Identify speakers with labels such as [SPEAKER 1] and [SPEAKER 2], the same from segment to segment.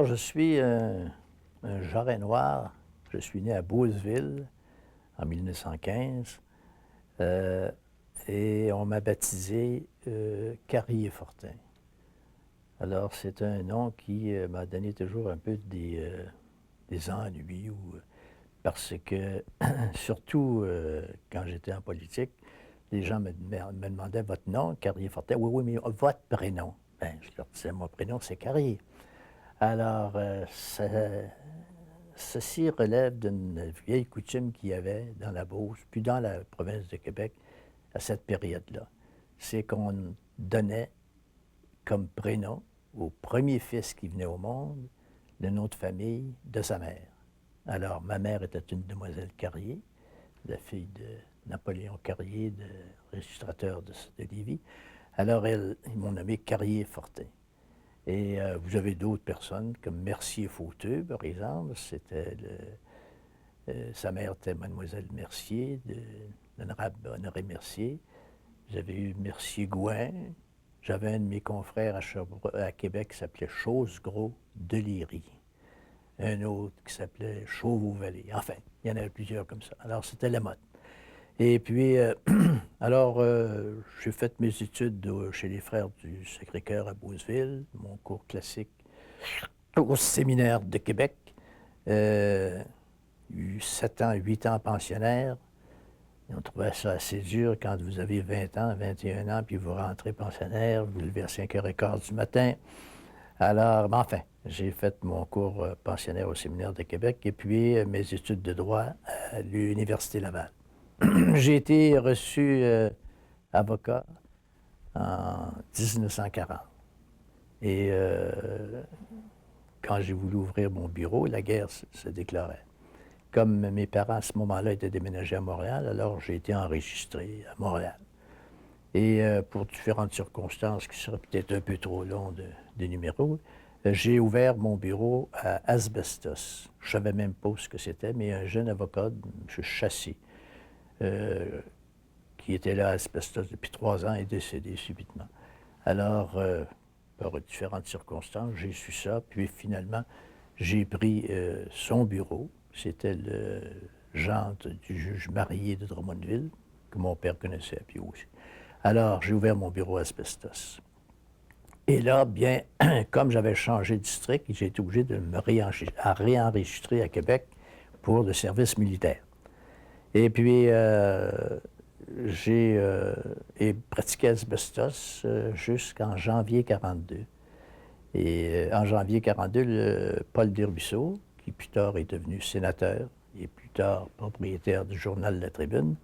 [SPEAKER 1] je suis un jarret noir. Je suis né à Beauceville en 1915 et on m'a baptisé Carrier-Fortin. Alors, c'est un nom qui m'a donné toujours un peu des ennuis, parce que, surtout quand j'étais en politique, les gens me demandaient votre nom, Carrier-Fortin. Oui, oui, mais votre prénom. Ben, je leur disais, mon prénom, c'est Carrier. Alors, ceci relève d'une vieille coutume qu'il y avait dans la Beauce, puis dans la province de Québec, à cette période-là. C'est qu'on donnait comme prénom au premier fils qui venait au monde le nom de famille de sa mère. Alors, ma mère était une demoiselle Carrier, la fille de Napoléon Carrier, registrateur de Lévis. Alors, ils m'ont nommé Carrier-Fortin. Et vous avez d'autres personnes, comme Mercier-Fauteux, par exemple. Sa mère était Mademoiselle Mercier, de l'honorable Honoré Mercier. J'avais eu Mercier-Gouin. J'avais un de mes confrères à Québec qui s'appelait Chose-Gros de Léry. Un autre qui s'appelait Chauveau-Vallée. Enfin, il y en avait plusieurs comme ça. Alors, c'était la mode. Et puis, j'ai fait mes études chez les frères du Sacré-Cœur à Beauceville, mon cours classique au séminaire de Québec. Eu 7 ans, 8 ans pensionnaire. Et on trouvait ça assez dur quand vous avez 20 ans, 21 ans, puis vous rentrez pensionnaire, vous levez à 5h15 du matin. Alors, ben, enfin, j'ai fait mon cours pensionnaire au séminaire de Québec et puis mes études de droit à l'Université Laval. J'ai été reçu avocat en 1940. Et quand j'ai voulu ouvrir mon bureau, la guerre se déclarait. Comme mes parents à ce moment-là étaient déménagés à Montréal, alors j'ai été enregistré à Montréal. Et pour différentes circonstances qui seraient peut-être un peu trop longs de numéros, j'ai ouvert mon bureau à Asbestos. Je ne savais même pas ce que c'était, mais un jeune avocat, M. Chassé, qui était là à Asbestos depuis 3 ans, est décédé subitement. Alors, par différentes circonstances, j'ai su ça, puis finalement, j'ai pris son bureau. C'était le gendre du juge marié de Drummondville, que mon père connaissait, puis aussi. Alors, j'ai ouvert mon bureau à Asbestos. Et là, bien, comme j'avais changé de district, j'ai été obligé de me réenregistrer à Québec pour le service militaire. Et puis, j'ai pratiqué Asbestos jusqu'en janvier 42. Et en janvier 42, Paul Desruisseaux, qui plus tard est devenu sénateur et plus tard propriétaire du journal La Tribune,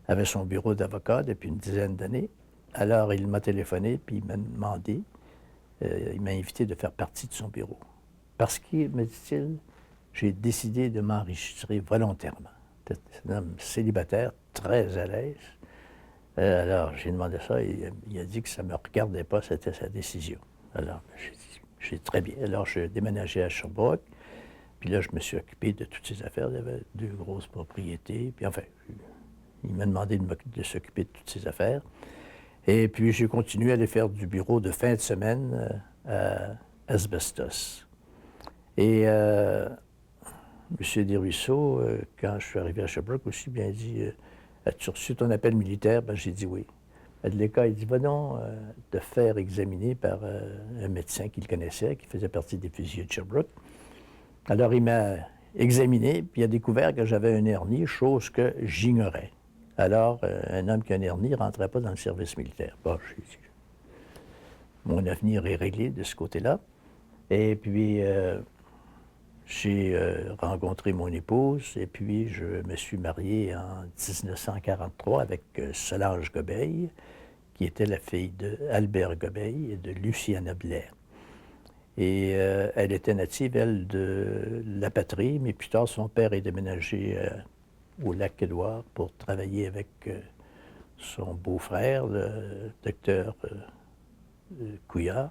[SPEAKER 1] avait son bureau d'avocat depuis une dizaine d'années. Alors, il m'a téléphoné, puis il m'a demandé, il m'a invité de faire partie de son bureau. Parce que, me dit-il, j'ai décidé de m'enregistrer volontairement. C'est un homme célibataire, très à l'aise. Alors, j'ai demandé ça, et il a dit que ça ne me regardait pas, c'était sa décision. Alors, j'ai dit, très bien. Alors, j'ai déménagé à Sherbrooke, puis là, je me suis occupé de toutes ces affaires. Il y avait 2 grosses propriétés, puis enfin, il m'a demandé de s'occuper de toutes ces affaires. Et puis, j'ai continué à aller faire du bureau de fin de semaine à Asbestos. Et M. Desruisseaux, quand je suis arrivé à Sherbrooke aussi, bien dit, as-tu reçu ton appel militaire? Ben, j'ai dit oui. L'État, il dit, va donc te faire examiner par un médecin qu'il connaissait, qui faisait partie des fusiliers de Sherbrooke. Alors, il m'a examiné, puis il a découvert que j'avais une hernie, chose que j'ignorais. Alors, un homme qui a une hernie ne rentrait pas dans le service militaire. Bon, j'ai dit, mon avenir est réglé de ce côté-là. Et puis, j'ai rencontré mon épouse, et puis je me suis marié en 1943 avec Solange Gobeil, qui était la fille d'Albert Gobeil et de Luciana Blais. Et elle était native, elle, de la patrie, mais plus tard, son père est déménagé au Lac-Édouard pour travailler avec son beau-frère, le docteur Couillard.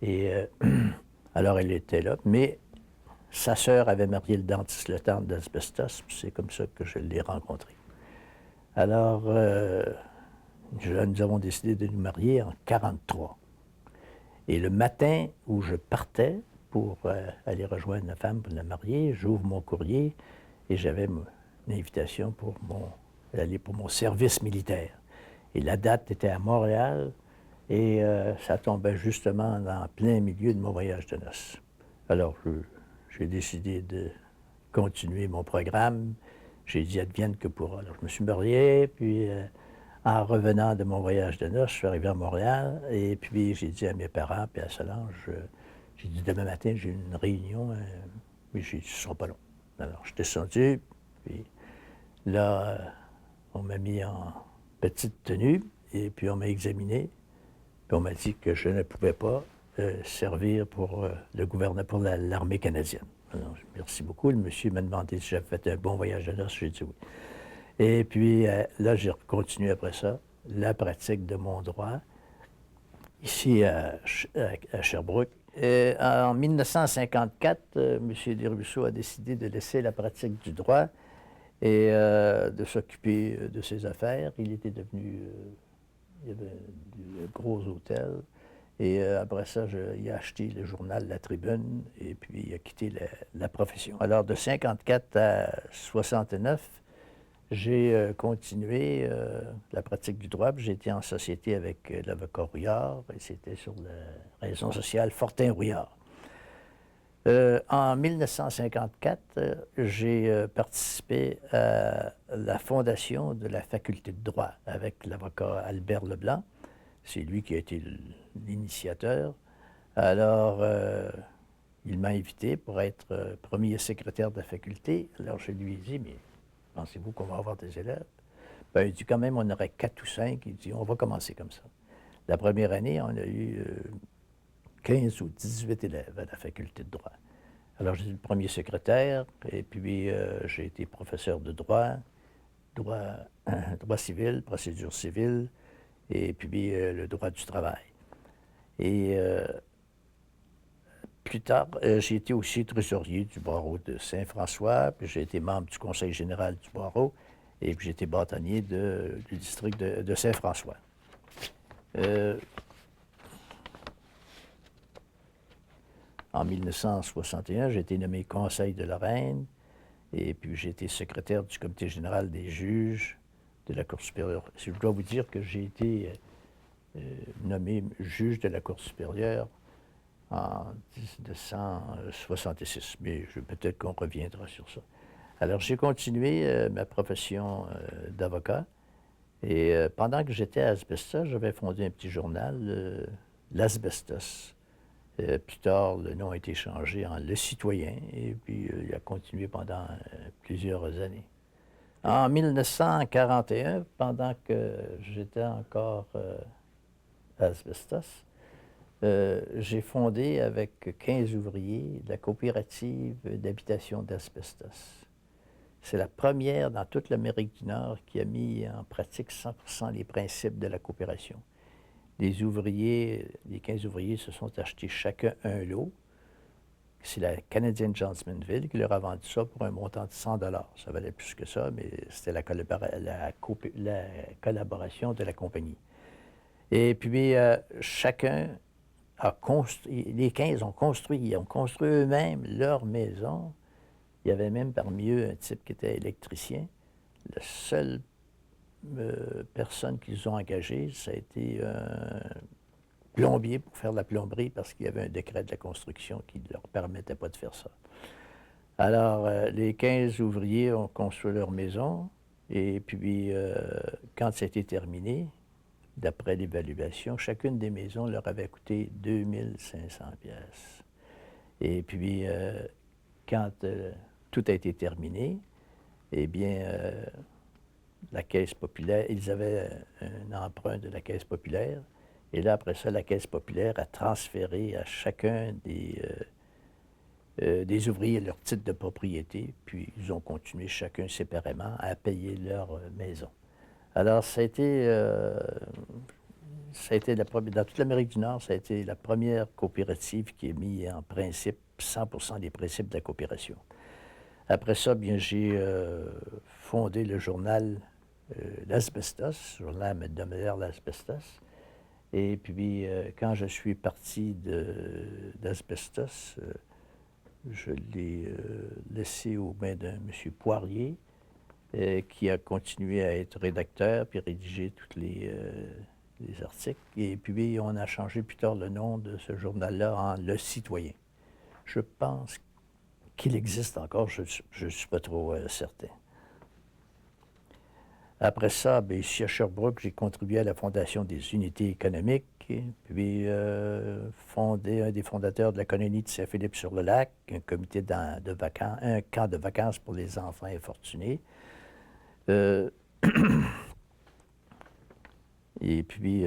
[SPEAKER 1] Et alors, elle était là, mais sa sœur avait marié le dentiste Le Tendre d'Asbestos, puis c'est comme ça que je l'ai rencontré. Alors, nous avons décidé de nous marier en 1943. Et le matin où je partais, pour aller rejoindre ma femme pour la marier. J'ouvre mon courrier et j'avais une invitation pour aller pour mon service militaire. Et la date était à Montréal et ça tombait justement dans plein milieu de mon voyage de noces. Alors, j'ai décidé de continuer mon programme. J'ai dit advienne que pourra. Alors, je me suis marié, puis en revenant de mon voyage de noces, je suis arrivé à Montréal et puis j'ai dit à mes parents, puis à Solange, j'ai dit demain matin, j'ai une réunion, mais j'ai dit, ce ne sera pas long. Alors, je suis descendu, puis là, on m'a mis en petite tenue et puis on m'a examiné, puis on m'a dit que je ne pouvais pas servir pour le gouvernement, pour l'armée canadienne. Alors, merci beaucoup. Le monsieur m'a demandé si j'avais fait un bon voyage de noces. J'ai dit oui. Et puis là, j'ai continué après ça la pratique de mon droit ici à Sherbrooke. Et en 1954, M. Desruisseaux a décidé de laisser la pratique du droit et de s'occuper de ses affaires. Il était devenu... il y avait de gros hôtels. Et après ça, il a acheté le journal La Tribune et puis il a quitté la profession. Alors, de 54 à 69, j'ai continué la pratique du droit. J'ai été en société avec l'avocat Rouillard et c'était sur la raison sociale Fortin-Rouillard. En 1954, j'ai participé à la fondation de la faculté de droit avec l'avocat Albert Leblanc. C'est lui qui a été l'initiateur. Alors, il m'a invité pour être premier secrétaire de la faculté. Alors, je lui ai dit, mais pensez-vous qu'on va avoir des élèves? Ben, il dit, quand même, on aurait 4 ou 5. Il dit, on va commencer comme ça. La première année, on a eu 15 ou 18 élèves à la faculté de droit. Alors, j'étais le premier secrétaire, et puis j'ai été professeur de droit, droit civil, procédure civile, et puis le droit du travail. Et plus tard, j'ai été aussi trésorier du barreau de Saint-François, puis j'ai été membre du conseil général du barreau, et puis j'ai été bâtonnier du district de Saint-François. En 1961, j'ai été nommé conseil de Lorraine, et puis j'ai été secrétaire du comité général des juges de la Cour supérieure. Je dois vous dire que j'ai été nommé juge de la Cour supérieure en 1966, mais peut-être qu'on reviendra sur ça. Alors, j'ai continué ma profession d'avocat, et pendant que j'étais à Asbestos, j'avais fondé un petit journal, l'Asbestos. Plus tard, le nom a été changé en Le Citoyen, et puis il a continué pendant plusieurs années. En 1941, pendant que j'étais encore à Asbestos, j'ai fondé avec 15 ouvriers la coopérative d'habitation d'Asbestos. C'est la première dans toute l'Amérique du Nord qui a mis en pratique 100% les principes de la coopération. Les ouvriers, les 15 ouvriers se sont achetés chacun un lot. C'est la Canadian Johnsonville qui leur a vendu ça pour un montant de 100 $. Ça valait plus que ça, mais c'était la collaboration de la compagnie. Et puis, chacun a construit, les 15 ont construit eux-mêmes leur maison. Il y avait même parmi eux un type qui était électricien. La seule personne qu'ils ont engagée, ça a été un plombier pour faire la plomberie parce qu'il y avait un décret de la construction qui ne leur permettait pas de faire ça. Alors, les 15 ouvriers ont construit leur maison et puis, quand c'était terminé, d'après l'évaluation, chacune des maisons leur avait coûté 2500 pièces. Et puis, quand tout a été terminé, eh bien, la Caisse populaire, ils avaient un emprunt de la Caisse populaire. Et là, après ça, la Caisse populaire a transféré à chacun des ouvriers leur titre de propriété, puis ils ont continué chacun séparément à payer leur maison. Alors, ça a été dans toute l'Amérique du Nord, ça a été la première coopérative qui a mis en principe 100% des principes de la coopération. Après ça, bien, j'ai fondé le journal L'Asbestos, journal hebdomadaire L'Asbestos. Et puis, quand je suis parti d'Asbestos, je l'ai laissé aux mains d'un monsieur Poirier, qui a continué à être rédacteur puis rédiger tous les articles. Et puis, on a changé plus tard le nom de ce journal-là en Le Citoyen. Je pense qu'il existe encore, je ne suis pas trop certain. Après ça, bien, ici à Sherbrooke, j'ai contribué à la fondation des unités économiques, puis fondé un des fondateurs de la colonie de Saint-Philippe-sur-le-Lac, un comité de vacances, un camp de vacances pour les enfants infortunés. Et puis,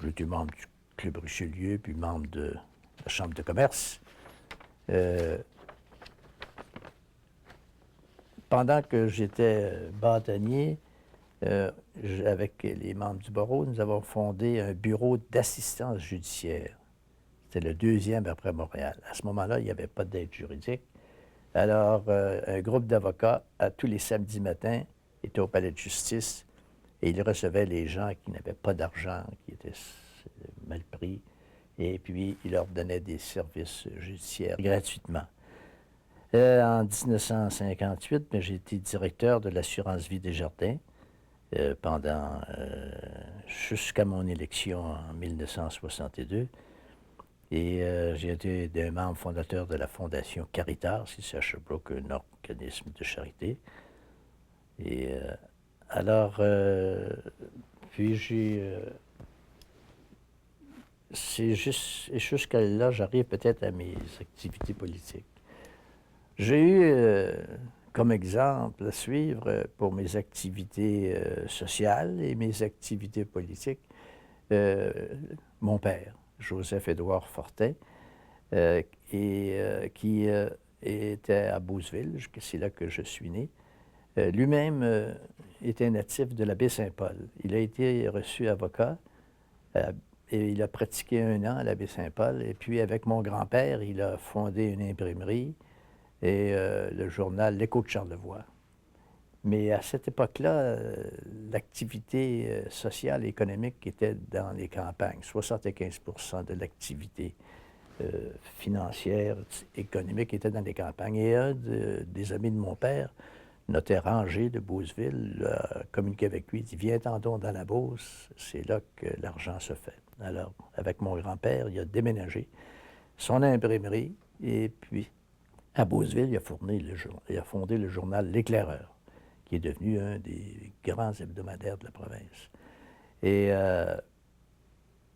[SPEAKER 1] j'étais membre du Club Richelieu, puis membre de la Chambre de commerce. Pendant que j'étais bâtonnier, avec les membres du barreau, nous avons fondé un bureau d'assistance judiciaire. C'était le deuxième après Montréal. À ce moment-là, il n'y avait pas d'aide juridique. Alors, un groupe d'avocats, à tous les samedis matins, était au palais de justice et ils recevaient les gens qui n'avaient pas d'argent, qui étaient mal pris, et puis ils leur donnaient des services judiciaires gratuitement. En 1958, j'ai été directeur de l'assurance vie Desjardins pendant jusqu'à mon élection en 1962. Et j'ai été un membre fondateur de la Fondation Caritas, ici à Sherbrooke, un organisme de charité. Et alors, puis c'est juste, et jusqu'à là, j'arrive peut-être à mes activités politiques. J'ai eu comme exemple à suivre pour mes activités sociales et mes activités politiques mon père, Joseph-Édouard Fortin, qui était à Beauceville, c'est là que je suis né. Lui-même était natif de la Baie-Saint-Paul. Il a été reçu avocat et il a pratiqué 1 an à la Baie-Saint-Paul. Et puis, avec mon grand-père, il a fondé une imprimerie et le journal L'Écho de Charlevoix. Mais à cette époque-là, l'activité sociale et économique était dans les campagnes. 75 de l'activité financière, économique était dans les campagnes. Et un des amis de mon père, notaire Ranger de Beauceville, a communiqué avec lui, il dit « Viens-t'en donc dans la Beauce, c'est là que l'argent se fait. » Alors, avec mon grand-père, il a déménagé son imprimerie et puis, à Beauceville, il a fondé le journal L'Éclaireur, qui est devenu un des grands hebdomadaires de la province. Et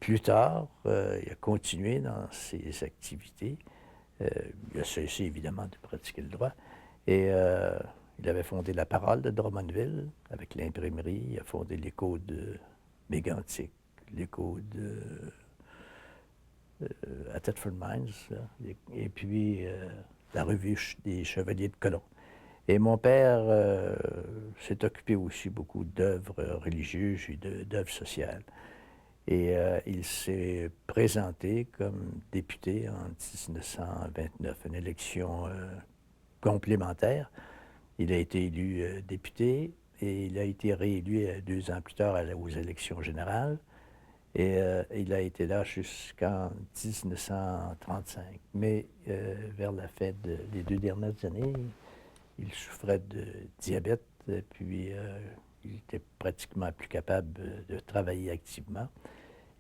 [SPEAKER 1] plus tard, il a continué dans ses activités. Il a cessé, évidemment, de pratiquer le droit. Et il avait fondé La Parole de Drummondville avec l'imprimerie. Il a fondé l'Écho de Mégantic, l'Écho à Thetford Mines, là. Et puis la Revue des Chevaliers de Colomb. Et mon père s'est occupé aussi beaucoup d'œuvres religieuses et d'œuvres sociales. Et il s'est présenté comme député en 1929, une élection complémentaire. Il a été élu député et il a été réélu 2 ans plus tard aux élections générales. Et il a été là jusqu'en 1935. Mais vers la fin des 2 dernières années, il souffrait de diabète, puis il était pratiquement plus capable de travailler activement.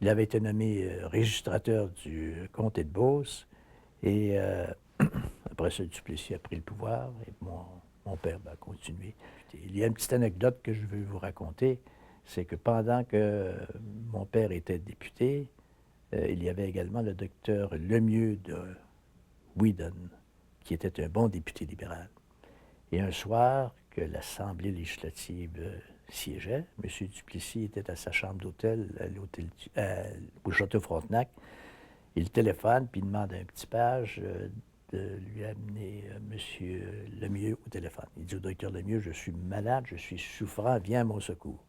[SPEAKER 1] Il avait été nommé registrateur du comté de Beauce, et après ça, Duplessis a pris le pouvoir, et mon père a continué. Il y a une petite anecdote que je veux vous raconter, c'est que pendant que mon père était député, il y avait également le docteur Lemieux de Whedon, qui était un bon député libéral. Et un soir, que l'Assemblée législative siégeait, M. Duplessis était à sa chambre d'hôtel au Château Frontenac. Il téléphone, puis il demande à un petit page de lui amener M. Lemieux au téléphone. Il dit au docteur Lemieux, « Je suis malade, je suis souffrant, viens à mon secours. »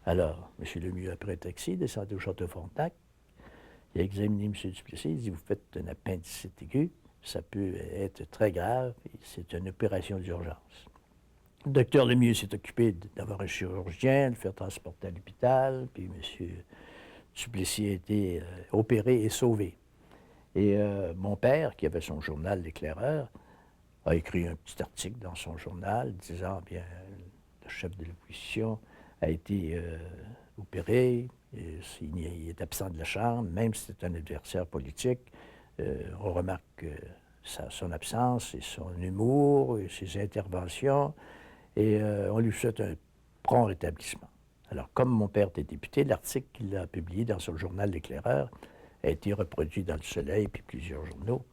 [SPEAKER 1] Alors, M. Lemieux a pris un taxi, descendu au Château Frontenac. Il a examiné M. Duplessis, il dit, « Vous faites un appendicite aigu. Ça peut être très grave, c'est une opération d'urgence. » Le docteur Lemieux s'est occupé d'avoir un chirurgien, de le faire transporter à l'hôpital, puis M. Duplessis a été opéré et sauvé. Et mon père, qui avait son journal L'Éclaireur, a écrit un petit article dans son journal disant, bien, le chef de l'opposition a été opéré, et il est absent de la Chambre, même si c'est un adversaire politique. On remarque son absence et son humour et ses interventions, et on lui souhaite un prompt rétablissement. Alors, comme mon père était député, l'article qu'il a publié dans son journal L'Éclaireur a été reproduit dans Le Soleil puis plusieurs journaux.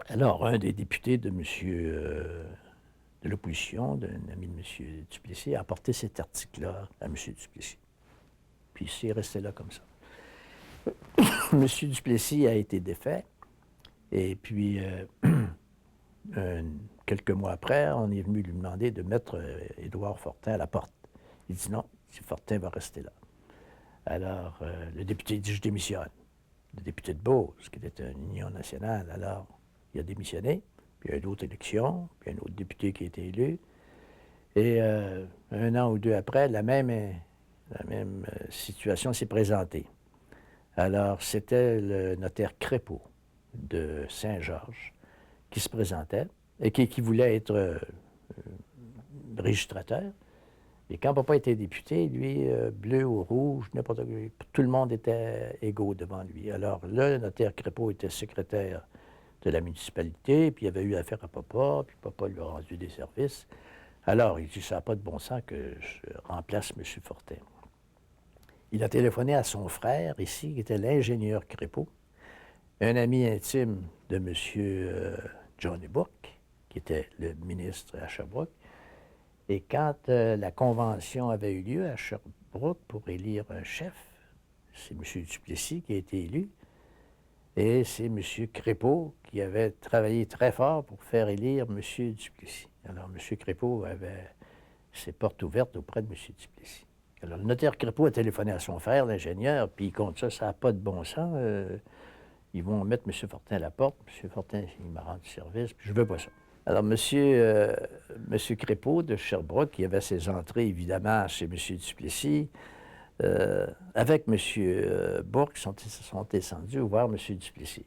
[SPEAKER 1] Alors, un des députés de de l'opposition, d'un ami de M. Duplessis, a apporté cet article-là à M. Duplessis. Puis c'est resté là comme ça. M. Duplessis a été défait, et puis quelques mois après, on est venu lui demander de mettre Édouard Fortin à la porte. Il dit non, Fortin va rester là. Alors, le député dit, je démissionne. Le député de Beauce, qui était une union nationale, alors, il a démissionné, puis il y a eu d'autres élections, puis un autre député qui a été élu. Et un an ou deux après, la même situation s'est présentée. Alors, c'était le notaire Crépeau de Saint-Georges qui se présentait et qui voulait être registrateur. Et quand papa était député, lui, bleu ou rouge, n'importe quoi, tout le monde était égaux devant lui. Alors, le notaire Crépeau était secrétaire de la municipalité, puis il avait eu affaire à papa, puis papa lui a rendu des services. Alors, il dit, ça n'a pas de bon sens que je remplace M. Fortin. Il a téléphoné à son frère ici, qui était l'ingénieur Crépeau, un ami intime de M. Johnny Bourque, qui était le ministre à Sherbrooke. Et quand la convention avait eu lieu à Sherbrooke pour élire un chef, c'est M. Duplessis qui a été élu, et c'est M. Crépeau qui avait travaillé très fort pour faire élire M. Duplessis. Alors, M. Crépeau avait ses portes ouvertes auprès de M. Duplessis. Alors, le notaire Crépeau a téléphoné à son frère, l'ingénieur, puis il compte ça n'a pas de bon sens. Ils vont mettre M. Fortin à la porte. M. Fortin, il m'a rendu service, puis je veux pas ça. Alors, monsieur Crépeau de Sherbrooke, qui avait ses entrées, évidemment, chez M. Duplessis, avec M. Bourque, sont descendus voir M. Duplessis.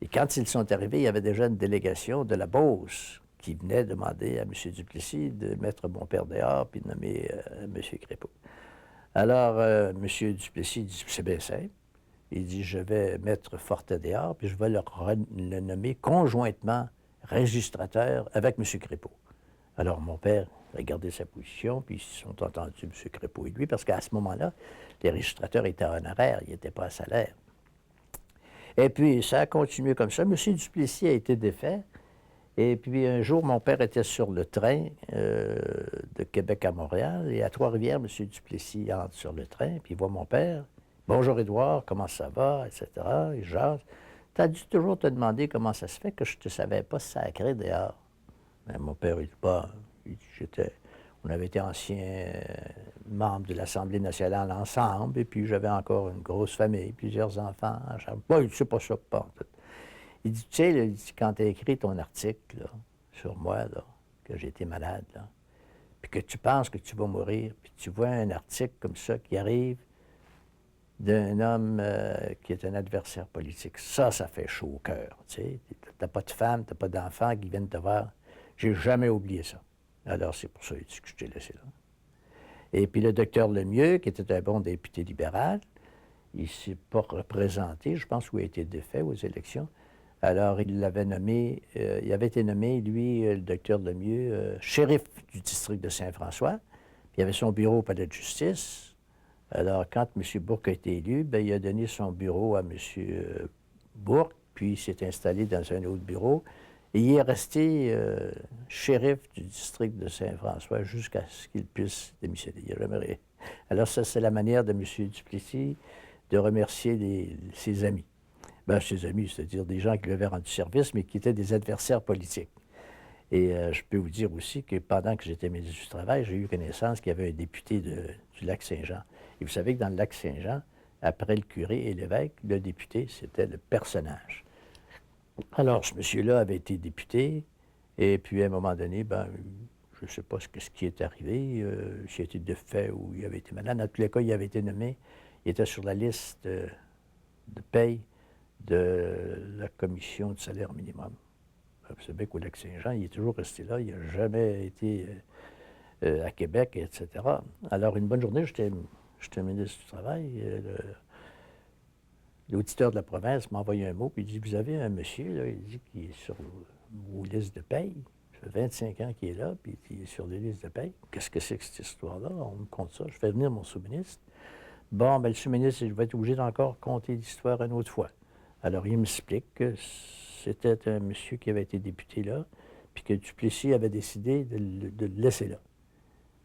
[SPEAKER 1] Et quand ils sont arrivés, il y avait déjà une délégation de la Beauce qui venait demander à M. Duplessis de mettre mon père dehors puis de nommer M. Crépeau. Alors, M. Duplessis dit, c'est bien simple. Il dit, je vais mettre Fortin dehors, puis je vais le nommer conjointement registrateur avec M. Crépeau. Alors, mon père a gardé sa position, puis ils se sont entendus, M. Crépeau et lui, parce qu'à ce moment-là, les registrateurs étaient honoraires, ils n'étaient pas à salaire. Et puis, ça a continué comme ça. M. Duplessis a été défait. Et puis, un jour, mon père était sur le train de Québec à Montréal, et à Trois-Rivières, M. Duplessis entre sur le train, puis il voit mon père. « Bonjour, Édouard, comment ça va? » etc. Il jase. « T'as dû toujours te demander comment ça se fait que je ne te savais pas sacré dehors. » Mais mon père, il dit, bah, on avait été anciens membres de l'Assemblée nationale ensemble, et puis j'avais encore une grosse famille, plusieurs enfants. Bon, c'est pas ça, pas. Il dit, tu sais, quand tu as écrit ton article là, sur moi, là, que j'ai été malade, là, puis que tu penses que tu vas mourir, puis tu vois un article comme ça qui arrive d'un homme qui est un adversaire politique, ça fait chaud au cœur. Tu sais, t'as pas de femme, t'as pas d'enfants qui viennent te voir. J'ai jamais oublié ça. Alors, c'est pour ça que je t'ai laissé là. Et puis le docteur Lemieux, qui était un bon député libéral, il ne s'est pas représenté, je pense, où il a été défait aux élections. Alors, il l'avait nommé, il avait été nommé, lui, le docteur Lemieux, shérif du district de Saint-François. Puis il avait son bureau au palais de justice. Alors, quand M. Bourque a été élu, bien, il a donné son bureau à M. Bourque, puis il s'est installé dans un autre bureau. Et il est resté shérif du district de Saint-François jusqu'à ce qu'il puisse démissionner. Il a jamais... Alors, ça, c'est la manière de M. Duplessis de remercier ses amis. Bien, ses amis, c'est-à-dire des gens qui lui avaient rendu service, mais qui étaient des adversaires politiques. Et je peux vous dire aussi que pendant que j'étais ministre du Travail, j'ai eu connaissance qu'il y avait un député du Lac-Saint-Jean. Et vous savez que dans le Lac-Saint-Jean, après le curé et l'évêque, le député, c'était le personnage. Alors, ce monsieur-là avait été député, et puis à un moment donné, ben, je ne sais pas ce qui est arrivé, s'il a été défait ou il avait été malade. Dans tous les cas, il avait été nommé. Il était sur la liste de paye de la commission du salaire minimum. Vous savez qu'au Lac-Saint-Jean, il est toujours resté là. Il n'a jamais été à Québec, etc. Alors, une bonne journée, j'étais ministre du Travail. L'auditeur de la province m'a envoyé un mot, puis il dit, vous avez un monsieur, là, il dit qu'il est sur vos listes de paye. Ça fait 25 ans qu'il est là, puis il est sur les listes de paye. Qu'est-ce que c'est que cette histoire-là? On me compte ça. Je fais venir mon sous-ministre. Bon, bien, le sous-ministre, je vais être obligé d'encore compter l'histoire une autre fois. Alors, il m'explique que c'était un monsieur qui avait été député là, puis que Duplessis avait décidé de le laisser là.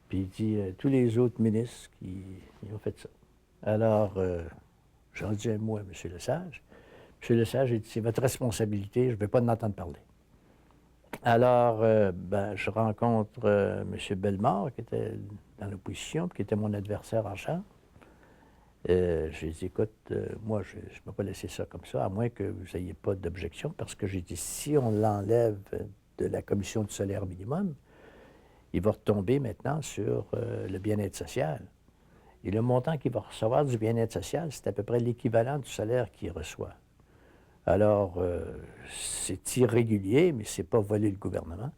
[SPEAKER 1] Puis il dit, tous les autres ministres qui ont fait ça. Alors, j'en dis un mot à M. Lesage. M. Lesage, il dit, c'est votre responsabilité, je ne vais pas en entendre parler. Alors, je rencontre M. Bellemare, qui était dans l'opposition, puis qui était mon adversaire en chambre. Je lui ai dit, écoute, moi, je ne vais pas laisser ça comme ça, à moins que vous n'ayez pas d'objection, parce que j'ai dit, si on l'enlève de la commission du salaire minimum, il va retomber maintenant sur le bien-être social. Et le montant qu'il va recevoir du bien-être social, c'est à peu près l'équivalent du salaire qu'il reçoit. Alors, c'est irrégulier, mais c'est pas voler le gouvernement.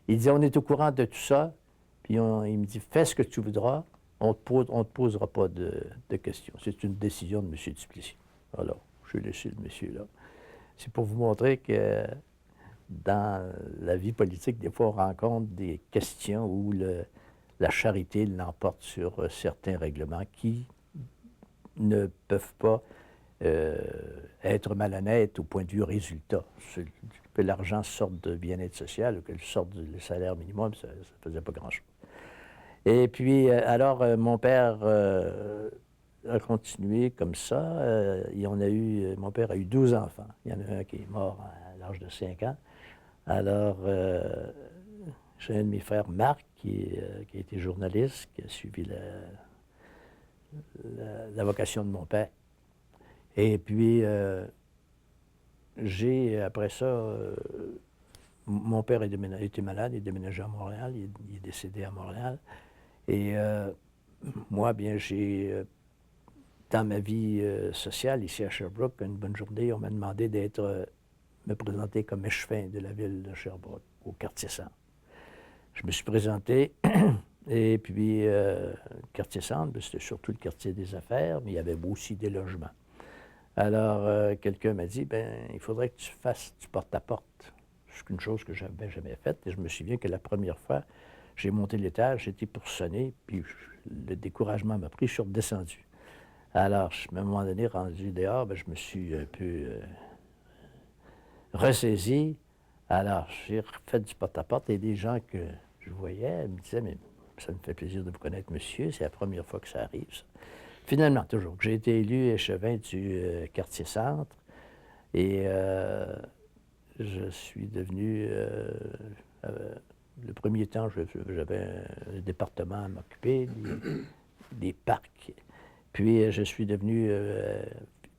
[SPEAKER 1] Il dit, on est au courant de tout ça, puis il me dit, fais ce que tu voudras, on ne te posera pas de questions. C'est une décision de M. Duplessis. Alors, je vais laisser le monsieur là. C'est pour vous montrer que dans la vie politique, des fois, on rencontre des questions où la charité l'emporte sur certains règlements qui ne peuvent pas être malhonnêtes au point de vue résultat. Que l'argent sorte de bien-être social ou que sorte du salaire minimum, ça ne faisait pas grand-chose. Et puis, alors, mon père a continué comme ça. Mon père a eu 12 enfants. Il y en a un qui est mort à l'âge de 5 ans. Alors, j'ai un de mes frères, Marc, qui a été journaliste, qui a suivi la vocation de mon père. Et puis, après ça, mon père était malade, il est déménagé à Montréal, il est décédé à Montréal. Et moi, bien, dans ma vie sociale, ici à Sherbrooke, une bonne journée, on m'a demandé me présenter comme échevin de la ville de Sherbrooke, au quartier centre. Je me suis présenté, et puis, quartier centre, c'était surtout le quartier des affaires, mais il y avait aussi des logements. Alors, quelqu'un m'a dit, il faudrait que tu fasses du porte-à-porte. C'est une chose que je n'avais jamais faite, et je me souviens que la première fois, j'ai monté l'étage, j'étais pour sonner, puis le découragement m'a pris, je suis redescendu. Alors, à un moment donné, rendu dehors, je me suis un peu ressaisi. Alors, j'ai refait du porte-à-porte et des gens que je voyais me disaient, mais ça me fait plaisir de vous connaître, monsieur, c'est la première fois que ça arrive, ça. Finalement, toujours, j'ai été élu échevin du quartier centre et je suis devenu, le premier temps, j'avais un département à m'occuper, des parcs. Puis, je suis devenu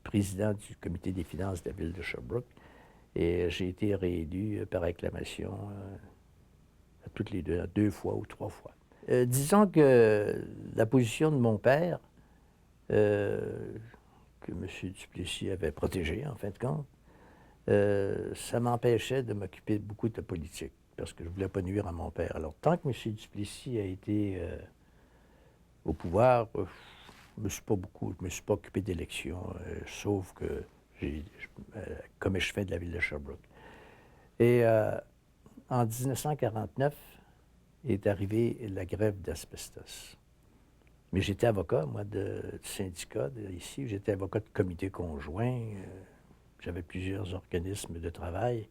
[SPEAKER 1] président du comité des finances de la ville de Sherbrooke. Et j'ai été réélu par acclamation à toutes les deux fois ou 3 fois. Disons que la position de mon père, que M. Duplessis avait protégée, en fin de compte, ça m'empêchait de m'occuper beaucoup de politique, parce que je ne voulais pas nuire à mon père. Alors, tant que M. Duplessis a été au pouvoir, je ne me suis pas occupé d'élections, sauf que comme échevin de la ville de Sherbrooke. Et en 1949 est arrivée la grève d'asbestos. Mais j'étais avocat, moi, du syndicat ici. J'étais avocat de comité conjoint. J'avais plusieurs organismes de travail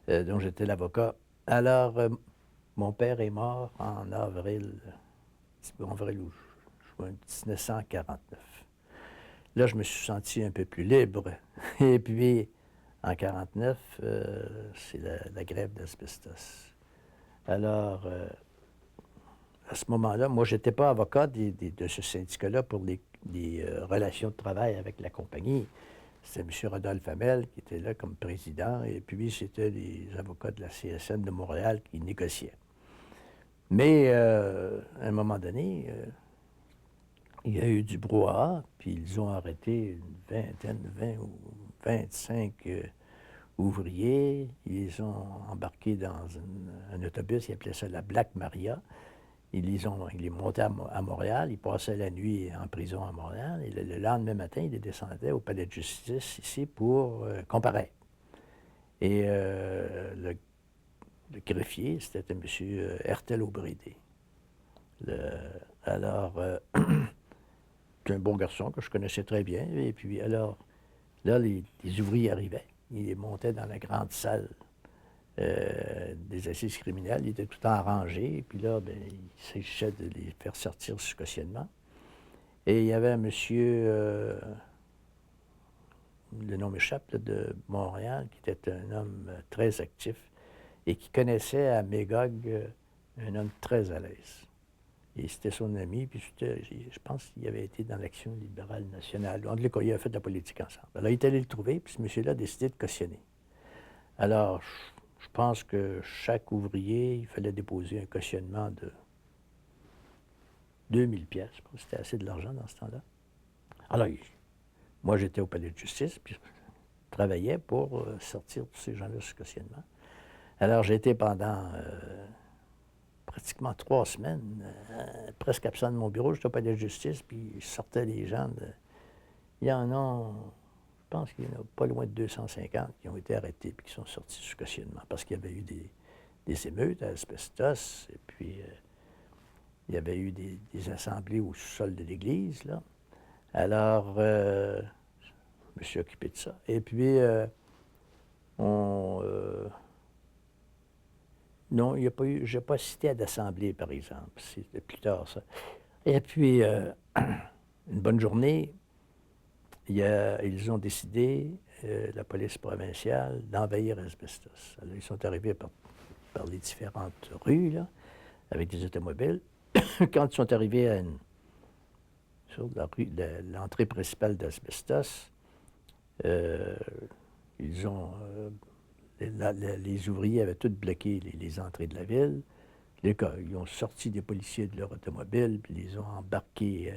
[SPEAKER 1] dont j'étais l'avocat. Alors, mon père est mort en avril ou juin 1949. Là, je me suis senti un peu plus libre. Et puis, en 1949, c'est la grève d'asbestos. Alors, à ce moment-là, moi, je n'étais pas avocat de ce syndicat-là pour les relations de travail avec la compagnie. C'était M. Rodolphe Hamel qui était là comme président, et puis c'était les avocats de la CSN de Montréal qui négociaient. Mais, à un moment donné, il y a eu du brouhaha, puis ils ont arrêté une vingtaine, 20 ou 25 ouvriers. Ils les ont embarqués dans un autobus, ils appelaient ça la Black Maria. Ils les montaient à Montréal, ils passaient la nuit en prison à Montréal, et le lendemain matin, ils les descendaient au palais de justice ici pour comparaître. Et le greffier, c'était M. Hertel Aubrédé. Alors, c'est un bon garçon que je connaissais très bien. Et puis, alors, là, les ouvriers arrivaient. Ils montaient dans la grande salle des assises criminelles. Ils étaient tout le temps rangés. Et puis là, bien, il s'agissait de les faire sortir sous cautionnement. Et il y avait un monsieur, le nom m'échappe, de Montréal, qui était un homme très actif et qui connaissait à Magog un homme très à l'aise. Et c'était son ami, puis je pense qu'il avait été dans l'Action libérale nationale. En tout cas, il a fait de la politique ensemble. Alors, il est allé le trouver, puis ce monsieur-là a décidé de cautionner. Alors, je pense que chaque ouvrier, il fallait déposer un cautionnement de 2000 pièces. Je pense que c'était assez de l'argent dans ce temps-là. Alors, moi, j'étais au palais de justice, puis je travaillais pour sortir tous ces gens-là sous cautionnement. Alors, j'ai été pendant pratiquement 3 semaines, presque absent de mon bureau. J'étais au palais de justice, puis je sortais les gens de... Il y en a, je pense qu'il y en a pas loin de 250 qui ont été arrêtés puis qui sont sortis sous cautionnement parce qu'il y avait eu des émeutes à Asbestos, et puis il y avait eu des assemblées au sous-sol de l'église, là. Alors, je me suis occupé de ça. Et puis, non, il n'y a pas eu, je n'ai pas cité à d'assemblée, par exemple. C'était plus tard, ça. Et puis, une bonne journée, ils ont décidé, la police provinciale, d'envahir Asbestos. Alors, ils sont arrivés par les différentes rues, là, avec des automobiles. Quand ils sont arrivés sur l'entrée principale d'Asbestos, ils ont... les ouvriers avaient tous bloqué les entrées de la ville. Ils ont sorti des policiers de leur automobile, puis les ont embarqués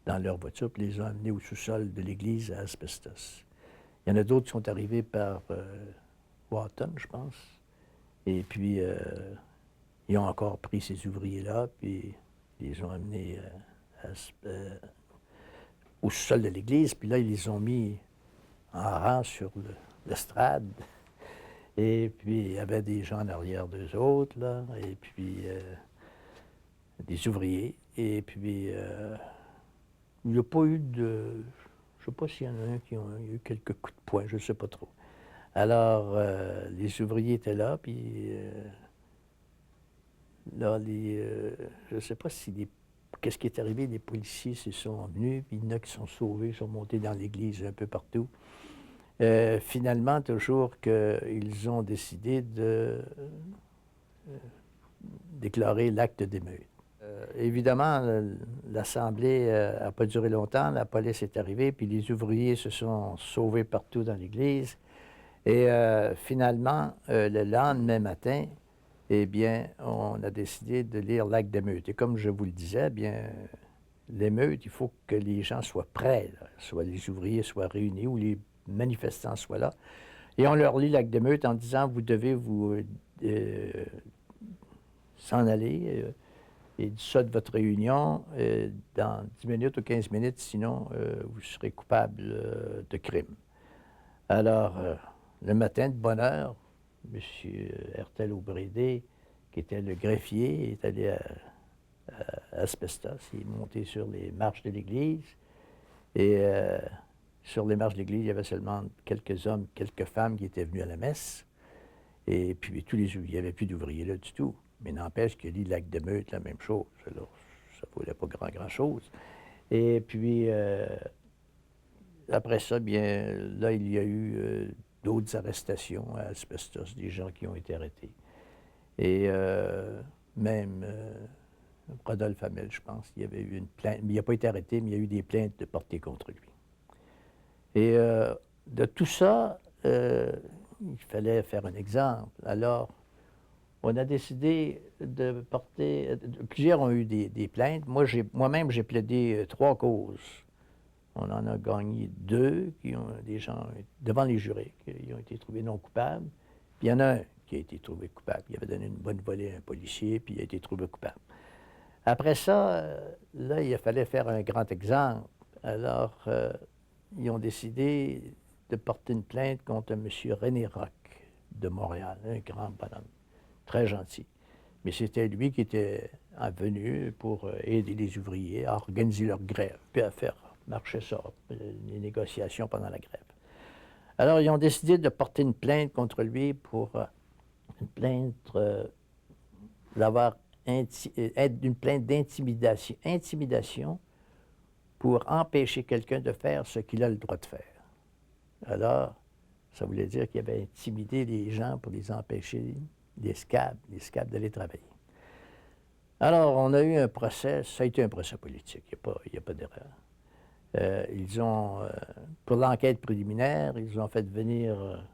[SPEAKER 1] dans leur voiture, puis les ont amenés au sous-sol de l'église à Asbestos. Il y en a d'autres qui sont arrivés par Wotton, je pense. Et puis, ils ont encore pris ces ouvriers-là, puis ils les ont amenés au sous-sol de l'église, puis là, ils les ont mis en rang sur l'estrade. Et puis, il y avait des gens en arrière d'eux autres, là, et puis des ouvriers. Et puis, il n'y a pas eu de... Je ne sais pas s'il y en a un qui a eu quelques coups de poing, je ne sais pas trop. Alors, les ouvriers étaient là, puis là, je ne sais pas si qu'est-ce qui est arrivé, les policiers se sont venus, puis il y en a qui sont sauvés, sont montés dans l'église un peu partout. Finalement, toujours qu'ils ont décidé de déclarer l'acte d'émeute. Évidemment, l'Assemblée n'a pas duré longtemps, la police est arrivée, puis les ouvriers se sont sauvés partout dans l'église. Et finalement, le lendemain matin, eh bien, on a décidé de lire l'acte d'émeute. Et comme je vous le disais, eh bien, l'émeute, il faut que les gens soient prêts, là. Soit les ouvriers soient réunis ou les manifestants soient là. Et on leur lit l'acte d'émeute en disant, vous devez vous s'en aller et dissoudre votre réunion dans 10 minutes ou 15 minutes, sinon vous serez coupable de crime. Alors, le matin de bonne heure, M. Hertel Aubrédé, qui était le greffier, est allé à Asbestos. Il est monté sur les marches de l'église. Et sur les marches de l'église, il y avait seulement quelques hommes, quelques femmes qui étaient venus à la messe. Et puis, il n'y avait plus d'ouvriers là du tout. Mais n'empêche qu'il lit l'acte d'émeute, la même chose. Alors, ça ne valait pas grand-chose. Et puis, après ça, bien, là, il y a eu d'autres arrestations à Asbestos, des gens qui ont été arrêtés. Et même Rodolphe Hamel, je pense, il y avait eu une plainte. Mais il n'a pas été arrêté, mais il y a eu des plaintes portées contre lui. Et de tout ça, il fallait faire un exemple. Alors, on a décidé de porter... Plusieurs ont eu des plaintes. Moi-même, j'ai plaidé 3 causes. On en a gagné 2, qui ont des gens devant les jurés, qui ont été trouvés non coupables. Puis il y en a un qui a été trouvé coupable. Il avait donné une bonne volée à un policier, puis il a été trouvé coupable. Après ça, là, il fallait faire un grand exemple. Alors, ils ont décidé de porter une plainte contre M. René Roch de Montréal, un grand bonhomme, très gentil. Mais c'était lui qui était venu pour aider les ouvriers à organiser leur grève, puis à faire marcher ça, les négociations pendant la grève. Alors, ils ont décidé de porter une plainte contre lui pour une plainte d'avoir une plainte intimidation pour empêcher quelqu'un de faire ce qu'il a le droit de faire. Alors, ça voulait dire qu'il avait intimidé les gens pour les empêcher, les scabs d'aller travailler. Alors, on a eu un procès, ça a été un procès politique, il n'y a pas d'erreur. Pour l'enquête préliminaire, ils ont fait venir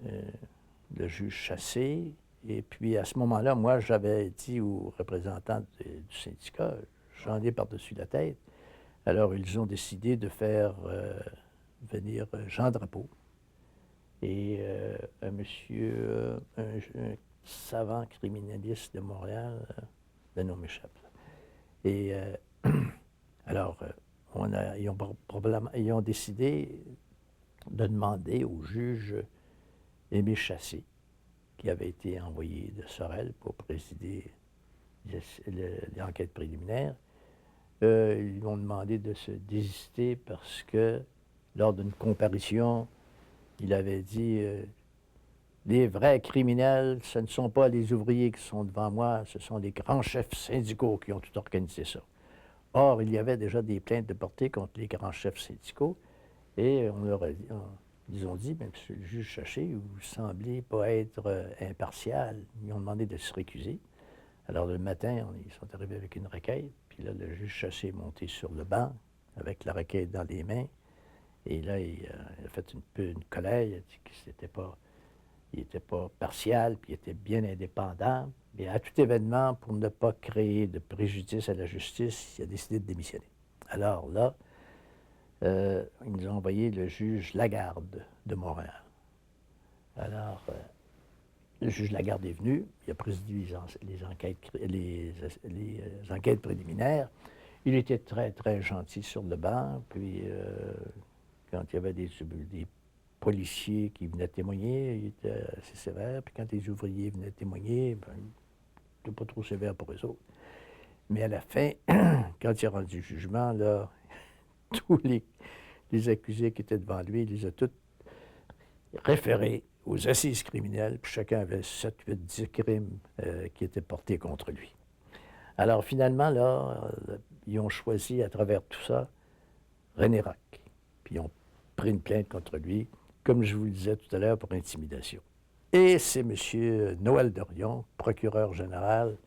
[SPEAKER 1] le juge Chassé, et puis à ce moment-là, moi, j'avais dit aux représentants du syndicat, j'en ai par-dessus la tête. Alors, ils ont décidé de faire venir Jean Drapeau et un monsieur, un savant criminaliste de Montréal, le nom m'échappe. Et alors, ils ont décidé de demander au juge Aimé Chassé, qui avait été envoyé de Sorel pour présider l'enquête préliminaire. Ils m'ont demandé de se désister parce que, lors d'une comparution, il avait dit les vrais criminels, ce ne sont pas les ouvriers qui sont devant moi, ce sont les grands chefs syndicaux qui ont tout organisé ça. Or, il y avait déjà des plaintes de portée contre les grands chefs syndicaux, et ils ont dit, bien, monsieur le juge Chassé, vous semblez pas être impartial. Ils ont demandé de se récuser. Alors, le matin, ils sont arrivés avec une requête, puis là, le juge Chassé est monté sur le banc, avec la requête dans les mains, et là, il a fait une colère, il a dit qu'il n'était pas partial, puis il était bien indépendant. Mais à tout événement, pour ne pas créer de préjudice à la justice, il a décidé de démissionner. Alors là, ils nous ont envoyé le juge Lagarde de Montréal. Alors, le juge Lagarde est venu, il a présidé les enquêtes préliminaires. Il était très, très gentil sur le banc, puis quand il y avait des policiers qui venaient témoigner, il était assez sévère, puis quand les ouvriers venaient témoigner, ben, il n'était pas trop sévère pour eux autres. Mais à la fin, quand il a rendu le jugement, là, tous les accusés qui étaient devant lui, il les a tous référés aux assises criminelles, puis chacun avait 7, 8, 10 crimes qui étaient portés contre lui. Alors finalement, là, ils ont choisi à travers tout ça René Roch, puis ils ont pris une plainte contre lui, comme je vous le disais tout à l'heure, pour intimidation. Et c'est M. Noël Dorion, procureur général,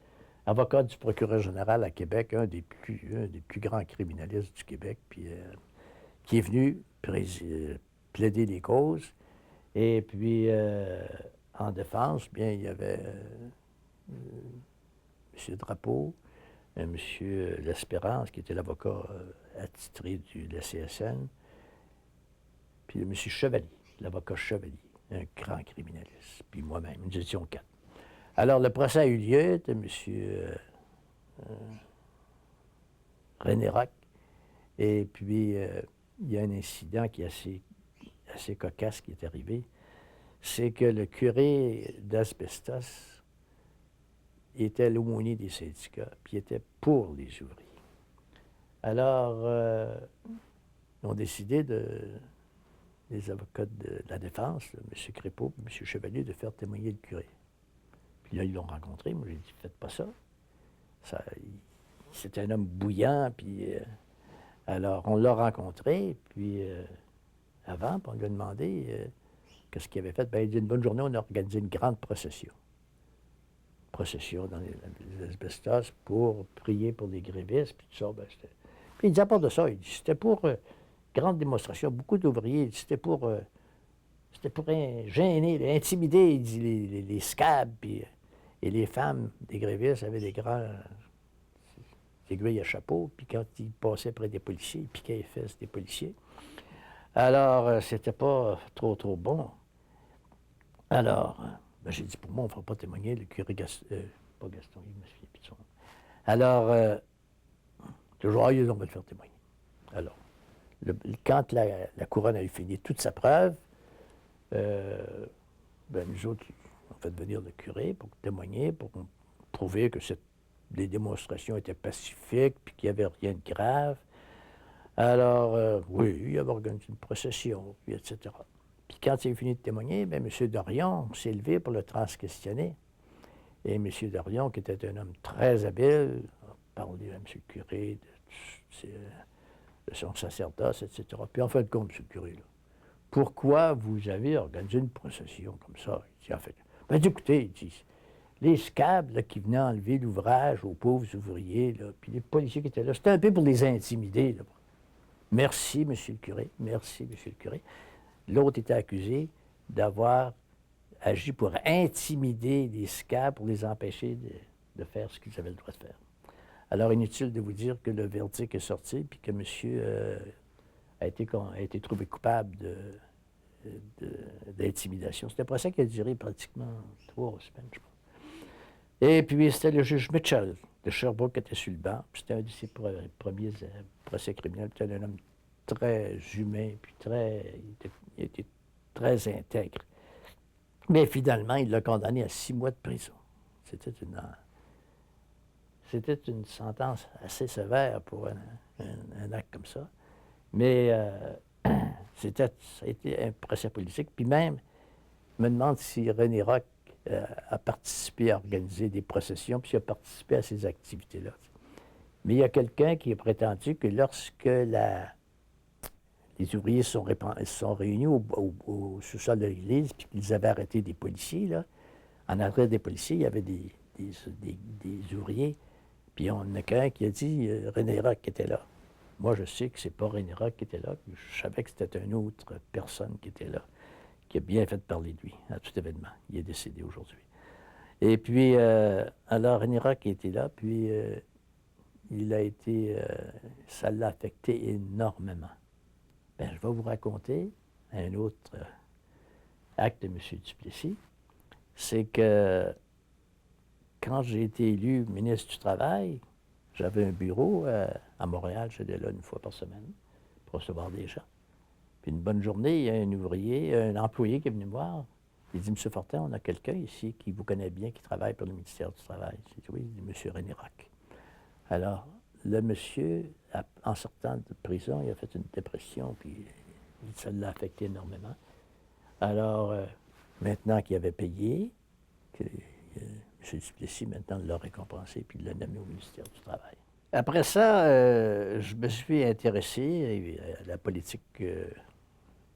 [SPEAKER 1] avocat du procureur général à Québec, un des plus grands criminalistes du Québec, puis qui est venu plaider les causes. Et puis, en défense, bien, il y avait M. Drapeau, M. L'Espérance, qui était l'avocat attitré de la CSN, puis M. Chevalier, l'avocat Chevalier, un grand criminaliste, puis moi-même, nous étions 4. Alors, le procès a eu lieu de M. René Roch, et puis il y a un incident qui est assez cocasse qui est arrivé, c'est que le curé d'Asbestos était l'aumônier des syndicats, puis il était pour les ouvriers. Alors, ils ont décidé, les avocats de la défense, là, M. Crépeau et M. Chevalier, de faire témoigner le curé. Puis là, ils l'ont rencontré. Moi, j'ai dit, faites pas ça. C'était un homme bouillant, puis... alors, on l'a rencontré, puis avant, puis on lui a demandé qu'est-ce qu'il avait fait. Bien, il dit, une bonne journée, on a organisé une grande procession. Procession dans les asbestos pour prier pour les grévistes, puis tout ça. Ben, puis il dit, à part de ça, il dit, c'était pour grande démonstration, beaucoup d'ouvriers, c'était pour gêner, intimider, il dit, les scabs, puis Et les femmes des grévistes avaient des grands aiguilles à chapeau, puis quand ils passaient près des policiers, ils piquaient les fesses des policiers. Alors, c'était pas trop, trop bon. Alors, ben, j'ai dit, pour moi, on ne fera pas témoigner le curé Gaston, pas Gaston, il me souviens plus de son nom. Alors, toujours, ils ont va le faire témoigner. Alors, quand la couronne a eu fini toute sa preuve, ben, nous autres, on fait venir le curé pour témoigner, pour prouver que les démonstrations étaient pacifiques, puis qu'il n'y avait rien de grave. Alors, oui, il avait organisé une procession, puis etc. Puis quand il a fini de témoigner, bien, M. Dorion s'est levé pour le transquestionner. Et M. Dorion, qui était un homme très habile, a parlé à M. le curé de son sacerdoce, etc. Puis en fin de compte, M. le curé, là, pourquoi vous avez organisé une procession comme ça? Il dit, en fait, ben écoutez, il dit, les scabs là, qui venaient enlever l'ouvrage aux pauvres ouvriers, là, puis les policiers qui étaient là, c'était un peu pour les intimider. Là. Merci, M. le curé, merci, M. le curé. L'autre était accusé d'avoir agi pour intimider les scabs, pour les empêcher de faire ce qu'ils avaient le droit de faire. Alors, inutile de vous dire que le verdict est sorti, puis que monsieur a été trouvé coupable d'intimidation. C'était un procès qui a duré pratiquement 3 semaines, je pense. Et puis, c'était le juge Mitchell de Sherbrooke qui était sur le banc. C'était un de ses premiers procès criminels. C'était un homme très humain, puis il était très intègre. Mais finalement, il l'a condamné à 6 mois de prison. C'était une sentence assez sévère pour un acte comme ça. Mais ça a été un procès politique. Puis même, je me demande si René Roch a participé à organiser des processions, puis il a participé à ces activités-là. Mais il y a quelqu'un qui a prétendu que lorsque les ouvriers se sont réunis au sous-sol de l'église, puis qu'ils avaient arrêté des policiers, là, en arrière des policiers, il y avait des ouvriers, puis il y en a qu'un qui a dit René Roch était là. Moi, je sais que c'est pas René Roch qui était là. Je savais que c'était une autre personne qui était là, qui a bien fait parler de lui à tout événement. Il est décédé aujourd'hui. Et puis, alors, René Roch était là, puis il a été... ça l'a affecté énormément. Bien, je vais vous raconter un autre acte de M. Duplessis. C'est que quand j'ai été élu ministre du Travail, j'avais un bureau à Montréal, j'étais là une fois par semaine pour recevoir des gens. Puis une bonne journée, il y a un ouvrier, un employé qui est venu me voir. Il dit, M. Fortin, on a quelqu'un ici qui vous connaît bien, qui travaille pour le ministère du Travail. J'ai dit, oui, il dit, M. René Roch. Alors, le monsieur, en sortant de prison, il a fait une dépression, puis ça l'a affecté énormément. Alors, maintenant qu'il avait payé, M. Duplessis, maintenant, l'a récompensé, puis il l'a nommé au ministère du Travail. Après ça, je me suis intéressé à la politique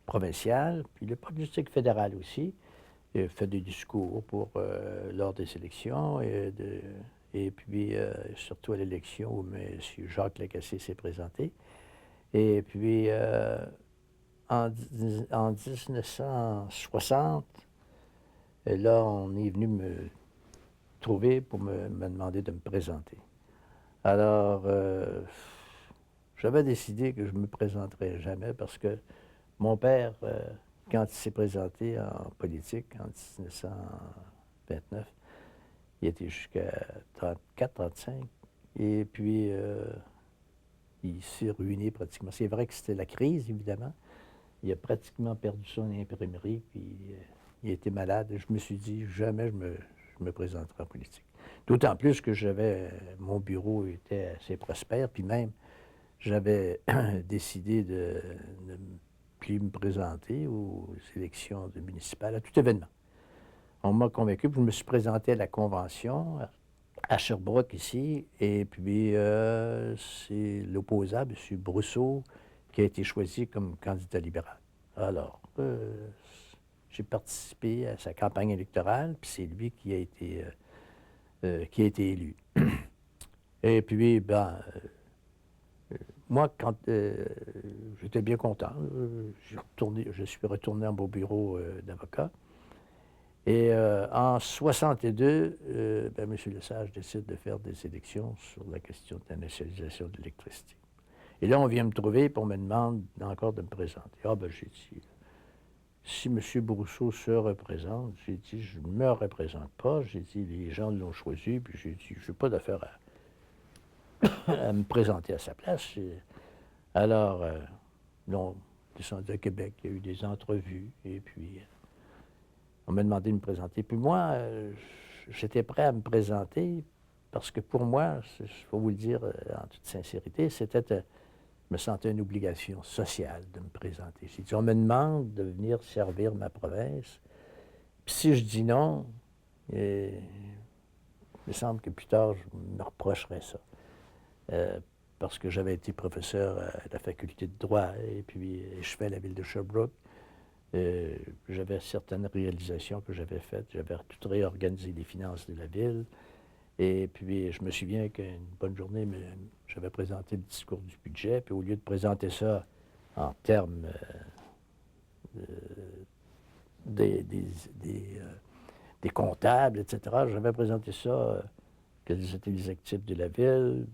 [SPEAKER 1] provinciale, puis la politique fédérale aussi. J'ai fait des discours lors des élections, et puis surtout à l'élection où M. Jacques Lagacé s'est présenté. Et puis, en 1960, là, on est venu me trouver pour me demander de me présenter. Alors, j'avais décidé que je ne me présenterais jamais parce que mon père, quand il s'est présenté en politique en 1929, il était jusqu'à 34, 35. Et puis, il s'est ruiné pratiquement. C'est vrai que c'était la crise, évidemment. Il a pratiquement perdu son imprimerie, puis il était malade. Je me suis dit, jamais je me présenterai en politique. D'autant plus que mon bureau était assez prospère, puis même, j'avais décidé de ne plus me présenter aux élections municipales, à tout événement. On m'a convaincu, puis je me suis présenté à la convention à Sherbrooke ici, et puis c'est l'opposant, M. Brousseau, qui a été choisi comme candidat libéral. Alors, j'ai participé à sa campagne électorale, puis c'est lui qui a été élu. Et puis, ben, moi, quand j'étais bien content, je suis retourné à mon bureau d'avocat. Et en 62, M. Lesage décide de faire des élections sur la question de la nationalisation de l'électricité. Et là, on vient me trouver et on me demande encore de me présenter. Ah, ben, j'ai dit, si M. Brousseau se représente, j'ai dit, je ne me représente pas. J'ai dit, les gens l'ont choisi, puis j'ai dit, je n'ai pas d'affaire à me présenter à sa place. Alors, ils ont descendu à Québec, il y a eu des entrevues, et puis on m'a demandé de me présenter. Puis moi, j'étais prêt à me présenter, parce que pour moi, il faut vous le dire en toute sincérité, je me sentais une obligation sociale de me présenter. J'ai dit, on me demande de venir servir ma province, puis si je dis non, il me semble que plus tard, je me reprocherais ça. Parce que j'avais été professeur à la faculté de droit et puis je fais à la ville de Sherbrooke. J'avais certaines réalisations que j'avais faites. J'avais tout réorganisé les finances de la ville. Et puis je me souviens qu'une bonne journée, j'avais présenté le discours du budget. Puis au lieu de présenter ça en termes des comptables, etc., j'avais présenté ça, quels étaient les actifs de la ville,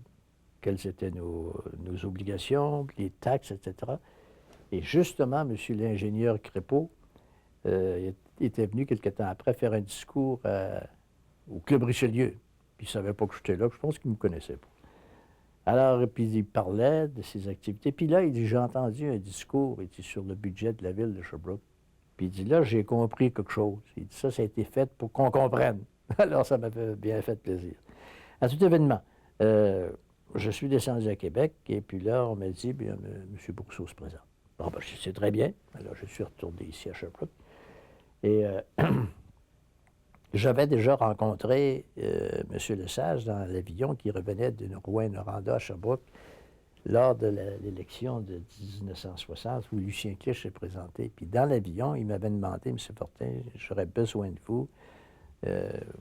[SPEAKER 1] quelles étaient nos obligations, les taxes, etc. Et justement, M. l'ingénieur Crépeau était venu quelque temps après faire un discours au Club Richelieu. Puis il ne savait pas que j'étais là, je pense qu'il ne me connaissait pas. Alors, puis il parlait de ses activités. Puis là, il dit, j'ai entendu un discours, il dit, sur le budget de la ville de Sherbrooke. Puis il dit, là, j'ai compris quelque chose. Il dit, ça a été fait pour qu'on comprenne. Alors, ça m'avait bien fait plaisir. À tout événement, je suis descendu à Québec, et puis là, on m'a dit, bien, M. Brousseau se présente. Bon, ben, je sais très bien. Alors, je suis retourné ici à Sherbrooke. Et j'avais déjà rencontré M. Lesage dans l'avion qui revenait de Rouyn-Noranda à Sherbrooke lors de l'élection de 1960, où Lucien Clich s'est présenté. Puis dans l'avion, il m'avait demandé, M. Fortin, j'aurais besoin de vous. Vous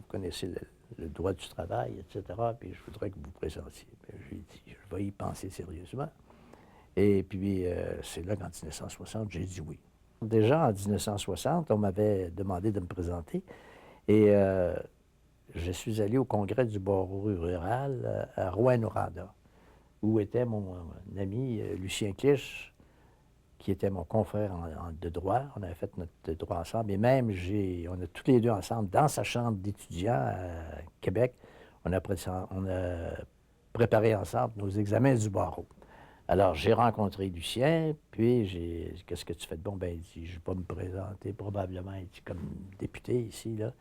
[SPEAKER 1] connaissez le droit du travail, etc., puis je voudrais que vous vous présentiez. Je lui ai dit, je vais y penser sérieusement. Et puis, c'est là qu'en 1960, j'ai dit oui. Déjà, en 1960, on m'avait demandé de me présenter, et je suis allé au congrès du barreau rural à Rouyn-Noranda, où était mon ami Lucien Clich, qui était mon confrère de droit. On avait fait notre droit ensemble. Et même, on a tous les deux ensemble, dans sa chambre d'étudiant à Québec, on a préparé ensemble nos examens du barreau. Alors, j'ai rencontré Lucien, puis j'ai dit, qu'est-ce que tu fais de bon? Ben, il dit, je vais pas me présenter probablement, il dit, comme député ici, là.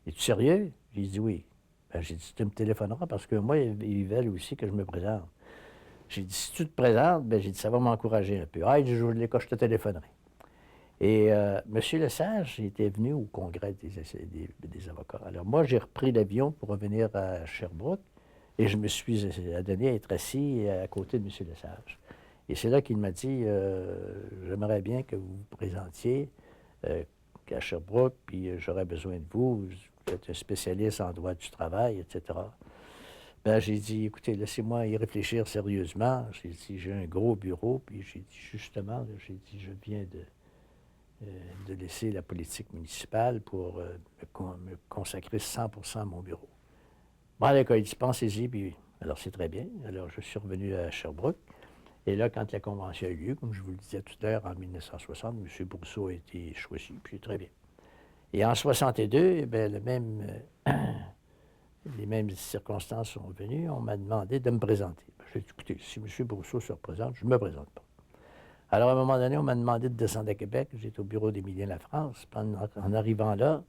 [SPEAKER 1] Es-tu sérieux? J'ai dit oui. Ben, j'ai dit, tu me téléphoneras parce que moi, ils veulent aussi que je me présente. J'ai dit, si tu te présentes, ben, j'ai dit, ça va m'encourager un peu. Ah, il dit, je te téléphonerai. Et M. Lesage était venu au congrès des avocats. Alors moi, j'ai repris l'avion pour revenir à Sherbrooke et je me suis adonné à être assis à côté de M. Lesage. Et c'est là qu'il m'a dit, j'aimerais bien que vous vous présentiez à Sherbrooke, puis j'aurais besoin de vous. Vous êtes un spécialiste en droit du travail, etc. Ben, j'ai dit, écoutez, laissez-moi y réfléchir sérieusement. J'ai dit, j'ai un gros bureau, puis j'ai dit, justement, j'ai dit, je viens de laisser la politique municipale pour me consacrer 100% à mon bureau. Bon, d'accord, il dit, pensez-y, puis alors c'est très bien. Alors, je suis revenu à Sherbrooke. Et là, quand la convention a eu lieu, comme je vous le disais tout à l'heure, en 1960, M. Brousseau a été choisi, puis très bien. Et en 62, bien, les mêmes circonstances sont venues, on m'a demandé de me présenter. J'ai dit, écoutez, si M. Brousseau se représente, je ne me présente pas. Alors, à un moment donné, on m'a demandé de descendre à Québec. J'étais au bureau d'Émilien Lafrance. En arrivant là,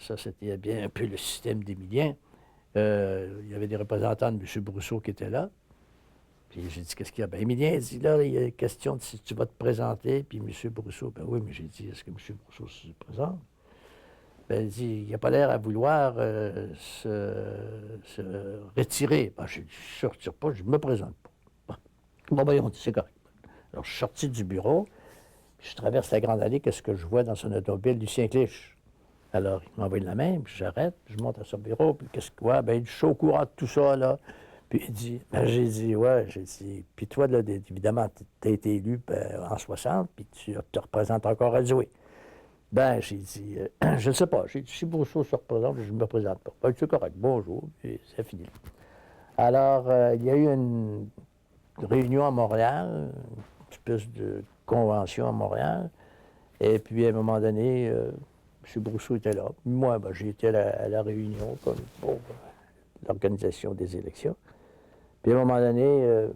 [SPEAKER 1] ça, c'était bien un peu le système d'Émilien. Il y avait des représentants de M. Brousseau qui étaient là. Puis j'ai dit, qu'est-ce qu'il y a? Bien, Émilien dit, là, il y a une question de si tu vas te présenter. Puis M. Brousseau, ben oui, mais j'ai dit, est-ce que M. Brousseau se présente? Ben, il dit, il n'a pas l'air à vouloir se retirer. Ben, je ne retire pas, je ne me présente pas. Bon, ben, on dit, c'est correct. Alors, je suis sorti du bureau, puis je traverse la grande allée, qu'est-ce que je vois dans son automobile? Lucien Clich. Alors, il m'envoie de la main, puis j'arrête, je monte à son bureau, puis qu'est-ce que, ouais, ben, je suis au courant de tout ça, là. Puis il dit, ben, j'ai dit, ouais, j'ai dit, puis toi, là, évidemment, tu as été élu en 60, puis tu te représentes encore à jouer. Ben, j'ai dit, je ne sais pas. J'ai dit, si Brousseau se représente, je ne me présente pas. Ben, c'est correct, bonjour, et c'est fini. Alors, il y a eu une réunion à Montréal, une espèce de convention à Montréal, et puis à un moment donné, M. Brousseau était là. Moi, ben, j'ai été à la réunion comme pour l'organisation des élections. Puis à un moment donné,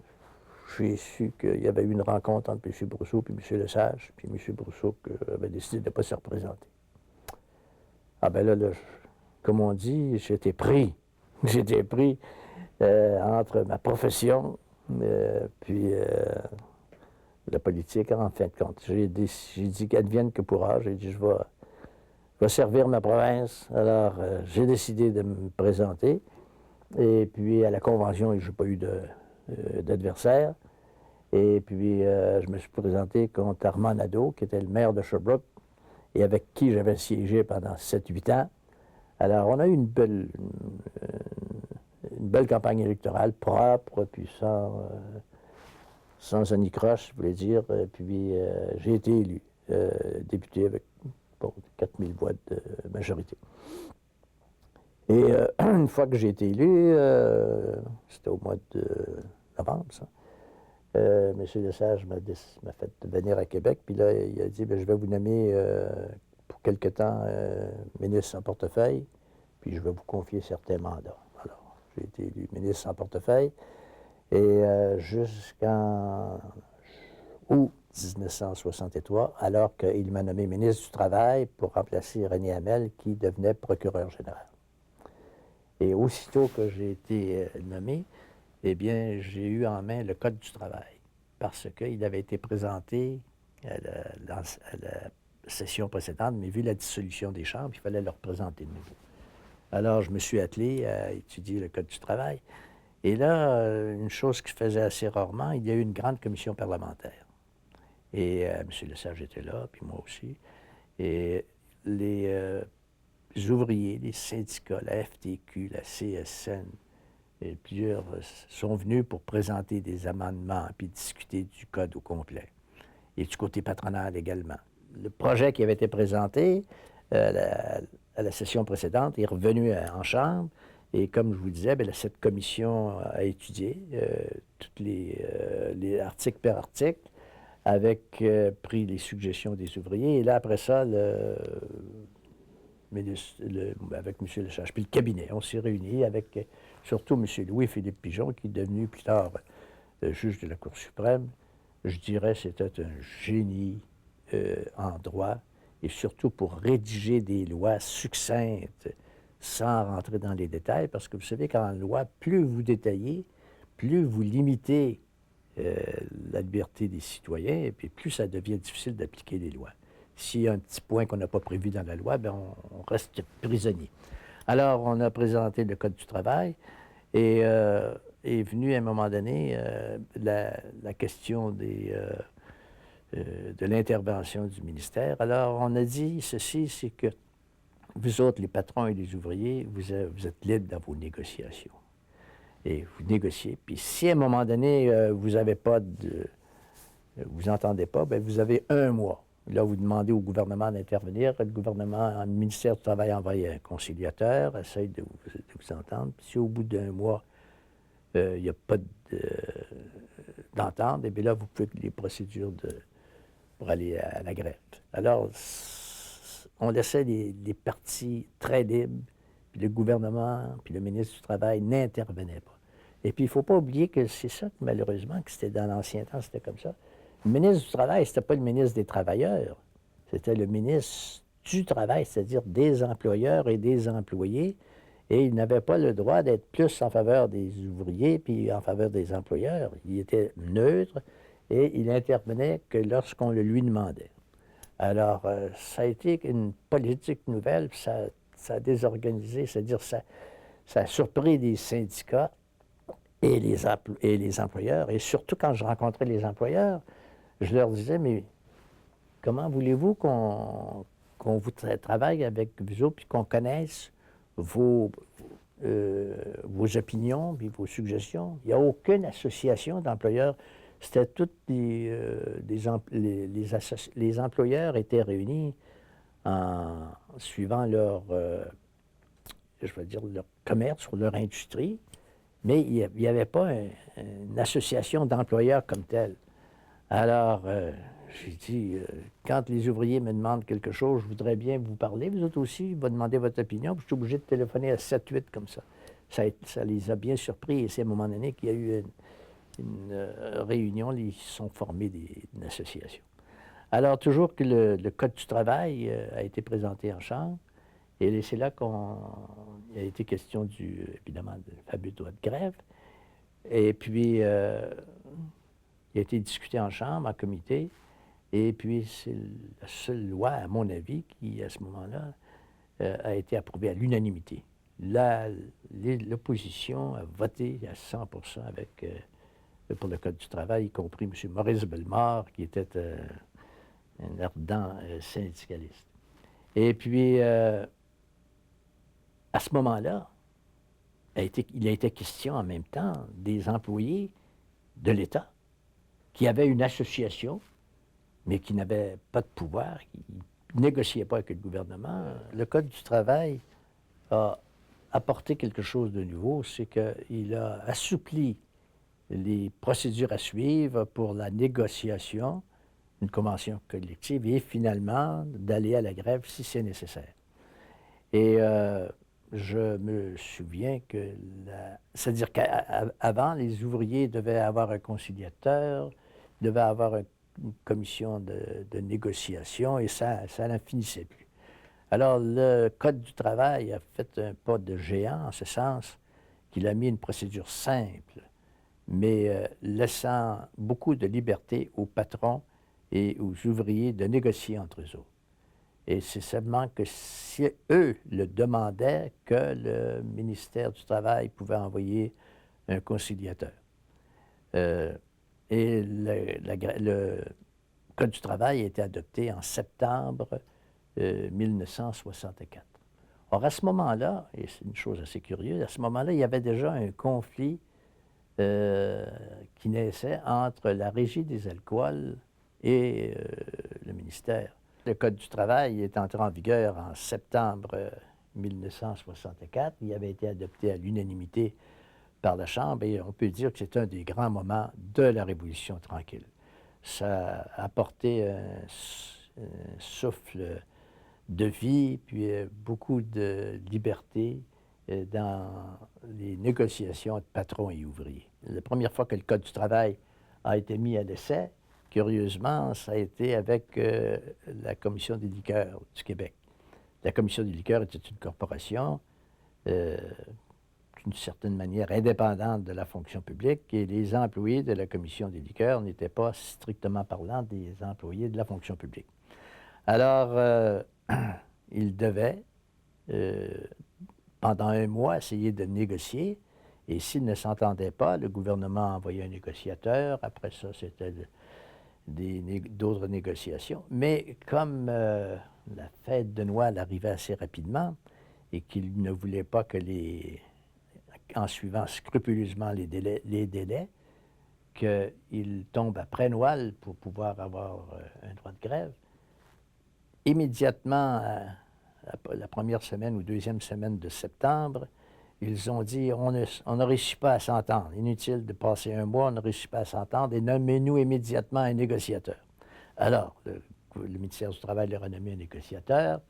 [SPEAKER 1] j'ai su qu'il y avait eu une rencontre entre M. Brousseau et M. Lesage, puis M. Brousseau avait décidé de ne pas se représenter. Ah ben là, comme on dit, j'étais pris. J'étais pris entre ma profession puis la politique, en fin de compte. J'ai dit qu'advienne que pourra. J'ai dit, je vais servir ma province. Alors, j'ai décidé de me présenter. Et puis, à la convention, je n'ai pas eu d'adversaire. Et puis, je me suis présenté contre Armand Nadeau, qui était le maire de Sherbrooke, et avec qui j'avais siégé pendant 7-8 ans. Alors, on a eu une belle campagne électorale, propre, puis sans anicroche, je voulais dire. Puis, j'ai été élu député avec 4000 voix de majorité. Et une fois que j'ai été élu, c'était au mois de novembre, ça, M. Lesage m'a fait venir à Québec, puis là, il a dit, je vais vous nommer pour quelque temps ministre sans portefeuille, puis je vais vous confier certains mandats. Alors, j'ai été élu ministre sans portefeuille, et jusqu'en août 1963, alors qu'il m'a nommé ministre du Travail pour remplacer René Hamel, qui devenait procureur général. Et aussitôt que j'ai été nommé, eh bien, j'ai eu en main le Code du travail, parce qu'il avait été présenté à la session précédente, mais vu la dissolution des chambres, il fallait le représenter de nouveau. Alors, je me suis attelé à étudier le Code du travail. Et là, une chose que je faisais assez rarement, il y a eu une grande commission parlementaire. Et M. Lesage était là, puis moi aussi. Et les ouvriers, les syndicats, la FTQ, la CSN, et plusieurs sont venus pour présenter des amendements puis discuter du code au complet. Et du côté patronal également. Le projet qui avait été présenté à la session précédente est revenu en Chambre. Et comme je vous disais, cette commission a étudié tous les articles par article, avec pris les suggestions des ouvriers. Et là, après ça, avec M. Lesage, puis le cabinet, on s'est réunis avec surtout M. Louis-Philippe Pigeon, qui est devenu plus tard juge de la Cour suprême. Je dirais que c'était un génie en droit, et surtout pour rédiger des lois succinctes, sans rentrer dans les détails, parce que vous savez qu'en loi, plus vous détaillez, plus vous limitez la liberté des citoyens, et puis plus ça devient difficile d'appliquer les lois. S'il y a un petit point qu'on n'a pas prévu dans la loi, on reste prisonnier. Alors, on a présenté le Code du travail, et est venue à un moment donné la question de l'intervention du ministère. Alors, on a dit ceci, c'est que vous autres, les patrons et les ouvriers, vous êtes libres dans vos négociations. Et vous négociez. Puis si à un moment donné, vous n'avez pas vous n'entendez pas, vous avez 1 mois. Là, vous demandez au gouvernement d'intervenir. Le gouvernement, le ministère du Travail envoie un conciliateur, essaye de vous entendre. Puis si au bout d'1 mois, il n'y a pas d'entente, et bien là, vous pouvez les procédures pour aller à la grève. Alors, on laissait les partis très libres, puis le gouvernement, puis le ministre du Travail n'intervenaient pas. Et puis, il ne faut pas oublier que c'est ça, malheureusement, que c'était dans l'ancien temps, c'était comme ça. Le ministre du Travail, c'était pas le ministre des Travailleurs, c'était le ministre du Travail, c'est-à-dire des employeurs et des employés, et il n'avait pas le droit d'être plus en faveur des ouvriers puis en faveur des employeurs. Il était neutre et il intervenait que lorsqu'on le lui demandait. Alors, ça a été une politique nouvelle, puis ça a désorganisé, c'est-à-dire ça a surpris les syndicats et les employeurs. Et surtout, quand je rencontrais les employeurs, je leur disais, mais comment voulez-vous qu'on vous travaille avec vous autres, puis qu'on connaisse vos opinions, puis vos suggestions? Il n'y a aucune association d'employeurs. C'était toutes les employeurs étaient réunis en suivant leur, je veux dire, leur commerce ou leur industrie, mais il n'y avait pas une association d'employeurs comme telle. Alors, j'ai dit, quand les ouvriers me demandent quelque chose, je voudrais bien vous parler. Vous autres aussi, vous demander votre opinion. Puis je suis obligé de téléphoner à 7-8 comme ça. Ça les a bien surpris. Et c'est à un moment donné qu'il y a eu une réunion, ils se sont formés une association. Alors, toujours que le Code du travail a été présenté en Chambre. Et c'est là qu'il a été question évidemment, du fameux droit de grève. Et puis, il a été discuté en Chambre, en comité. Et puis, c'est la seule loi, à mon avis, qui, à ce moment-là, a été approuvée à l'unanimité. L'opposition a voté à 100% pour le Code du travail, y compris M. Maurice Bellemare, qui était un ardent syndicaliste. Et puis, à ce moment-là, il a été question en même temps des employés de l'État qui avaient une association, mais qui n'avaient pas de pouvoir, qui ne négociaient pas avec le gouvernement. Le Code du travail a apporté quelque chose de nouveau, c'est qu'il a assoupli les procédures à suivre pour la négociation d'une convention collective et finalement d'aller à la grève si c'est nécessaire. Et je me souviens que, c'est-à-dire qu'avant, les ouvriers devaient avoir un conciliateur, devaient avoir une commission de négociation, et ça n'en finissait plus. Alors, le Code du travail a fait un pas de géant, en ce sens qu'il a mis une procédure simple, mais laissant beaucoup de liberté aux patrons et aux ouvriers de négocier entre eux autres. Et c'est seulement que si eux le demandaient que le ministère du Travail pouvait envoyer un conciliateur. Et le Code du travail a été adopté en septembre 1964. Or, à ce moment-là, et c'est une chose assez curieuse, à ce moment-là, il y avait déjà un conflit qui naissait entre la Régie des alcools et le ministère. Le Code du travail est entré en vigueur en septembre 1964. Il avait été adopté à l'unanimité par la Chambre et on peut dire que c'est un des grands moments de la Révolution tranquille. Ça a apporté un souffle de vie, puis beaucoup de liberté dans les négociations entre patrons et ouvriers. La première fois que le Code du travail a été mis à l'essai, curieusement, ça a été avec la Commission des liqueurs du Québec. La Commission des liqueurs était une corporation d'une certaine manière indépendante de la fonction publique et les employés de la Commission des liqueurs n'étaient pas strictement parlant des employés de la fonction publique. Alors, ils devaient, pendant un mois, essayer de négocier et s'ils ne s'entendaient pas, le gouvernement envoyait un négociateur. Après ça, c'était d'autres négociations. Mais comme la fête de Noël arrivait assez rapidement et qu'ils ne voulaient pas que en suivant scrupuleusement les délais, qu'ils tombent après Noël pour pouvoir avoir un droit de grève, immédiatement, la première semaine ou deuxième semaine de septembre, ils ont dit on ne réussit pas à s'entendre. Inutile de passer un mois, on ne réussit pas à s'entendre et nommez-nous immédiatement un négociateur. Alors, le ministère du Travail leur a nommé un négociateur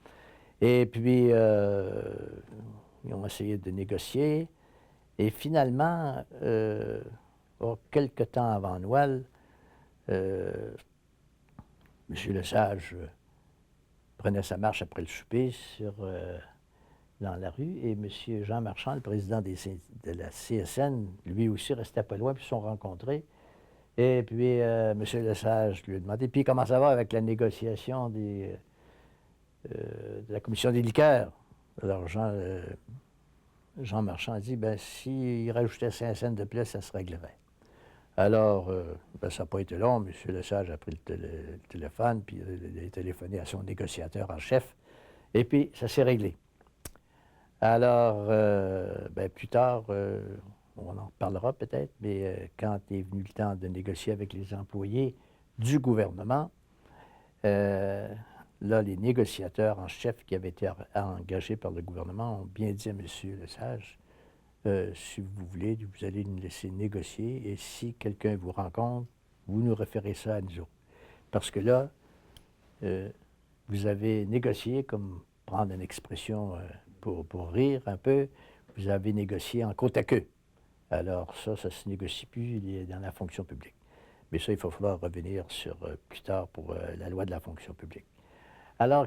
[SPEAKER 1] et puis ils ont essayé de négocier et finalement, quelque temps avant Noël, M. Lesage prenait sa marche après le souper dans la rue et M. Jean Marchand, le président de la CSN, lui aussi restait pas loin, puis ils se sont rencontrés. Et puis M. Lesage lui a demandé, puis comment ça va avec la négociation de la commission des liqueurs? Alors Jean Marchand a dit, bien, s'il rajoutait 5 cents de plus, ça se réglerait. Alors, ça n'a pas été long. M. Lesage a pris le téléphone, puis il a téléphoné à son négociateur en chef, et puis ça s'est réglé. Alors, plus tard, on en reparlera peut-être, mais quand est venu le temps de négocier avec les employés du gouvernement, là, les négociateurs en chef qui avaient été engagés par le gouvernement ont bien dit à M. Lesage, si vous voulez, vous allez nous laisser négocier et si quelqu'un vous rencontre, vous nous référez ça à nous autres. Parce que là, vous avez négocié, comme prendre une expression pour rire un peu, vous avez négocié en côte à queue. Alors ça ne se négocie plus dans la fonction publique. Mais ça, il va falloir revenir sur plus tard pour la loi de la fonction publique. Alors,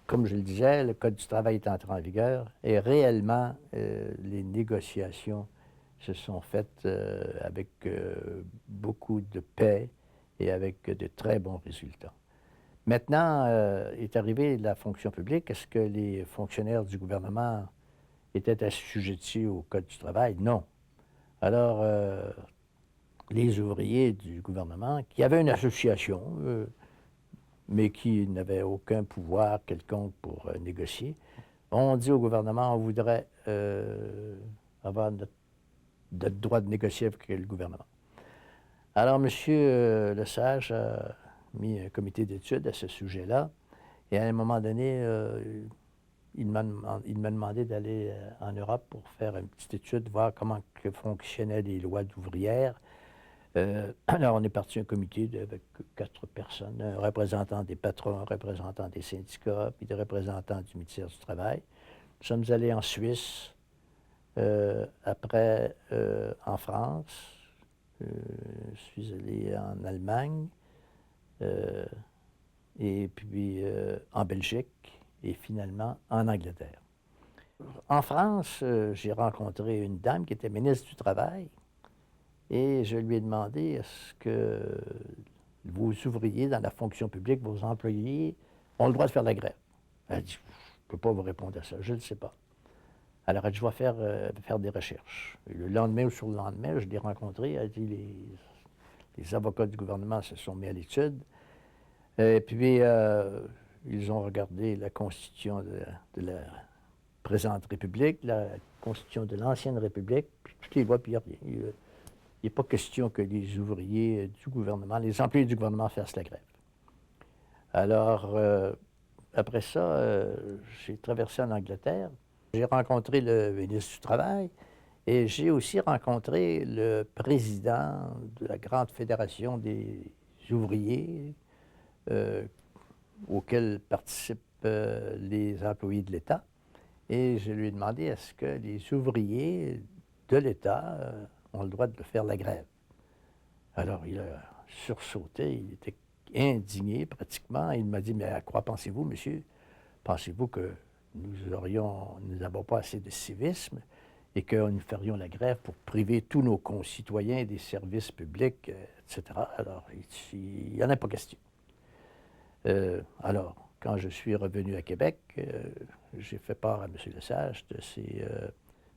[SPEAKER 1] comme je le disais, le Code du travail est entré en vigueur et réellement, les négociations se sont faites avec beaucoup de paix et avec de très bons résultats. Maintenant, est arrivée la fonction publique. Est-ce que les fonctionnaires du gouvernement étaient assujettis au Code du travail? Non. Alors, les ouvriers du gouvernement, qui avaient une association, mais qui n'avaient aucun pouvoir quelconque pour négocier, ont dit au gouvernement, on voudrait avoir notre droit de négocier avec le gouvernement. Alors, M. Lesage a mis un comité d'études à ce sujet-là, et à un moment donné, il m'a demandé d'aller en Europe pour faire une petite étude, voir comment fonctionnaient les lois d'ouvrières. Alors, on est parti un comité avec 4 personnes, un représentant des patrons, un représentant des syndicats, puis des représentants du ministère du Travail. Nous sommes allés en Suisse, après en France, je suis allé en Allemagne, et puis en Belgique, et finalement en Angleterre. En France, j'ai rencontré une dame qui était ministre du Travail, et je lui ai demandé, est-ce que vos ouvriers dans la fonction publique, vos employés, ont le droit de faire la grève? Elle a dit, je ne peux pas vous répondre à ça, je ne le sais pas. Alors, elle dit, je vais faire des recherches. Et le lendemain ou sur le lendemain, je l'ai rencontré, elle a dit, les avocats du gouvernement se sont mis à l'étude. Et puis, ils ont regardé la Constitution de la présente République, la Constitution de l'ancienne République, puis toutes les lois, puis il n'y a rien. Il n'est pas question que les ouvriers du gouvernement, les employés du gouvernement fassent la grève. Alors, après ça, j'ai traversé en Angleterre. J'ai rencontré le ministre du Travail et j'ai aussi rencontré le président de la grande fédération des ouvriers auquel participent les employés de l'État. Et je lui ai demandé, est-ce que les ouvriers de l'État ont le droit de faire la grève? Alors, il a sursauté, il était indigné pratiquement. Il m'a dit, mais à quoi pensez-vous, monsieur? Pensez-vous que nous n'avons pas assez de civisme et que nous ferions la grève pour priver tous nos concitoyens des services publics, etc. Alors, il n'y en a pas question. Alors, quand je suis revenu à Québec, j'ai fait part à M. Lesage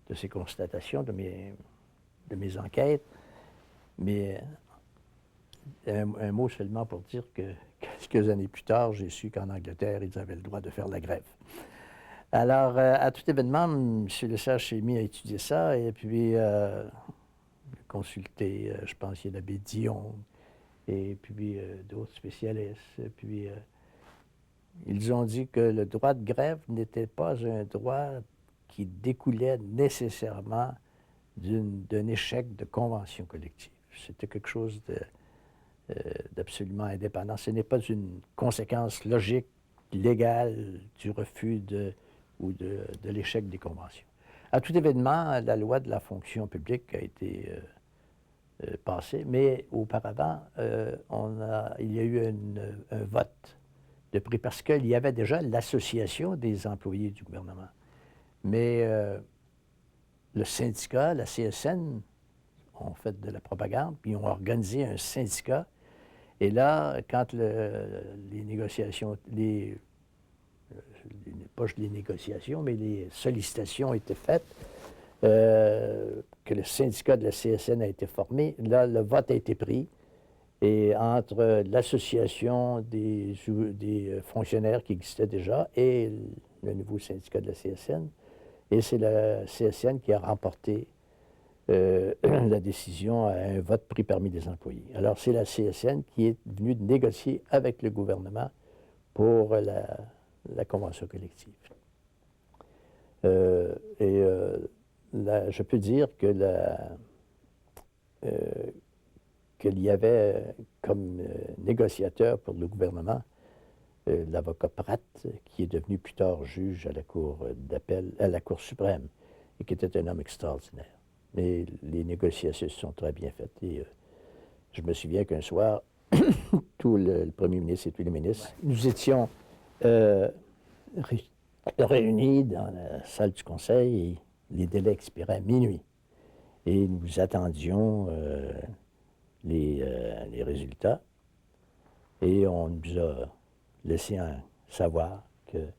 [SPEAKER 1] de ses constatations, de mes enquêtes, mais un mot seulement pour dire que quelques années plus tard, j'ai su qu'en Angleterre, ils avaient le droit de faire la grève. Alors, à tout événement, M. Lesage s'est mis à étudier ça et puis consulter, je pense, il y a l'abbé Dion et puis d'autres spécialistes. Puis ils ont dit que le droit de grève n'était pas un droit qui découlait nécessairement d'un échec de convention collective. C'était quelque chose d'absolument indépendant. Ce n'est pas une conséquence logique, légale du refus ou de l'échec des conventions. À tout événement, la loi de la fonction publique a été passée, mais auparavant, il y a eu un vote de prix parce qu'il y avait déjà l'association des employés du gouvernement. Mais le syndicat, la CSN, ont fait de la propagande, puis ont organisé un syndicat. Et là, quand les négociations, pas les négociations, mais les sollicitations étaient faites, que le syndicat de la CSN a été formé, là, le vote a été pris. Et entre l'association des fonctionnaires qui existait déjà et le nouveau syndicat de la CSN, et c'est la CSN qui a remporté la décision à un vote pris parmi les employés. Alors, c'est la CSN qui est venue négocier avec le gouvernement pour la convention collective. Je peux dire que qu'il y avait comme négociateur pour le gouvernement l'avocat Pratt, qui est devenu plus tard juge à la Cour d'appel, à la Cour suprême, et qui était un homme extraordinaire. Mais les négociations se sont très bien faites. Et je me souviens qu'un soir, tout le premier ministre et tous les ministres, nous étions réunis dans la salle du Conseil et les délais expiraient à minuit. Et nous attendions les résultats et on nous a laissé savoir qu'il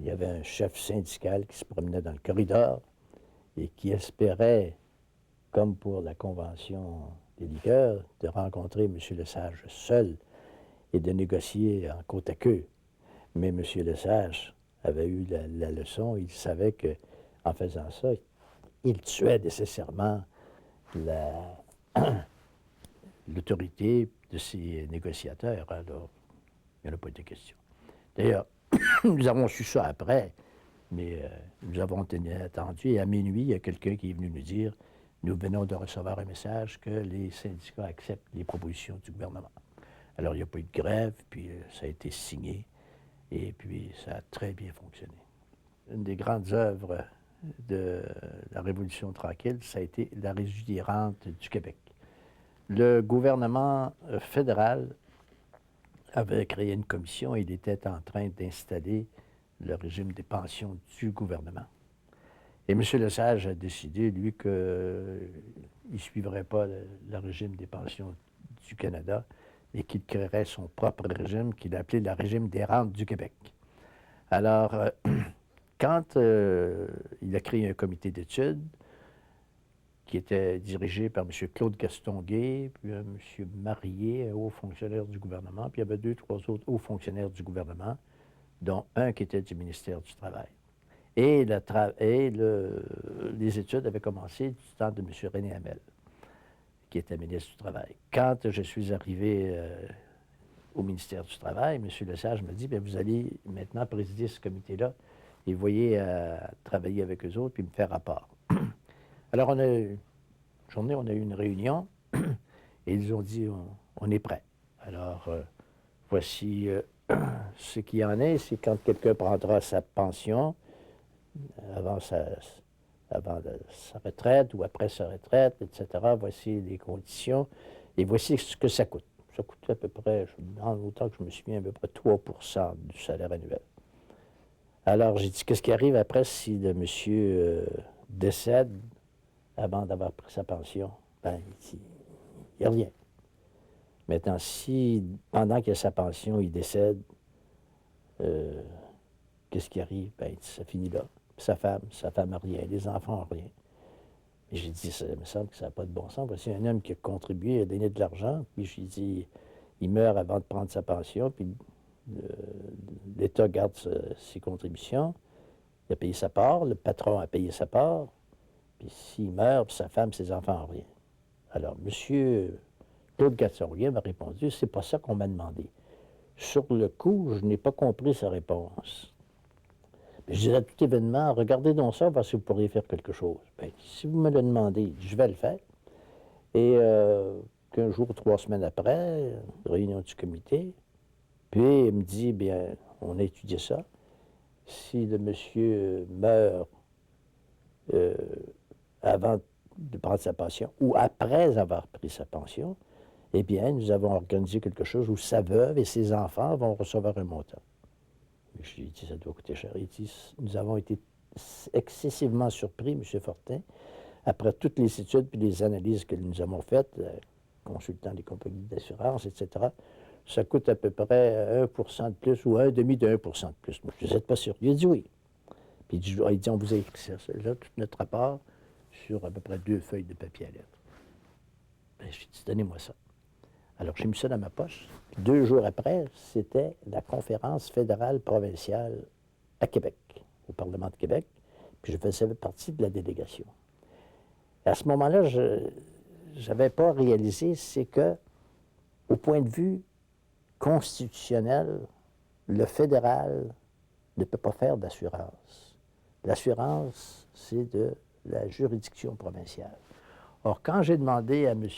[SPEAKER 1] y avait un chef syndical qui se promenait dans le corridor et qui espérait, comme pour la Convention des liqueurs, de rencontrer M. Lesage seul et de négocier en côte à queue. Mais M. Lesage avait eu la leçon, il savait qu'en faisant ça, il tuait nécessairement l'autorité de ses négociateurs. Alors, il n'y en a pas été question. D'ailleurs, nous avons su ça après, mais nous avons attendu et à minuit, il y a quelqu'un qui est venu nous dire « Nous venons de recevoir un message que les syndicats acceptent les propositions du gouvernement. » Alors, il n'y a pas eu de grève, puis ça a été signé, et puis ça a très bien fonctionné. Une des grandes œuvres de la Révolution tranquille, ça a été la Régie des rentes du Québec. Le gouvernement fédéral avait créé une commission et il était en train d'installer le régime des pensions du gouvernement. Et M. Lesage a décidé, lui, qu'il ne suivrait pas le régime des pensions du Canada et qu'il créerait son propre régime qu'il appelait le régime des rentes du Québec. Alors, quand il a créé un comité d'études qui était dirigé par M. Claude Gastonguay, puis M. Marié, un haut fonctionnaire du gouvernement, puis il y avait 2, 3 autres hauts fonctionnaires du gouvernement, dont un qui était du ministère du Travail. Et les études avaient commencé du temps de M. René Hamel, qui était ministre du Travail. Quand je suis arrivé au ministère du Travail, M. Lesage m'a dit, bien, vous allez maintenant présider ce comité-là et vous voyez travailler avec eux autres puis me faire rapport. Alors, on a eu une réunion et ils ont dit, on est prêt. Alors, voici ce qu'il y en est, c'est quand quelqu'un prendra sa pension avant sa retraite ou après sa retraite, etc. Voici les conditions et voici ce que ça coûte. Ça coûte à peu près, dans l'autant que je me souviens, à peu près 3 du salaire annuel. Alors, j'ai dit, qu'est-ce qui arrive après si le monsieur décède avant d'avoir pris sa pension? Ben, il n'y a rien. Maintenant, si, pendant qu'il a sa pension, il décède, qu'est-ce qui arrive? Ben, ça finit là. Sa femme n'a rien, les enfants n'ont rien. Et j'ai dit, ça me semble que ça n'a pas de bon sens. Voici un homme qui a contribué à donner de l'argent, puis j'ai dit, il meurt avant de prendre sa pension, puis l'État garde ses contributions, il a payé sa part, le patron a payé sa part, puis s'il meurt, puis sa femme, ses enfants n'ont rien. Alors, M. Claude Gastonguay m'a répondu, c'est pas ça qu'on m'a demandé. Sur le coup, je n'ai pas compris sa réponse. Je disais à tout événement, regardez donc ça, voir si vous pourriez faire quelque chose. Bien, si vous me le demandez, je vais le faire. Et 15 jours, 3 semaines après, réunion du comité, puis il me dit, bien, on a étudié ça. Si le monsieur meurt avant de prendre sa pension ou après avoir pris sa pension, eh bien, nous avons organisé quelque chose où sa veuve et ses enfants vont recevoir un montant. Je lui ai dit, ça doit coûter cher. Il dit, nous avons été excessivement surpris, M. Fortin, après toutes les études et les analyses que nous avons faites, consultant les compagnies d'assurance, etc., ça coûte à peu près 1% de plus ou un demi de 1% de plus. Moi, je ne suis pas sûr. Il a dit oui. Puis il dit, on vous a écrit ça, là, tout notre rapport sur à peu près 2 feuilles de papier à lettres. Ben, je lui ai dit, donnez-moi ça. Alors, j'ai mis ça dans ma poche. 2 jours après, c'était la conférence fédérale provinciale à Québec, au Parlement de Québec. Puis je faisais partie de la délégation. Et à ce moment-là, je n'avais pas réalisé, c'est que, au point de vue constitutionnel, le fédéral ne peut pas faire d'assurance. L'assurance, c'est de la juridiction provinciale. Or, quand j'ai demandé à M.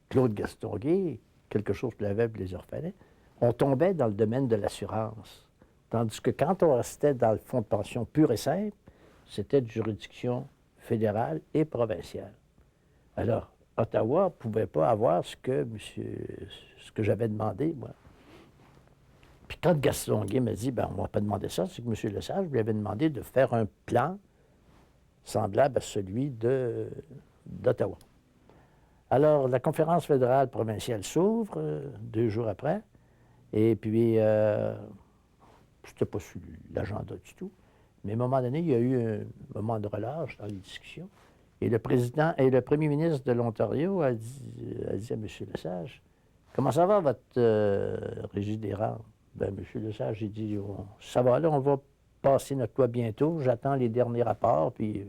[SPEAKER 1] Claude Gastonguay quelque chose pour la veuve et les orphelins, on tombait dans le domaine de l'assurance. Tandis que quand on restait dans le fonds de pension pur et simple, c'était de juridiction fédérale et provinciale. Alors, Ottawa ne pouvait pas avoir ce que j'avais demandé, moi. Puis quand Gastonguay m'a dit, ben, on ne va pas demander ça, c'est que M. Lesage lui avait demandé de faire un plan semblable à celui d'Ottawa. Alors, la conférence fédérale provinciale s'ouvre 2 jours après, et puis, c'était pas sur l'agenda du tout, mais à un moment donné, il y a eu un moment de relâche dans les discussions, et le président et le premier ministre de l'Ontario a dit à M. Lesage, « Comment ça va, votre régie des rentes? » Bien, M. Lesage, il dit, « Ça va, là, on va passer notre loi bientôt, j'attends les derniers rapports, puis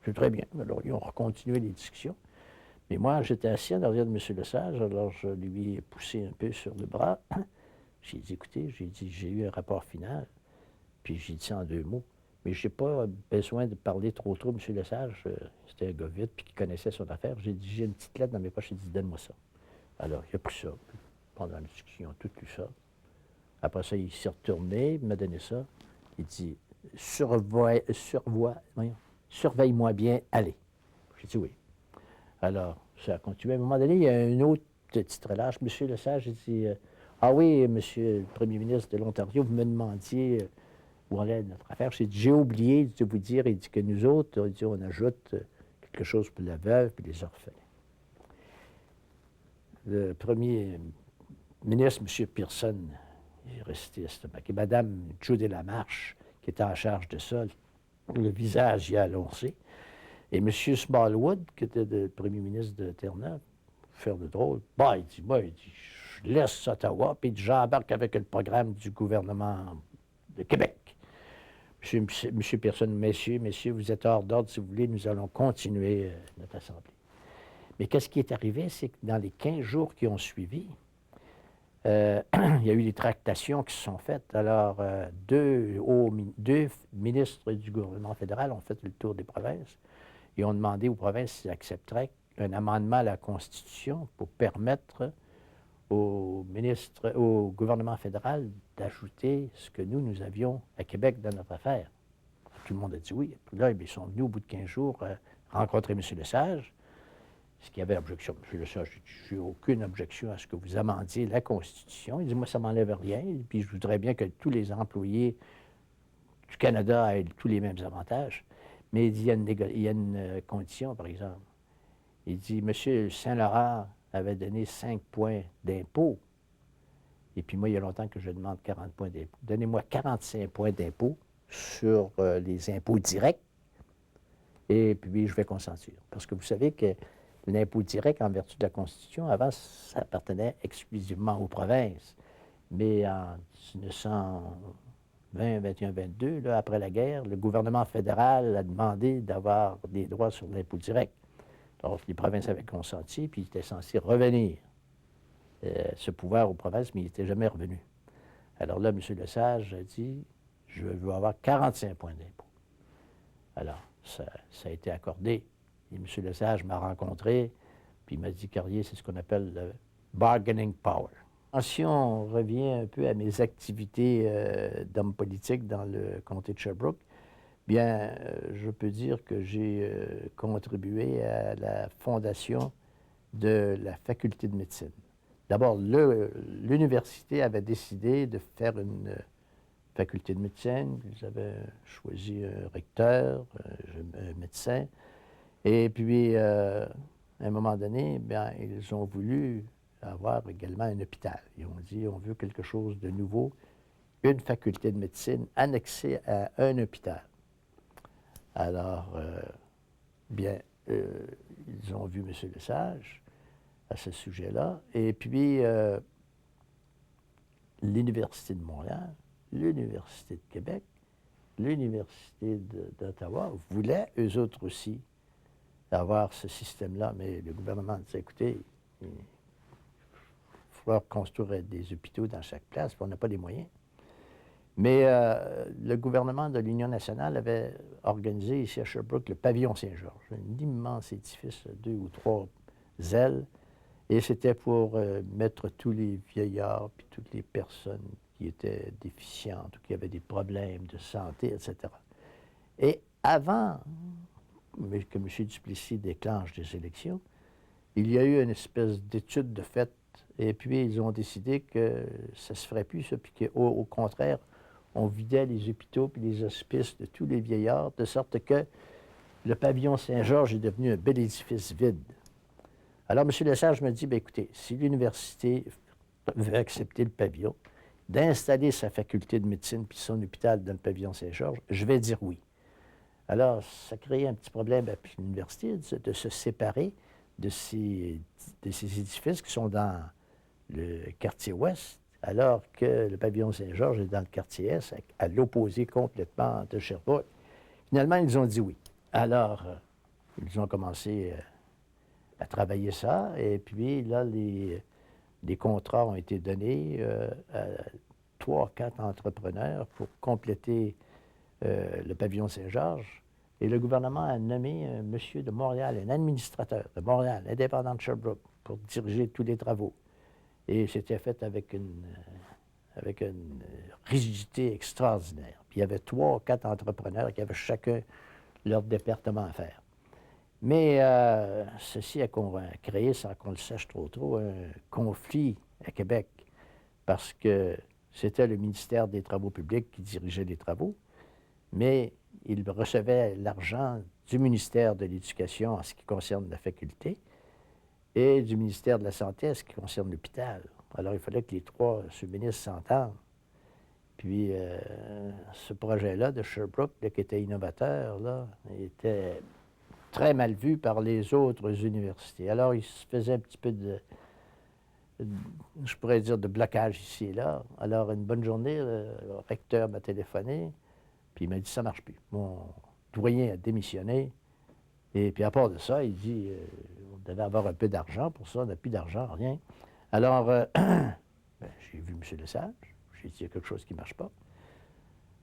[SPEAKER 1] c'est très bien. » Alors, ils ont continué les discussions. Mais moi, j'étais assis en arrière de M. Lesage, alors je lui ai poussé un peu sur le bras. J'ai dit, écoutez, j'ai eu un rapport final, puis j'ai dit ça en 2 mots. Mais je n'ai pas besoin de parler trop, M. Lesage. C'était un gars vite, puis qui connaissait son affaire. J'ai dit, j'ai une petite lettre dans mes poches, j'ai dit, donne-moi ça. Alors, il a pris ça. Pendant la discussion, tout lu ça. Après ça, il s'est retourné, il m'a donné ça. Il dit, surveille-moi bien, allez. J'ai dit oui. Alors, ça a continué. À un moment donné, il y a un autre petit relâche. M. Lesage, il dit, ah oui, monsieur le premier ministre de l'Ontario, vous me demandiez où allait notre affaire. J'ai dit, j'ai oublié de vous dire, il dit que nous autres, on ajoute quelque chose pour la veuve et les orphelins. Le premier ministre, M. Pearson, il est resté estomaqué. Mme Judy Lamarche, qui était en charge de ça, le visage y a allongé. Et M. Smallwood, qui était le premier ministre de Terre-Neuve, faire de drôle, il dit, je laisse Ottawa, puis j'embarque avec le programme du gouvernement de Québec. Monsieur Pearson, messieurs, vous êtes hors d'ordre, si vous voulez, nous allons continuer notre assemblée. Mais qu'est-ce qui est arrivé, c'est que dans les 15 jours qui ont suivi, il y a eu des tractations qui se sont faites. Alors, 2 ministres du gouvernement fédéral ont fait le tour des provinces et ont demandé aux provinces s'ils accepteraient un amendement à la Constitution pour permettre au gouvernement fédéral d'ajouter ce que nous avions à Québec dans notre affaire. Tout le monde a dit oui. Puis là, ils sont venus au bout de 15 jours rencontrer M. Lesage. Ce qui avait objection. M. Lesage, je n'ai aucune objection à ce que vous amendiez la Constitution. Il dit, moi, ça ne m'enlève rien. Puis je voudrais bien que tous les employés du Canada aient tous les mêmes avantages. Mais il dit, il y a une condition, par exemple. Il dit, M. Saint-Laurent avait donné 5 points d'impôt. Et puis moi, il y a longtemps que je demande 40 points d'impôt. Donnez-moi 45 points d'impôt sur les impôts directs. Et puis, je vais consentir. Parce que vous savez que l'impôt direct, en vertu de la Constitution, avant, ça appartenait exclusivement aux provinces. Mais en 1920, 21, 22, là, après la guerre, le gouvernement fédéral a demandé d'avoir des droits sur l'impôt direct. Alors, les provinces avaient consenti, puis ils étaient censés revenir ce pouvoir aux provinces, mais il n'était jamais revenu. Alors là, M. Lesage a dit, je veux avoir 45 points d'impôt. Alors, ça a été accordé. Et M. Lesage m'a rencontré, puis il m'a dit, Carrier, c'est ce qu'on appelle le bargaining power. Si on revient un peu à mes activités d'homme politique dans le comté de Sherbrooke, bien, je peux dire que j'ai contribué à la fondation de la faculté de médecine. D'abord, l'université avait décidé de faire une faculté de médecine. Ils avaient choisi un recteur, un médecin. Et puis, à un moment donné, bien, ils ont voulu avoir également un hôpital. Ils ont dit, on veut quelque chose de nouveau, une faculté de médecine annexée à un hôpital. Alors, bien, ils ont vu M. Lesage à ce sujet-là. Et puis, l'Université de Montréal, l'Université de Québec, l'Université d'Ottawa voulaient, eux autres aussi, avoir ce système-là. Mais le gouvernement disait, écoutez, falloir construire des hôpitaux dans chaque place, puis on n'a pas les moyens. Mais le gouvernement de l'Union nationale avait organisé ici à Sherbrooke le pavillon Saint-Georges, un immense édifice, 2 ou 3 ailes, et c'était pour mettre tous les vieillards puis toutes les personnes qui étaient déficientes ou qui avaient des problèmes de santé, etc. Et avant que M. Duplessis déclenche des élections, il y a eu une espèce d'étude de fait, et puis ils ont décidé que ça ne se ferait plus, ça, puis qu'au contraire, on vidait les hôpitaux puis les hospices de tous les vieillards, de sorte que le pavillon Saint-Georges est devenu un bel édifice vide. Alors, M. Lesage me dit, bien, écoutez, si l'université veut accepter le pavillon, d'installer sa faculté de médecine puis son hôpital dans le pavillon Saint-Georges, je vais dire oui. Alors, ça crée un petit problème avec l'université de se séparer de ces édifices qui sont dans le quartier ouest, alors que le pavillon Saint-Georges est dans le quartier est, à l'opposé complètement de Sherbrooke. Finalement, ils ont dit oui. Alors, ils ont commencé à travailler ça, et puis là, les contrats ont été donnés à 3 ou 4 entrepreneurs pour compléter le pavillon Saint-Georges. Et le gouvernement a nommé un monsieur de Montréal, un administrateur de Montréal, indépendant de Sherbrooke, pour diriger tous les travaux. Et c'était fait avec une rigidité extraordinaire. Puis il y avait 3 ou 4 entrepreneurs qui avaient chacun leur département à faire. Mais ceci a créé, sans qu'on le sache trop, un conflit à Québec, parce que c'était le ministère des Travaux publics qui dirigeait les travaux, mais il recevait l'argent du ministère de l'Éducation en ce qui concerne la faculté et du ministère de la Santé en ce qui concerne l'hôpital. Alors, il fallait que les 3 sous-ministres s'entendent. Puis, ce projet-là de Sherbrooke, là, qui était innovateur, là, était très mal vu par les autres universités. Alors, il se faisait un petit peu je pourrais dire, de blocage ici et là. Alors, une bonne journée, le recteur m'a téléphoné, puis il m'a dit, ça ne marche plus. Mon doyen a démissionné. Et puis, à part de ça, il dit, on devait avoir un peu d'argent pour ça, on n'a plus d'argent, rien. Alors, ben, j'ai vu M. Lesage, j'ai dit, il y a quelque chose qui ne marche pas.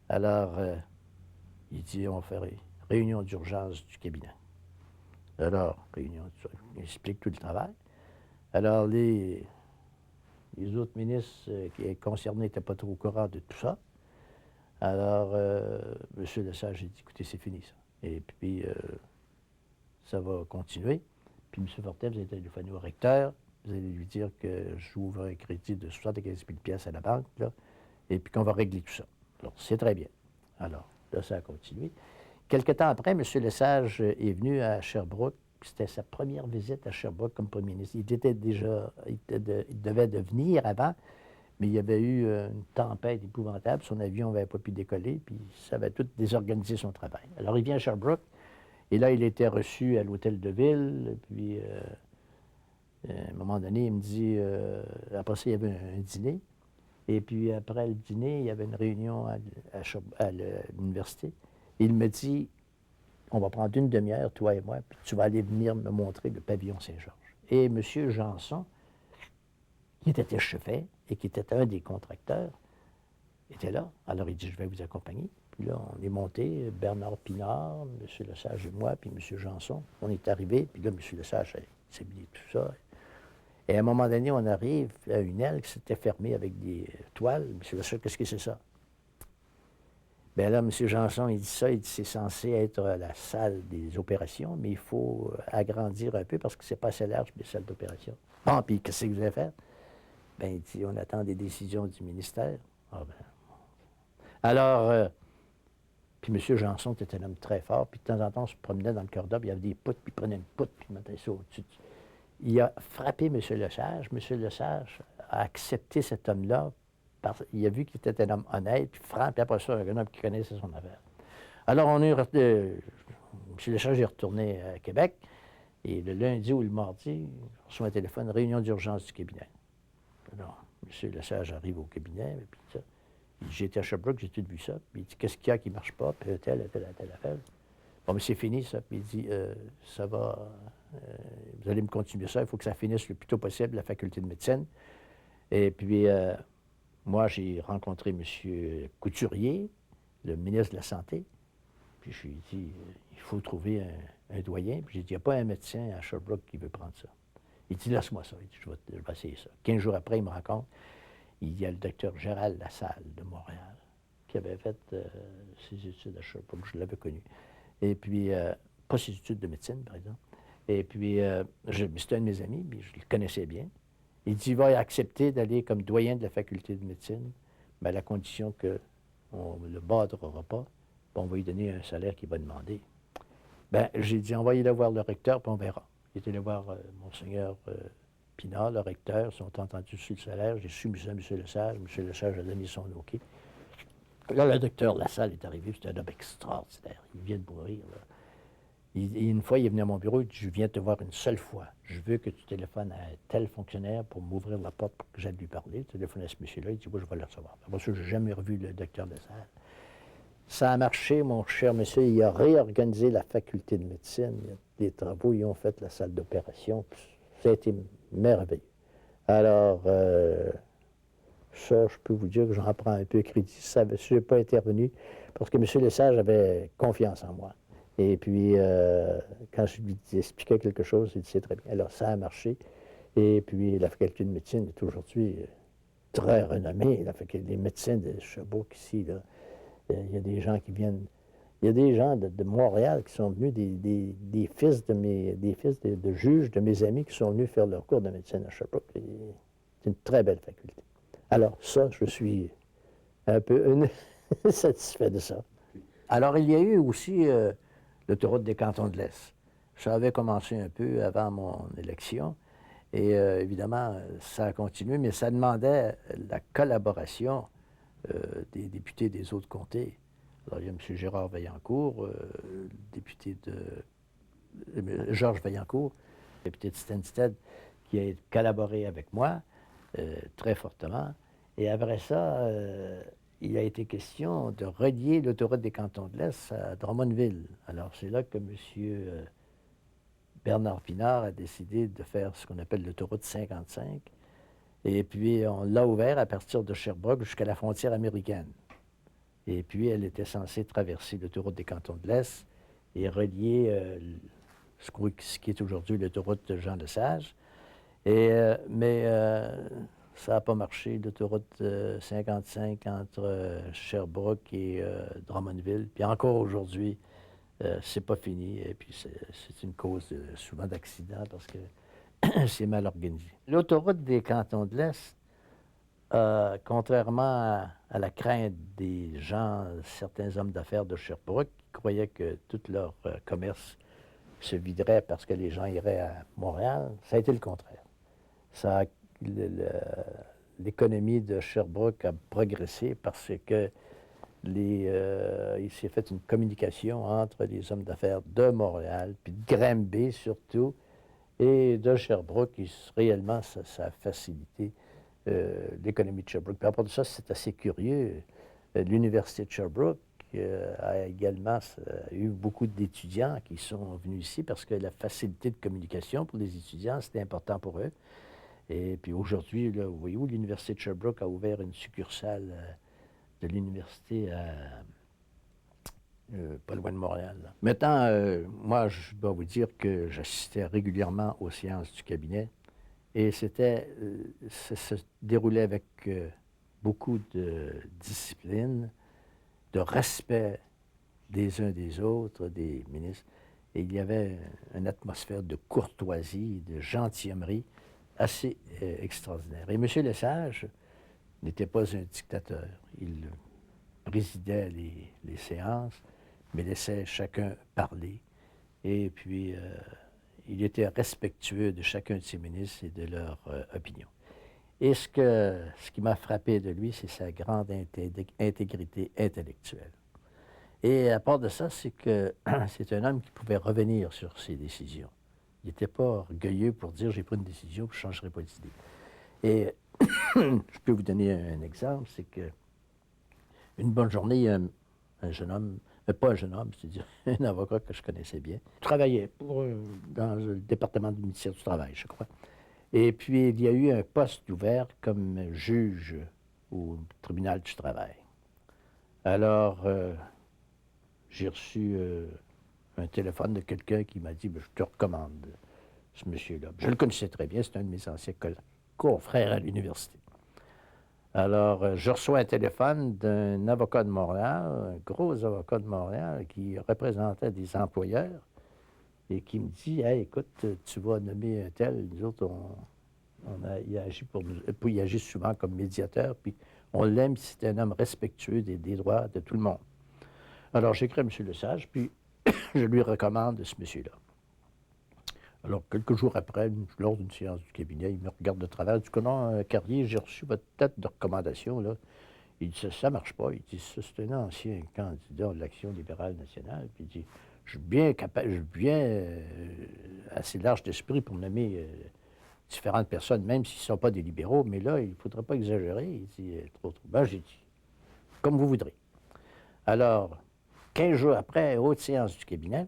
[SPEAKER 1] Alors, il dit, on va faire une réunion d'urgence du cabinet. Alors, réunion, il explique tout le travail. Alors, les autres ministres concernés n'étaient pas trop au courant de tout ça. Alors, M. Lesage a dit, écoutez, c'est fini ça. Et puis, ça va continuer. Puis, M. Fortin, vous allez téléphoner au recteur, vous allez lui dire que j'ouvre un crédit de 75 000 $ à la banque, là, et puis qu'on va régler tout ça. Alors, c'est très bien. Alors, là, ça a continué. Quelque temps après, M. Lesage est venu à Sherbrooke. C'était sa première visite à Sherbrooke comme premier ministre. Il devait devenir avant, mais il y avait eu une tempête épouvantable. Son avion n'avait pas pu décoller, puis ça avait tout désorganisé son travail. Alors, il vient à Sherbrooke, et là, il était reçu à l'hôtel de ville, puis à un moment donné, il me dit, après ça, il y avait un dîner, et puis après le dîner, il y avait une réunion à l'université. Il me dit, on va prendre une demi-heure, toi et moi, puis tu vas aller venir me montrer le pavillon Saint-Georges. Et M. Janson, qui était chefet et qui était un des contracteurs, était là. Alors il dit, je vais vous accompagner. Puis là, on est monté, Bernard Pinard, M. Lesage et moi, puis M. Janson. On est arrivés, puis là, M. Lesage s'est mis tout ça. Et à un moment donné, on arrive à une aile qui s'était fermée avec des toiles. M. Lesage, qu'est-ce que c'est ça? Bien là, M. Janson, il dit ça, il dit c'est censé être la salle des opérations, mais il faut agrandir un peu parce que c'est pas assez large, les salles d'opération. Bon, puis qu'est-ce que vous allez faire? Bien, il dit, on attend des décisions du ministère. Ah ben. Alors, puis M. Janson était un homme très fort, puis de temps en temps, on se promenait dans le corridor, puis il y avait des poutres, puis il prenait une poutre, puis il mettait ça au-dessus. Il a frappé M. Lesage. M. Lesage a accepté cet homme-là. Il a vu qu'il était un homme honnête, puis franc, puis après ça, un homme qui connaissait son affaire. Alors, M. Lesage est retourné à Québec, et le lundi ou le mardi, on reçoit un téléphone, réunion d'urgence du cabinet. Alors, M. Lesage arrive au cabinet, puis ça. J'étais à Sherbrooke, j'ai tout vu ça. Puis il dit, qu'est-ce qu'il y a qui ne marche pas? Puis telle affaire. Bon, mais c'est fini, ça. Puis il dit, ça va, vous allez me continuer ça, il faut que ça finisse le plus tôt possible, la faculté de médecine. Et puis, moi, j'ai rencontré M. Couturier, le ministre de la Santé. Puis je lui ai dit, il faut trouver un doyen. Puis j'ai dit, il n'y a pas un médecin à Sherbrooke qui veut prendre ça. Il dit, laisse-moi ça. Il dit, je vais essayer ça. 15 jours après, il me raconte, il y a le docteur Gérald Lassalle de Montréal, qui avait fait ses études à Sherbrooke. Je l'avais connu. Et puis, pas ses études de médecine, par exemple. Et puis, c'était un de mes amis, puis je le connaissais bien. Il dit, il va accepter d'aller comme doyen de la faculté de médecine, mais à la condition que on ne le badrera pas, puis on va lui donner un salaire qu'il va demander. Bien, j'ai dit, envoyez-le voir le recteur, puis on verra. Il est allé voir Monseigneur Pinard, le recteur, ils sont entendus sur le salaire. J'ai soumis ça à M. Lesage. M. Lesage a donné son OK. Là, le docteur Lassalle est arrivé, c'était un homme extraordinaire. Il vient de mourir, là. Une fois, il est venu à mon bureau, il dit, je viens te voir une seule fois. Je veux que tu téléphones à un tel fonctionnaire pour m'ouvrir la porte pour que j'aille lui parler. Il téléphone à ce monsieur-là, il dit, moi, je vais le recevoir. Après ça, je n'ai jamais revu le docteur Lassalle. Ça a marché, mon cher monsieur. Il a réorganisé la faculté de médecine. Il y a des travaux, ils ont fait la salle d'opération. Ça a été merveilleux. Alors, ça, je peux vous dire que j'en prends un peu crédit. Ça, je n'ai pas intervenu parce que M. Lesage avait confiance en moi. Et puis, quand je lui expliquais quelque chose, il disait très bien. Alors, ça a marché. Et puis, la faculté de médecine est aujourd'hui très renommée. Les médecins de Sherbrooke ici, là, il y a des gens qui viennent. Il y a des gens de Montréal qui sont venus, des fils de juges de mes amis qui sont venus faire leur cours de médecine à Sherbrooke. C'est une très belle faculté. Alors, ça, je suis un peu satisfait de ça. Alors, il y a eu aussi l'autoroute des cantons de l'Est. Ça avait commencé un peu avant mon élection. Et évidemment, ça a continué, mais ça demandait la collaboration des députés des autres comtés. Alors, il y a M. Gérard Vaillancourt, député de Georges Vaillancourt, député de Stanstead, qui a collaboré avec moi très fortement. Et après ça, il a été question de relier l'autoroute des cantons de l'Est à Drummondville. Alors, c'est là que M. Bernard Pinard a décidé de faire ce qu'on appelle l'autoroute 55. Et puis, on l'a ouvert à partir de Sherbrooke jusqu'à la frontière américaine. Et puis, elle était censée traverser l'autoroute des cantons de l'Est et relier ce qui est aujourd'hui l'autoroute de Jean-Lesage. Mais ça n'a pas marché, l'autoroute 55 entre Sherbrooke et Drummondville. Puis encore aujourd'hui, c'est pas fini. Et puis, c'est une cause souvent d'accidents parce que c'est mal organisé. L'autoroute des cantons de l'Est, contrairement à la crainte des gens, certains hommes d'affaires de Sherbrooke, qui croyaient que tout leur commerce se viderait parce que les gens iraient à Montréal, ça a été le contraire. L'économie de Sherbrooke a progressé parce que il s'est fait une communication entre les hommes d'affaires de Montréal, puis de Granby surtout, et de Sherbrooke, qui réellement, ça a facilité l'économie de Sherbrooke. Puis à part de ça, c'est assez curieux. L'Université de Sherbrooke a également eu beaucoup d'étudiants qui sont venus ici parce que la facilité de communication pour les étudiants, c'était important pour eux. Et puis aujourd'hui, là, vous voyez où l'Université de Sherbrooke a ouvert une succursale de l'université pas loin de Montréal. Là. Maintenant, moi, je dois vous dire que j'assistais régulièrement aux séances du cabinet et ça se déroulait avec beaucoup de discipline, de respect des uns des autres, des ministres. Et il y avait une atmosphère de courtoisie, de gentilhommerie assez extraordinaire. Et M. Lesage n'était pas un dictateur. Il présidait les séances, mais laissait chacun parler. Et puis, il était respectueux de chacun de ses ministres et de leur opinion. Et ce qui m'a frappé de lui, c'est sa grande intégrité intellectuelle. Et à part de ça, c'est que c'est un homme qui pouvait revenir sur ses décisions. Il n'était pas orgueilleux pour dire « j'ai pris une décision, je ne changerai pas d'idée ». Et je peux vous donner un exemple, c'est que une bonne journée, il y a un jeune homme, pas un jeune homme, c'est-à-dire un avocat que je connaissais bien, travaillait dans le département du ministère du Travail, je crois. Et puis, il y a eu un poste ouvert comme juge au tribunal du travail. Alors, j'ai reçu un téléphone de quelqu'un qui m'a dit, ben, je te recommande ce monsieur-là. Je le connaissais très bien, c'est un de mes anciens confrères à l'université. Alors, je reçois un téléphone d'un avocat de Montréal, un gros avocat de Montréal, qui représentait des employeurs et qui me dit, hey, écoute, tu vas nommer un tel, nous autres, il agit pour nous, puis il agit souvent comme médiateur, puis on l'aime, c'est un homme respectueux des droits de tout le monde. Alors, j'écris à M. Lesage, puis je lui recommande ce monsieur-là. Alors, quelques jours après, lors d'une séance du cabinet, il me regarde de travers. Il dit, non, Carrier, j'ai reçu votre tête de recommandation, là. Il dit, ça ne marche pas. Il dit, ça, c'est un ancien candidat de l'Action libérale nationale. Puis il dit, je suis bien capable, je suis bien assez large d'esprit pour nommer différentes personnes, même s'ils ne sont pas des libéraux, mais là, il ne faudrait pas exagérer. Il dit, trop. Ben, j'ai dit, comme vous voudrez. Alors, 15 jours après, haute séance du cabinet,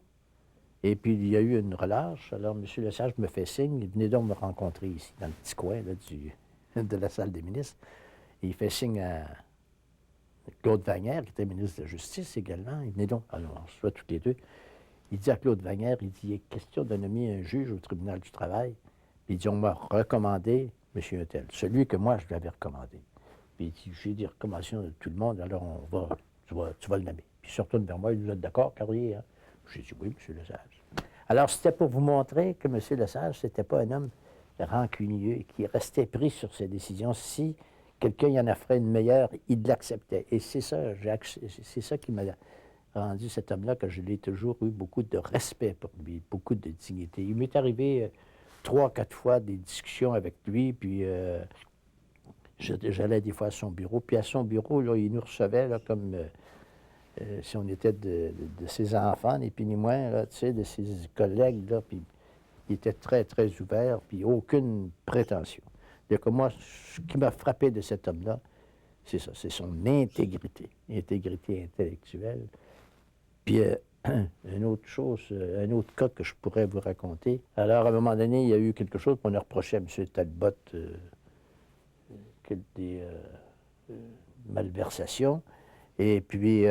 [SPEAKER 1] et puis il y a eu une relâche. Alors, M. Lesage me fait signe, il venait donc me rencontrer ici, dans le petit coin là, de la salle des ministres. Et il fait signe à Claude Wagner, qui était ministre de la Justice également. Il venait donc, alors on se voit tous les deux. Il dit à Claude Wagner, il dit, il est question de nommer un juge au tribunal du travail. Puis il dit, on m'a recommandé M. Untel, celui que moi je lui avais recommandé. Puis il dit, j'ai des recommandations de tout le monde, alors tu vas le nommer. Puis il se retourne vers moi, il dit, vous êtes d'accord, Carrier? Hein? J'ai dit, oui, M. Lesage. Alors, c'était pour vous montrer que M. Lesage, c'était pas un homme rancunieux qui restait pris sur ses décisions. Si quelqu'un y en offrait une meilleure, il l'acceptait. Et c'est ça qui m'a rendu cet homme-là, que je l'ai toujours eu beaucoup de respect pour lui, beaucoup de dignité. Il m'est arrivé 3, 4 fois des discussions avec lui, puis j'allais des fois à son bureau. Puis à son bureau, là, il nous recevait là, comme si on était de ses enfants, ni plus ni moins, là, tu sais, de ses collègues, là, puis il était très, très ouvert, puis aucune prétention. Donc moi, ce qui m'a frappé de cet homme-là, c'est ça, c'est son intégrité intellectuelle. Puis une autre chose, un autre cas que je pourrais vous raconter. Alors, à un moment donné, il y a eu quelque chose qu'on a reproché à M. Talbot, des malversations. Et puis,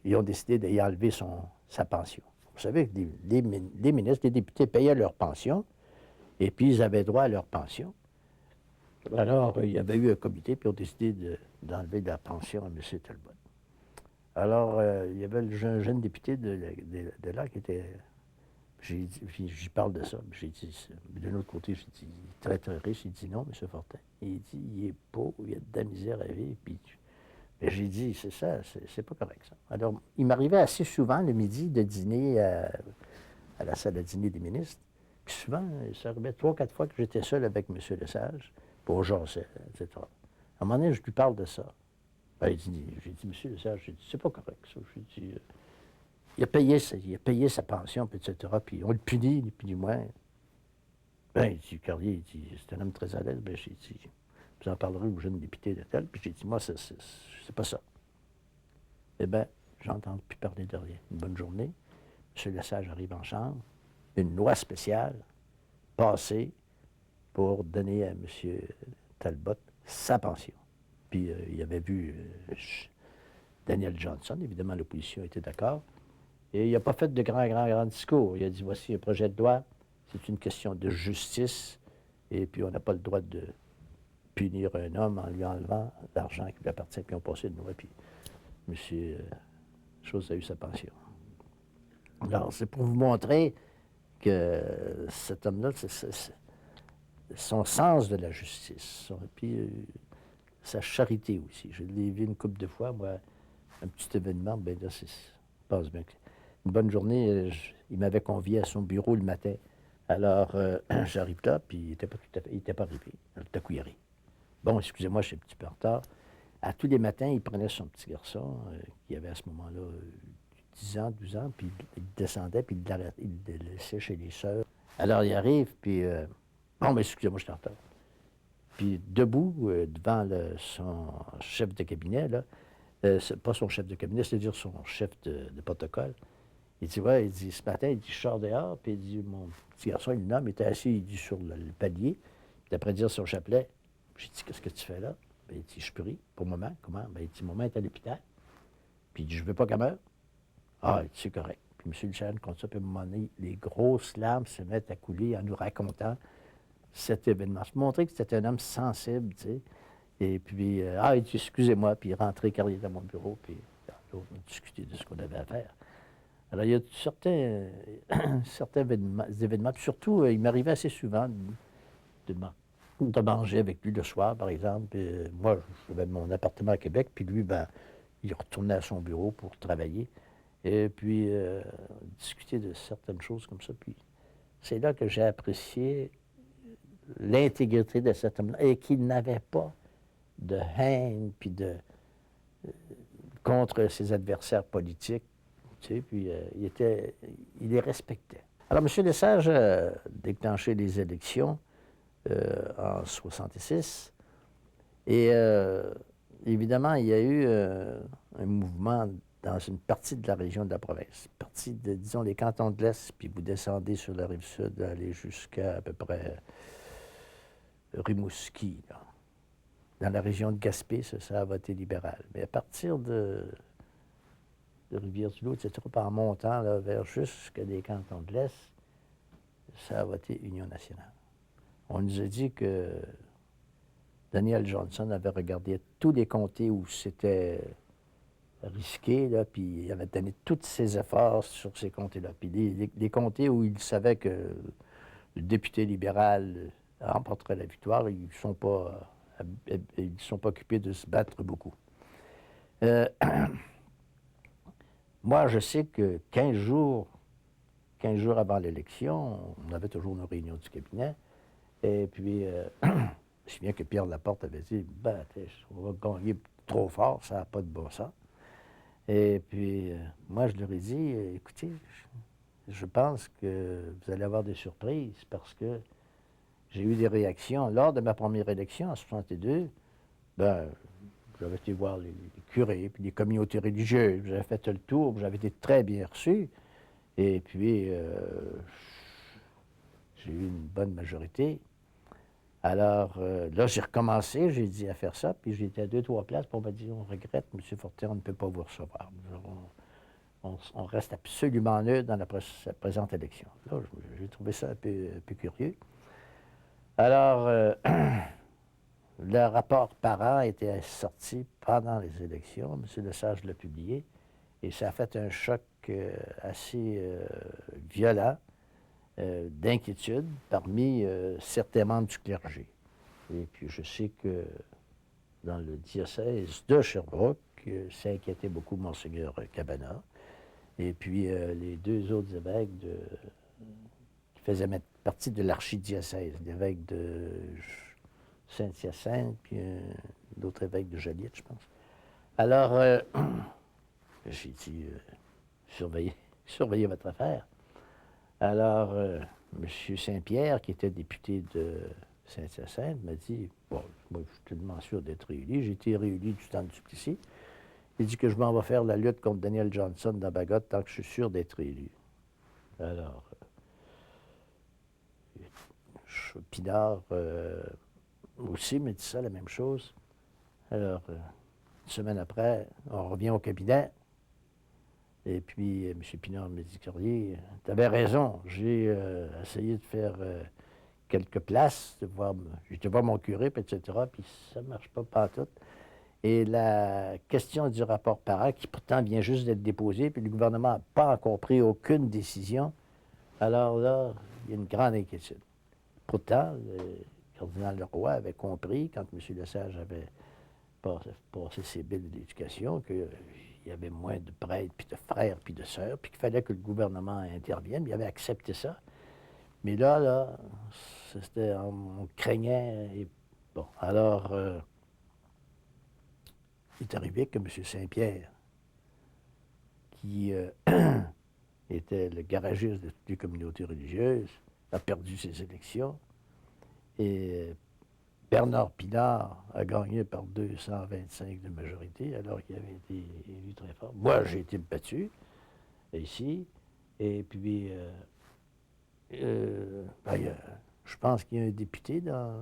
[SPEAKER 1] ils ont décidé d'y enlever sa pension. Vous savez que les ministres, les députés payaient leur pension, et puis ils avaient droit à leur pension. Alors, il y avait eu un comité, puis ils ont décidé d'enlever la pension à M. Talbot. Alors, il y avait un jeune député de là qui était... J'y parle de ça. J'ai dit, d'un autre côté, j'ai dit, il est très, très riche. Il dit non, M. Fortin. Il dit, il est pauvre, il a de la misère à vivre, puis... Et j'ai dit, c'est ça, c'est pas correct, ça. Alors, il m'arrivait assez souvent le midi de dîner à la salle de dîner des ministres. Puis souvent, ça arrivait 3, 4 fois que j'étais seul avec M. Lesage, pour jaser, etc. À un moment donné, je lui parle de ça. Ben, j'ai dit, M. Lesage, j'ai dit, c'est pas correct, ça. J'ai dit, il a payé sa pension, puis etc. Puis on le punit, ni plus ni moins. Ben, il dit, Carrier, il dit, c'est un homme très à l'aise. Ben, j'ai dit, vous en parlerez aux jeunes députés de tel. Puis j'ai dit, moi, c'est pas ça. Eh bien, j'entends plus parler de rien. Une bonne journée. M. Lesage arrive en chambre. Une loi spéciale passée pour donner à M. Talbot sa pension. Puis il avait vu Daniel Johnson. Évidemment, l'opposition était d'accord. Et il n'a pas fait de grand discours. Il a dit, voici un projet de loi. C'est une question de justice. Et puis, on n'a pas le droit de punir un homme en lui enlevant l'argent qui lui appartient, puis on passait de loi, puis M. Chose a eu sa pension. Alors, c'est pour vous montrer que cet homme-là, son sens de la justice, puis sa charité aussi. Je l'ai vu une couple de fois, moi, un petit événement, bien là, ça passe bien. Une bonne journée, il m'avait convié à son bureau le matin. Alors, j'arrive là, puis il n'était pas arrivé. Tout à coup, il arrive. Bon, excusez-moi, je suis un petit peu en retard. À tous les matins, il prenait son petit garçon, qui avait à ce moment-là 10 ans, 12 ans, puis il descendait, puis il le laissait chez les sœurs. Alors, il arrive, puis... bon, mais excusez-moi, je suis en retard. Puis, debout, devant son chef de cabinet, là, pas son chef de cabinet, c'est-à-dire son chef de protocole, il dit, ouais, il dit, ce matin, il dit, je sors dehors, puis il dit, mon petit garçon, il le nomme, il était assis, il dit, sur le palier. Puis après dire son chapelet, j'ai dit, qu'est-ce que tu fais là? Ben, il dit, je prie pour maman. Comment? Ben, il dit, maman est à l'hôpital. Puis il dit, je veux pas qu'elle meure. Ah, il dit, c'est correct. Puis M. Duchesne compte ça, puis à un moment donné, les grosses larmes se mettent à couler en nous racontant cet événement. Je montrais que c'était un homme sensible, tu sais. Et puis, il dit, excusez-moi, puis il rentrait carrière dans mon bureau, puis on a discuté de ce qu'on avait à faire. Alors, il y a certains événements, puis surtout, il m'arrivait assez souvent de manger avec lui le soir, par exemple. Puis, moi, j'avais mon appartement à Québec, puis lui, ben, il retournait à son bureau pour travailler. Et puis, discuter de certaines choses comme ça. Puis, c'est là que j'ai apprécié l'intégrité de cet homme-là et qu'il n'avait pas de haine, puis contre ses adversaires politiques. Tu sais, puis il les respectait. Alors, M. Lesage a déclenché les élections en 1966. Et évidemment, il y a eu un mouvement dans une partie de la région de la province, partie de, disons, les cantons de l'Est, puis vous descendez sur la rive sud, aller jusqu'à peu près Rimouski, là. Dans la région de Gaspé, ça a voté libéral. Mais à partir de Rivière-du-Loup, etc., en montant là, vers jusqu'à des cantons de l'Est, ça a voté Union nationale. On nous a dit que Daniel Johnson avait regardé tous les comtés où c'était risqué, là, puis il avait donné tous ses efforts sur ces comtés-là. Puis les comtés où il savait que le député libéral remporterait la victoire, ils ne sont pas occupés de se battre beaucoup. Moi, je sais que 15 jours avant l'élection, on avait toujours nos réunions du cabinet, et puis je me souviens que Pierre Laporte avait dit, ben, on va gagner trop fort, ça n'a pas de bon sens. Et puis, moi, je leur ai dit, écoutez, je pense que vous allez avoir des surprises parce que j'ai eu des réactions. Lors de ma première élection, en 1962, ben, j'avais été voir les curés, puis les communautés religieuses, j'avais fait le tour, j'avais été très bien reçu. Et puis, j'ai eu une bonne majorité. Alors, là, j'ai recommencé, j'ai dit à faire ça, puis j'étais à 2-3 places pour me dire, on regrette, M. Fortin, on ne peut pas vous recevoir. On reste absolument neutre dans la présente élection. Là, j'ai trouvé ça un peu curieux. Alors, le rapport parent était sorti pendant les élections, M. Lesage l'a publié, et ça a fait un choc assez violent d'inquiétude parmi certains membres du clergé. Et puis je sais que dans le diocèse de Sherbrooke, ça inquiétait beaucoup Monseigneur Cabana. Et puis les deux autres évêques qui faisaient partie de l'archidiocèse, l'évêque de Saint-Hyacinthe, puis l'autre évêque de Joliette, je pense. Alors, j'ai dit, surveillez votre affaire. Alors, M. Saint-Pierre, qui était député de Saint-Hyacinthe, m'a dit, bon, moi, je suis tellement sûr d'être réélu. J'ai été réélu du temps de Duplessis. Il dit que je m'en vais faire la lutte contre Daniel Johnson dans Bagotte tant que je suis sûr d'être élu. Alors, Pinard aussi me dit ça, la même chose. Alors, une semaine après, on revient au cabinet. Et puis, M. Pinard me dit, Corrier, tu avais raison. J'ai essayé de faire quelques places, j'étais voir mon curé, puis etc., puis ça ne marche pas tout. Et la question du rapport parent, qui pourtant vient juste d'être déposée, puis le gouvernement n'a pas encore pris aucune décision, alors là, il y a une grande inquiétude. Pourtant, le cardinal Leroy avait compris, quand M. Lesage avait passé ses billes d'éducation, qu'il y avait moins de prêtres, puis de frères, puis de sœurs, puis qu'il fallait que le gouvernement intervienne. Il avait accepté ça. Mais là, on craignait. Et, bon, alors, il est arrivé que M. Saint-Pierre, qui était le garagiste de toutes les communautés religieuses, a perdu ses élections. Et Bernard Pinard a gagné par 225 de majorité, alors qu'il avait été élu très fort. Moi, j'ai été battu, ici, et puis, je Je pense qu'il y a un député à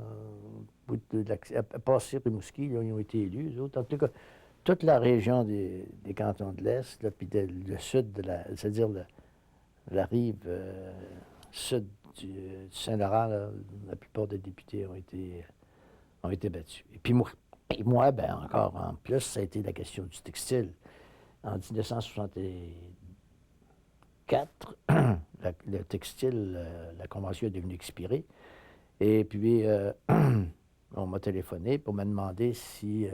[SPEAKER 1] part Rimouski, là, ils ont été élus, eux autres. En tout cas, toute la région des cantons de l'Est, là, puis le sud, c'est-à-dire la rive sud du Saint-Laurent, là, la plupart des députés ont été battus. Et moi, ben, encore en plus, ça a été la question du textile. En 1964, le textile, la convention est devenue expirée. Et puis, on m'a téléphoné pour me demander si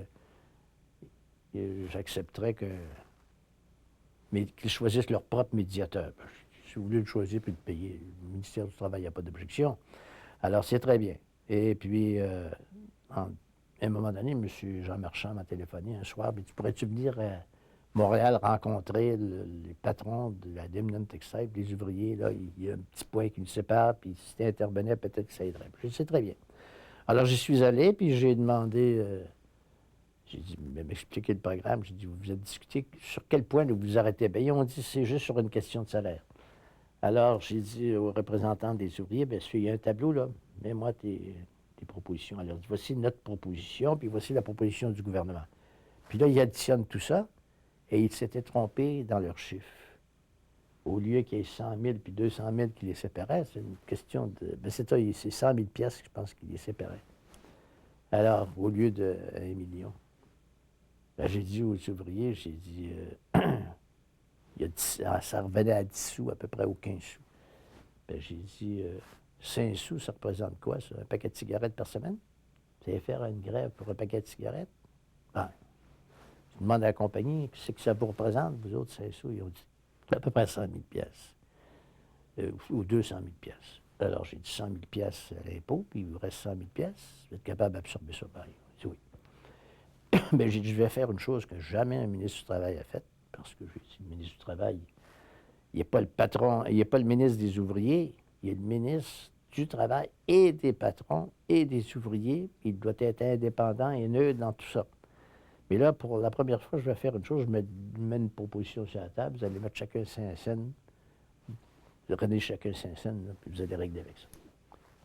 [SPEAKER 1] j'accepterais qu'ils choisissent leur propre médiateur. Ben, si vous voulez le choisir puis le payer, le ministère du Travail n'a pas d'objection. Alors, c'est très bien. Et puis, à un moment donné, M. Jean Marchand m'a téléphoné un soir, mais tu pourrais-tu venir à Montréal rencontrer les patrons de la Dimnon Textile, les ouvriers, là, il y a un petit point qui nous sépare, puis si tu intervenais, peut-être que ça aiderait. Je dis, c'est très bien. Alors, j'y suis allé, puis j'ai demandé, j'ai dit, mais m'expliquez le programme. J'ai dit, vous avez discuté sur quel point vous vous arrêtez? Bien, ils ont dit, c'est juste sur une question de salaire. Alors, j'ai dit aux représentants des ouvriers, bien, il y a un tableau, là, mets-moi tes propositions. Alors, voici notre proposition, puis voici la proposition du gouvernement. Puis là, ils additionnent tout ça, et ils s'étaient trompés dans leurs chiffres. Au lieu qu'il y ait 100 000 puis 200 000 qui les séparaient, c'est une question de... Bien, c'est 100 000 piastres, je pense, qui les séparaient. Alors, au lieu de 1 million. Ben, j'ai dit aux ouvriers, j'ai dit, ça revenait à 10 sous, à peu près, ou 15 sous. Ben, j'ai dit, 5 sous, ça représente quoi, ça? Un paquet de cigarettes par semaine? Vous allez faire une grève pour un paquet de cigarettes? Ben, je demande à la compagnie, qu'est-ce que ça vous représente, vous autres, 5 sous? Ils ont dit, à peu près 100 000 piastres, ou 200 000 piastres. Alors, j'ai dit 100 000 piastres à l'impôt, puis il vous reste 100 000 piastres. Vous êtes capable d'absorber ça? Ben, il dit oui. Bien, j'ai dit, je vais faire une chose que jamais un ministre du Travail a faite, parce que j'ai dit, le ministre du Travail, il n'est pas le patron, il n'est pas le ministre des ouvriers, il est le ministre du Travail et des patrons et des ouvriers. Il doit être indépendant et neutre dans tout ça. Mais là, pour la première fois, je vais faire une chose, je mets une proposition sur la table, vous allez mettre chacun 5 cents, vous prenez chacun 5 cents, là, puis vous allez régler avec ça.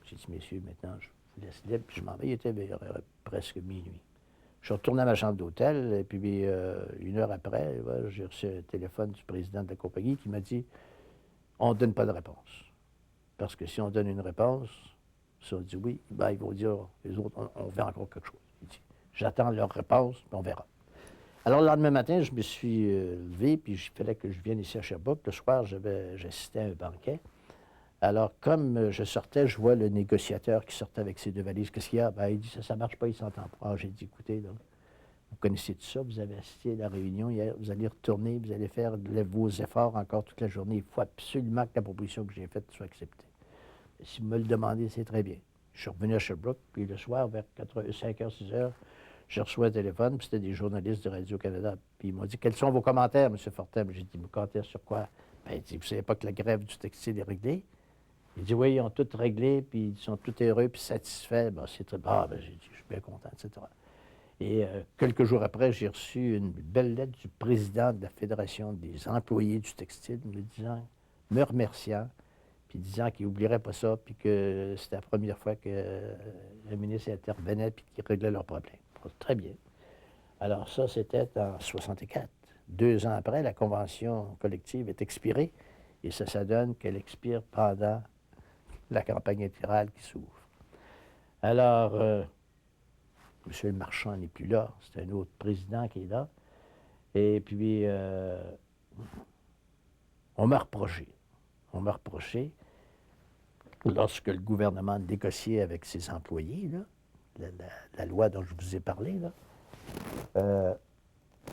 [SPEAKER 1] J'ai dit, messieurs, maintenant, je vous laisse libre, puis je m'en vais. Il était vers presque minuit. Je suis retourné à ma chambre d'hôtel, et puis une heure après, j'ai reçu un téléphone du président de la compagnie qui m'a dit, on ne donne pas de réponse. Parce que si on donne une réponse, si on dit oui, ben, ils vont dire, les autres, on veut encore quelque chose. Il dit, j'attends leur réponse, puis on verra. Alors, le lendemain matin, je me suis levé, puis il fallait que je vienne ici à Sherbrooke. Le soir, j'assistais à un banquet. Alors, comme je sortais, je vois le négociateur qui sortait avec ses 2 valises. Qu'est-ce qu'il y a? Ben, il dit, ça ne marche pas, il ne s'entend pas. Alors, j'ai dit, écoutez, là, vous connaissez tout ça, vous avez assisté à la réunion hier, vous allez retourner, vous allez faire vos efforts encore toute la journée. Il faut absolument que la proposition que j'ai faite soit acceptée. Et si vous me le demandez, c'est très bien. Je suis revenu à Sherbrooke, puis le soir, vers 5h, 6h, je reçois un téléphone, puis c'était des journalistes de Radio-Canada. Puis ils m'ont dit, quels sont vos commentaires, M. Fortin? J'ai dit, mes commentaires sur quoi? Ben, il dit, vous ne savez pas que la grève du textile est réglée? Il dit, oui, ils ont tout réglé, puis ils sont tout heureux, puis satisfaits. Ben, c'est très... Ah, ben, j'ai dit, je suis bien content, etc. Et quelques jours après, j'ai reçu une belle lettre du président de la Fédération des employés du textile me remerciant, puis disant qu'il n'oublierait pas ça, puis que c'était la première fois que le ministre intervenait, puis qu'il réglait leurs problèmes. Très bien. Alors ça, c'était en 64. 2 ans après, la convention collective est expirée, et ça donne qu'elle expire pendant la campagne électorale qui s'ouvre. Alors, M. Marchand n'est plus là, c'est un autre président qui est là. Et puis, on m'a reproché, lorsque le gouvernement négociait avec ses employés, là, la loi dont je vous ai parlé, là,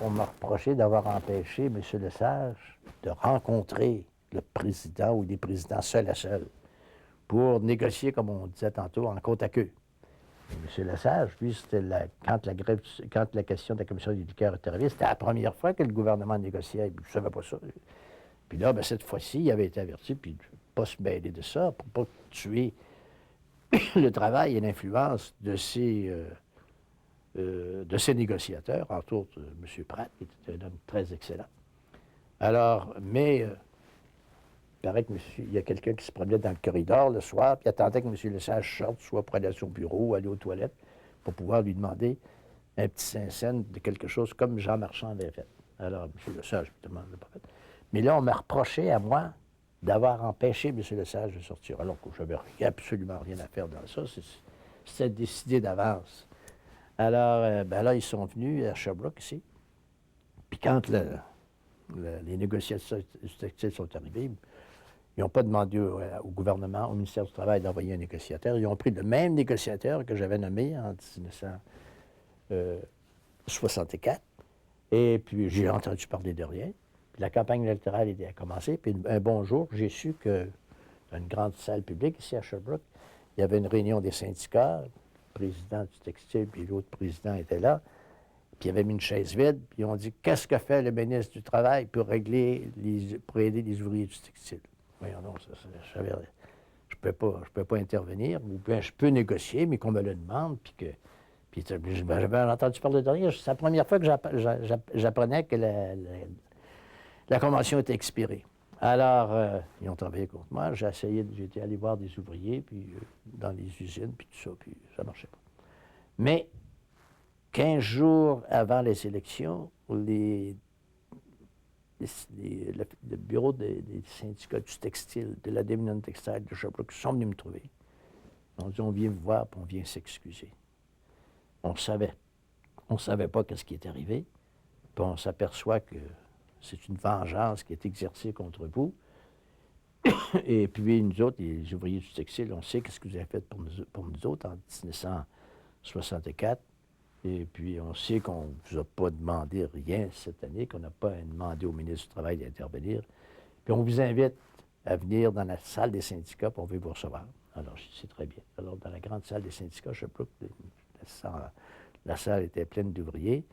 [SPEAKER 1] on m'a reproché d'avoir empêché M. Lesage de rencontrer le président ou les présidents seul à seul pour négocier, comme on disait tantôt, en côte à queue. M. Lesage, lui, c'était quand la question de la commission des liqueurs est arrivée, c'était la première fois que le gouvernement négociait. Je ne savais pas ça. Puis là, ben, cette fois-ci, il avait été averti, puis de ne pas se mêler de ça, pour ne pas tuer le travail et l'influence de ces négociateurs, entre autres M. Pratt, qui était un homme très excellent. Alors, mais paraît qu'il y a quelqu'un qui se promenait dans le corridor le soir, puis il attendait que M. Lesage sorte, soit pour aller à son bureau, aller aux toilettes, pour pouvoir lui demander un petit Saint-Saëns de quelque chose comme Jean Marchand avait fait. Alors, M. Lesage, évidemment, ne l'a pas fait. Mais là, on m'a reproché à moi d'avoir empêché M. Lesage de sortir, alors que je n'avais absolument rien à faire dans ça. C'était décidé d'avance. Alors, ben là, ils sont venus à Sherbrooke, ici. Puis quand les négociations du textile sont arrivées, ils n'ont pas demandé au gouvernement, au ministère du Travail, d'envoyer un négociateur. Ils ont pris le même négociateur que j'avais nommé en 1964. Et puis, j'ai entendu parler de rien. Puis la campagne électorale a commencé. Puis un bon jour, j'ai su que dans une grande salle publique ici à Sherbrooke, il y avait une réunion des syndicats. Le président du textile, puis l'autre président était là. Puis il avait mis une chaise vide, puis ils ont dit « Qu'est-ce que fait le ministre du Travail pour aider les ouvriers du textile? » Voyons donc, je ne peux pas intervenir, ou bien je peux négocier, mais qu'on me le demande, puis que... Puis j'avais entendu parler de rien. C'est la première fois que j'apprenais que la convention était expirée. Alors, ils ont travaillé contre moi. J'étais allé voir des ouvriers, puis dans les usines, puis tout ça, puis ça ne marchait pas. Mais 15 jours avant les élections, le bureau des syndicats du textile, de la Dominion textile de Sherbrooke, sont venus me trouver. Ils ont dit, on vient vous voir, puis on vient s'excuser. On savait. On ne savait pas ce qui est arrivé. Puis on s'aperçoit que c'est une vengeance qui est exercée contre vous. Et puis nous autres, les ouvriers du textile, on sait ce que vous avez fait pour nous autres en 1964. Et puis, on sait qu'on ne vous a pas demandé rien cette année, qu'on n'a pas demandé au ministre du Travail d'intervenir. Puis, on vous invite à venir dans la salle des syndicats, puis on veut vous recevoir. Alors, c'est très bien. Alors, dans la grande salle des syndicats, je sais pas, la salle était pleine d'ouvriers.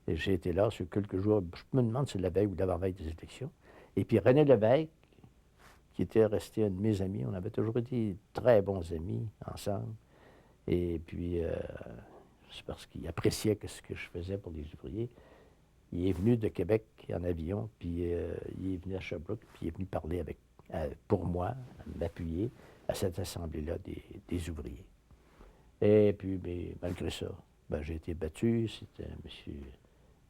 [SPEAKER 1] Et j'ai été là sur quelques jours. Je me demande si c'est la veille ou l'avant-veille des élections. Et puis, René Lévesque, qui était resté un de mes amis, on avait toujours été très bons amis ensemble. Et puis... c'est parce qu'il appréciait ce que je faisais pour les ouvriers. Il est venu de Québec en avion, puis il est venu à Sherbrooke, puis il est venu parler pour moi, m'appuyer à cette assemblée-là des ouvriers. Et puis, mais, malgré ça, ben, j'ai été battu. C'était M.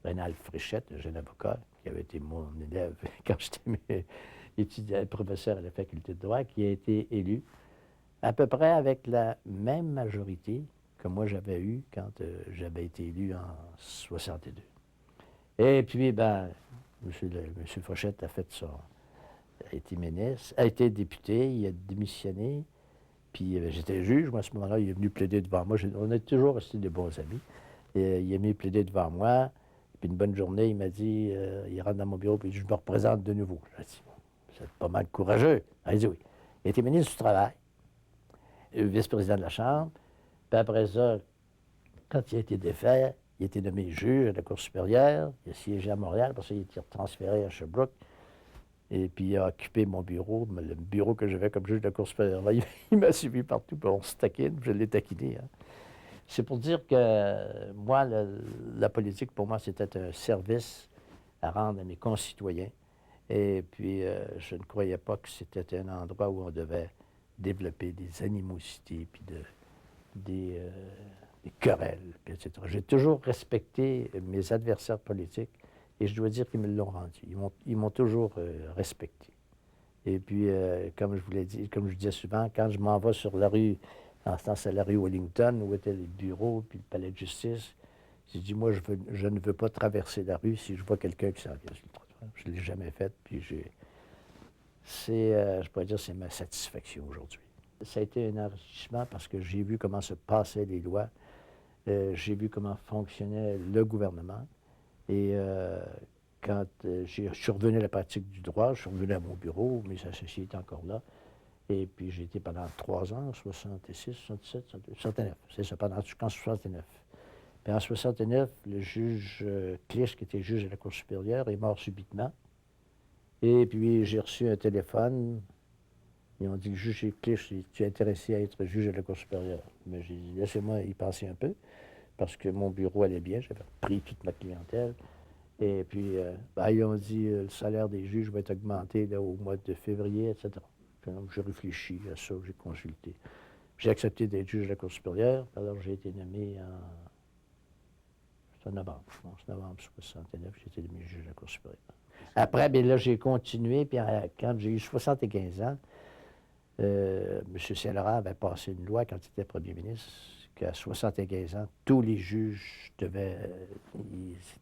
[SPEAKER 1] Rénal Fréchette, un jeune avocat, qui avait été mon élève quand j'étais étudiant, professeur à la faculté de droit, qui a été élu à peu près avec la même majorité que moi j'avais eu quand j'avais été élu en 62. Et puis, ben, M. Fréchette a été ministre, a été député, il a démissionné, puis j'étais juge, moi à ce moment-là, il est venu plaider devant moi. On a toujours resté des bons amis. Et, il est venu plaider devant moi, puis une bonne journée, il m'a dit, il rentre dans mon bureau, puis je me représente de nouveau. J'ai dit, vous êtes pas mal courageux. Il a dit oui. Il a été ministre du Travail, vice-président de la Chambre. Puis après ça, quand il a été défait, il a été nommé juge à la Cour supérieure, il a siégé à Montréal, parce qu'il a été transféré à Sherbrooke, et puis il a occupé mon bureau, le bureau que j'avais comme juge de la Cour supérieure. Là, il m'a suivi partout, puis on se taquine, je l'ai taquiné. Hein. C'est pour dire que moi, la politique, pour moi, c'était un service à rendre à mes concitoyens, et puis je ne croyais pas que c'était un endroit où on devait développer des animosités, puis des querelles, etc. J'ai toujours respecté mes adversaires politiques et je dois dire qu'ils me l'ont rendu. Ils m'ont toujours respecté. Et puis, comme je vous l'ai dit, comme je disais souvent, quand je m'en vais sur la rue, en ce temps, c'est la rue Wellington, où étaient les bureaux, puis le palais de justice, j'ai dit, moi, je ne veux pas traverser la rue si je vois quelqu'un qui s'en vient sur le trottoir. Je ne l'ai jamais fait, puis je pourrais dire, c'est ma satisfaction aujourd'hui. Ça a été un enrichissement parce que j'ai vu comment se passaient les lois, j'ai vu comment fonctionnait le gouvernement. Et quand je suis revenu à la pratique du droit, je suis revenu à mon bureau, mes associés étaient encore là. Et puis j'ai été pendant 3 ans, 66, 67, 69, c'est ça, jusqu'en 69. Puis en 69, le juge Clich, qui était juge à la Cour supérieure, est mort subitement. Et puis j'ai reçu un téléphone. Ils ont dit, juge Clich, tu es intéressé à être juge à la Cour supérieure. Mais j'ai dit, laissez-moi y passer un peu, parce que mon bureau allait bien, j'avais pris toute ma clientèle. Et puis, ils ont dit le salaire des juges va être augmenté là, au mois de février, etc. Puis, donc, j'ai réfléchi à ça, j'ai consulté. J'ai accepté d'être juge de la Cour supérieure, alors j'ai été nommé c'était en novembre, je pense, novembre 69, j'ai été nommé juge de la Cour supérieure. Après, bien là, j'ai continué, puis quand j'ai eu 75 ans, M. Saint-Laurent avait passé une loi quand il était premier ministre qu'à 75 ans, tous les juges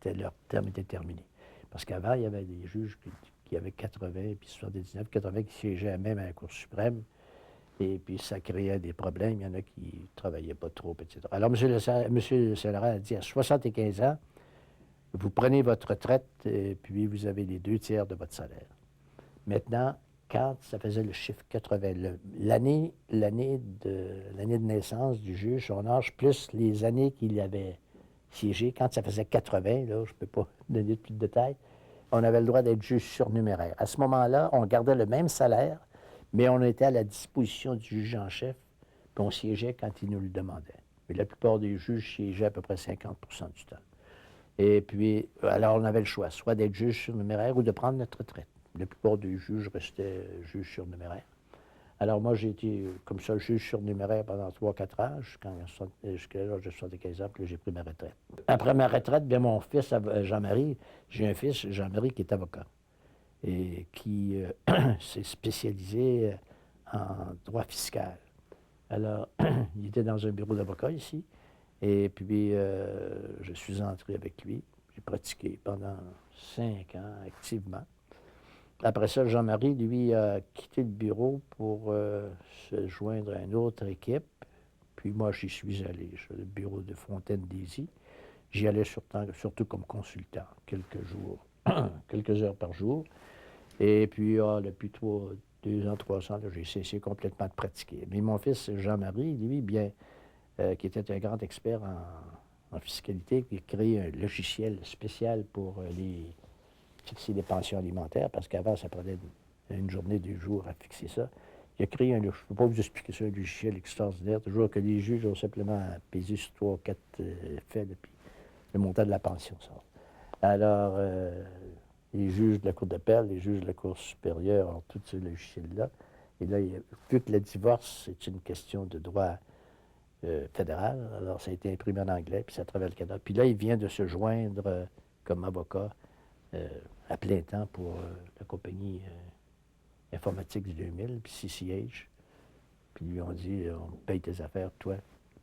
[SPEAKER 1] leur terme était terminé. Parce qu'avant, il y avait des juges qui avaient 80, puis 79, 80 qui siégeaient même à la Cour suprême. Et puis, ça créait des problèmes. Il y en a qui ne travaillaient pas trop, etc. Alors, M. Saint-Laurent a dit, à 75 ans, vous prenez votre retraite, et puis vous avez les 2 tiers de votre salaire. Maintenant, quand ça faisait le chiffre 80, l'année de naissance du juge, son âge, plus les années qu'il avait siégé, quand ça faisait 80, là, je ne peux pas donner plus de détails, on avait le droit d'être juge surnuméraire. À ce moment-là, on gardait le même salaire, mais on était à la disposition du juge en chef, puis on siégeait quand il nous le demandait. Mais la plupart des juges siégeaient à peu près 50 du temps. Et puis, alors on avait le choix, soit d'être juge surnuméraire ou de prendre notre retraite. La plupart des juges restaient juges surnuméraires. Alors moi, j'ai été comme ça juge surnuméraire pendant 3-4 ans, jusqu'à l'âge de 75 ans, puis là, j'ai pris ma retraite. Après ma retraite, bien mon fils, Jean-Marie, j'ai un fils, Jean-Marie, qui est avocat et qui s'est spécialisé en droit fiscal. Alors, il était dans un bureau d'avocat ici, et puis je suis entré avec lui. J'ai pratiqué pendant 5 ans activement. Après ça, Jean-Marie, lui, a quitté le bureau pour se joindre à une autre équipe. Puis moi, j'y suis allé, sur le bureau de Fontaine-Désy. J'y allais surtout comme consultant, quelques jours, quelques heures par jour. Et puis, depuis 2 ans, 3 ans, j'ai cessé complètement de pratiquer. Mais mon fils, Jean-Marie, lui, bien, qui était un grand expert en fiscalité, qui a créé un logiciel spécial pour fixer les pensions alimentaires, parce qu'avant, ça prenait une journée, 2 jours à fixer ça. Il a créé je ne peux pas vous expliquer ça, un logiciel extraordinaire, toujours que les juges ont simplement pesé sur 3 ou 4 faits, puis le montant de la pension sort. Alors, les juges de la Cour d'appel, les juges de la Cour supérieure ont tout ce logiciel-là. Et là, vu que le divorce, c'est une question de droit fédéral, alors ça a été imprimé en anglais, puis ça traverse le Canada. Puis là, il vient de se joindre comme avocat à plein temps pour la compagnie informatique du 2000, puis CCH. Puis lui, on dit, on paye tes affaires, toi,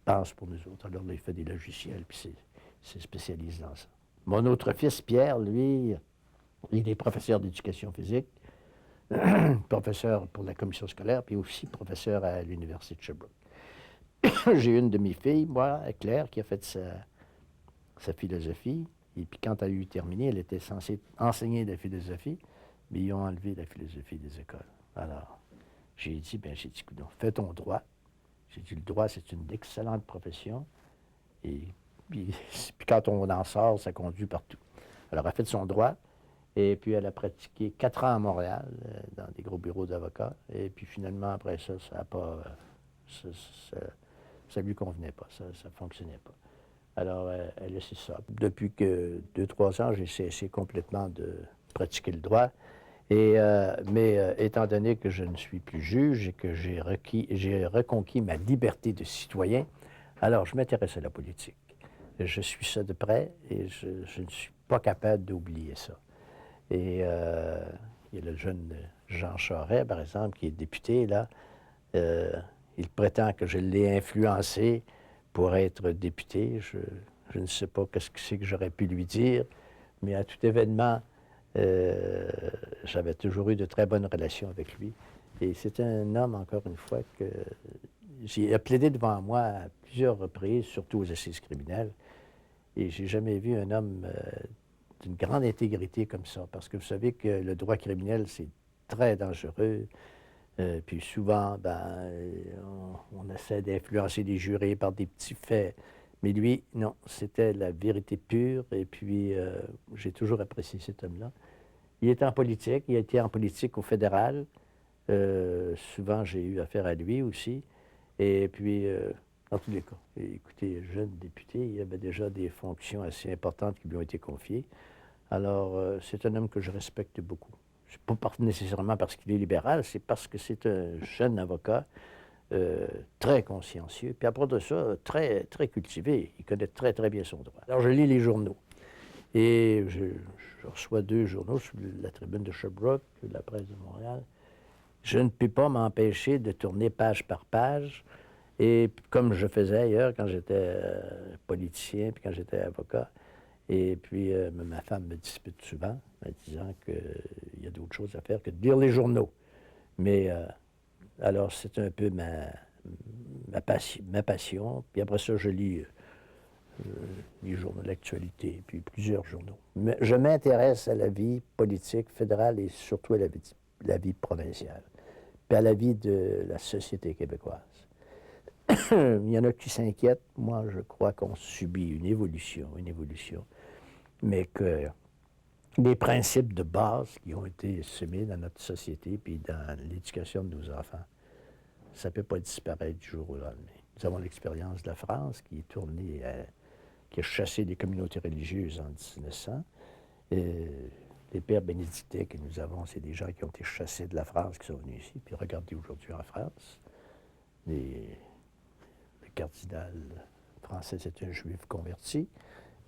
[SPEAKER 1] pense pour nous autres. Alors là, il fait des logiciels, puis c'est spécialisé dans ça. Mon autre fils, Pierre, lui, il est professeur d'éducation physique, professeur pour la commission scolaire, puis aussi professeur à l'Université de Sherbrooke. J'ai une de mes filles, moi, Claire, qui a fait sa philosophie. Et puis quand elle a eu terminé, elle était censée enseigner la philosophie, mais ils ont enlevé la philosophie des écoles. Alors, j'ai dit, coudonc, fais ton droit. J'ai dit, le droit, c'est une excellente profession. Et puis quand on en sort, ça conduit partout. Alors, elle a fait son droit. Et puis, elle a pratiqué 4 ans à Montréal, dans des gros bureaux d'avocats. Et puis, finalement, après ça, ça n'a pas... ça lui convenait pas, ça ne fonctionnait pas. Alors, elle a laissé ça. Depuis que 2-3 ans, j'ai cessé complètement de pratiquer le droit. Mais étant donné que je ne suis plus juge et que j'ai reconquis ma liberté de citoyen, alors je m'intéresse à la politique. Je suis ça de près et je ne suis pas capable d'oublier ça. Et il y a le jeune Jean Charest, par exemple, qui est député, là. Il prétend que je l'ai influencé pour être député. Je ne sais pas ce que c'est que j'aurais pu lui dire, mais à tout événement, j'avais toujours eu de très bonnes relations avec lui. Et c'est un homme, encore une fois, que j'ai plaidé devant moi à plusieurs reprises, surtout aux assises criminelles. Et j'ai jamais vu un homme d'une grande intégrité comme ça, parce que vous savez que le droit criminel, c'est très dangereux. Puis souvent, on essaie d'influencer les jurés par des petits faits. Mais lui, non, c'était la vérité pure. Et puis, j'ai toujours apprécié cet homme-là. Il était en politique, il a été en politique au fédéral. Souvent, j'ai eu affaire à lui aussi. Et puis, dans tous les cas, écoutez, jeune député, il y avait déjà des fonctions assez importantes qui lui ont été confiées. Alors, c'est un homme que je respecte beaucoup. C'est pas nécessairement parce qu'il est libéral, c'est parce que c'est un jeune avocat très consciencieux. Puis après de ça, très, très cultivé. Il connaît très, très bien son droit. Alors, je lis les journaux. Et je reçois 2 journaux sur la Tribune de Sherbrooke, la Presse de Montréal. Je ne peux pas m'empêcher de tourner page par page. Et comme je faisais ailleurs quand j'étais politicien, puis quand j'étais avocat. Et puis, ma femme me dispute souvent, en disant qu'il y a d'autres choses à faire que de lire les journaux. Mais alors, c'est un peu ma passion. Puis après ça, je lis les journaux de l'actualité, puis plusieurs journaux. Mais je m'intéresse à la vie politique fédérale et surtout à la vie provinciale, puis à la vie de la société québécoise. Il y en a qui s'inquiètent. Moi, je crois qu'on subit une évolution, mais que les principes de base qui ont été semés dans notre société puis dans l'éducation de nos enfants, ça ne peut pas disparaître du jour au lendemain. Nous avons l'expérience de la France qui est tournée, qui a chassé des communautés religieuses en 1900. Les pères bénédictins que nous avons, c'est des gens qui ont été chassés de la France, qui sont venus ici. Puis regardez aujourd'hui en France, le cardinal français, c'est un juif converti.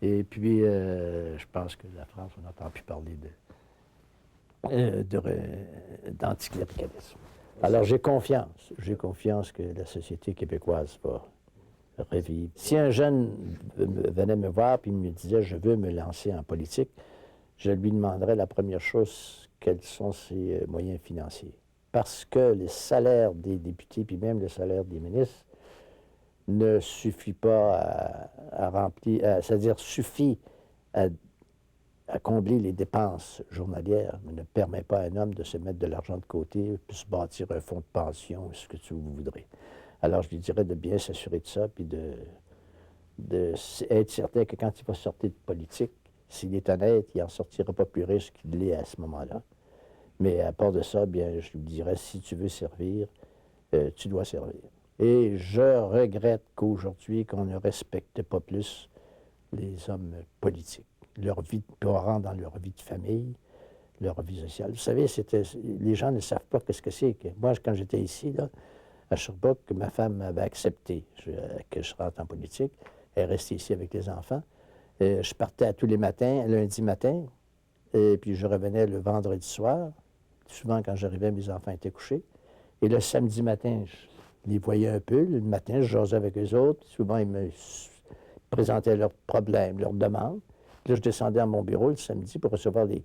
[SPEAKER 1] Et puis, je pense que la France, on n'entend plus parler d'anticléricalisme. Alors, j'ai confiance que la société québécoise va revivre. Si un jeune venait me voir et me disait « je veux me lancer en politique », je lui demanderais la première chose, quels sont ses moyens financiers. Parce que les salaires des députés, puis même le salaire des ministres, ne suffit pas à remplir, c'est-à-dire suffit à combler les dépenses journalières, mais ne permet pas à un homme de se mettre de l'argent de côté, puis se bâtir un fonds de pension, ce que vous voudrez. Alors, je lui dirais de bien s'assurer de ça, puis être certain que quand il va sortir de politique, s'il est honnête, il n'en sortira pas plus riche qu'il l'est à ce moment-là. Mais à part de ça, bien, je lui dirais, si tu veux servir, tu dois servir. Et je regrette qu'aujourd'hui, qu'on ne respecte pas plus les hommes politiques, leur vie de parents dans leur vie de famille, leur vie sociale. Vous savez, les gens ne savent pas ce que c'est. Moi, quand j'étais ici, là, à Sherbrooke, ma femme avait accepté que je rentre en politique. Elle est restée ici avec les enfants. Je partais tous les matins, lundi matin, et puis je revenais le vendredi soir. Souvent, quand j'arrivais, mes enfants étaient couchés. Et le samedi matin, je les voyais un peu. Le matin, je jasais avec eux autres. Souvent, ils me présentaient leurs problèmes, leurs demandes. Puis là, je descendais à mon bureau le samedi pour recevoir les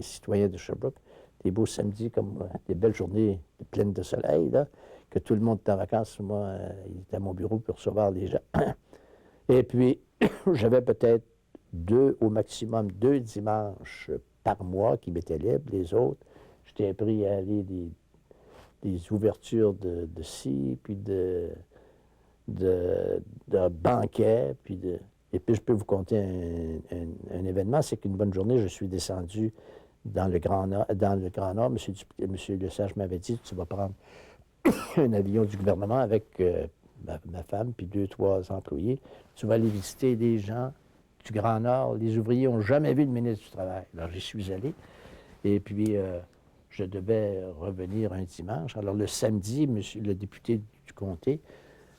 [SPEAKER 1] citoyens de Sherbrooke. Des beaux samedis, comme des belles journées pleines de soleil, là, que tout le monde était en vacances. Moi, il était à mon bureau pour recevoir les gens. Et puis, j'avais peut-être au maximum 2 dimanches par mois qui m'étaient libres. Les autres, j'étais pris à aller des ouvertures de ci, puis de banquets, et puis je peux vous conter un événement, c'est qu'une bonne journée, je suis descendu dans le Grand Nord. Monsieur Lesage m'avait dit, tu vas prendre un avion du gouvernement avec ma femme, puis 2, 3 employés. Tu vas aller visiter des gens du Grand Nord. Les ouvriers n'ont jamais vu le ministre du Travail. Alors, j'y suis allé. Et puis, je devais revenir un dimanche. Alors, le samedi, le député du comté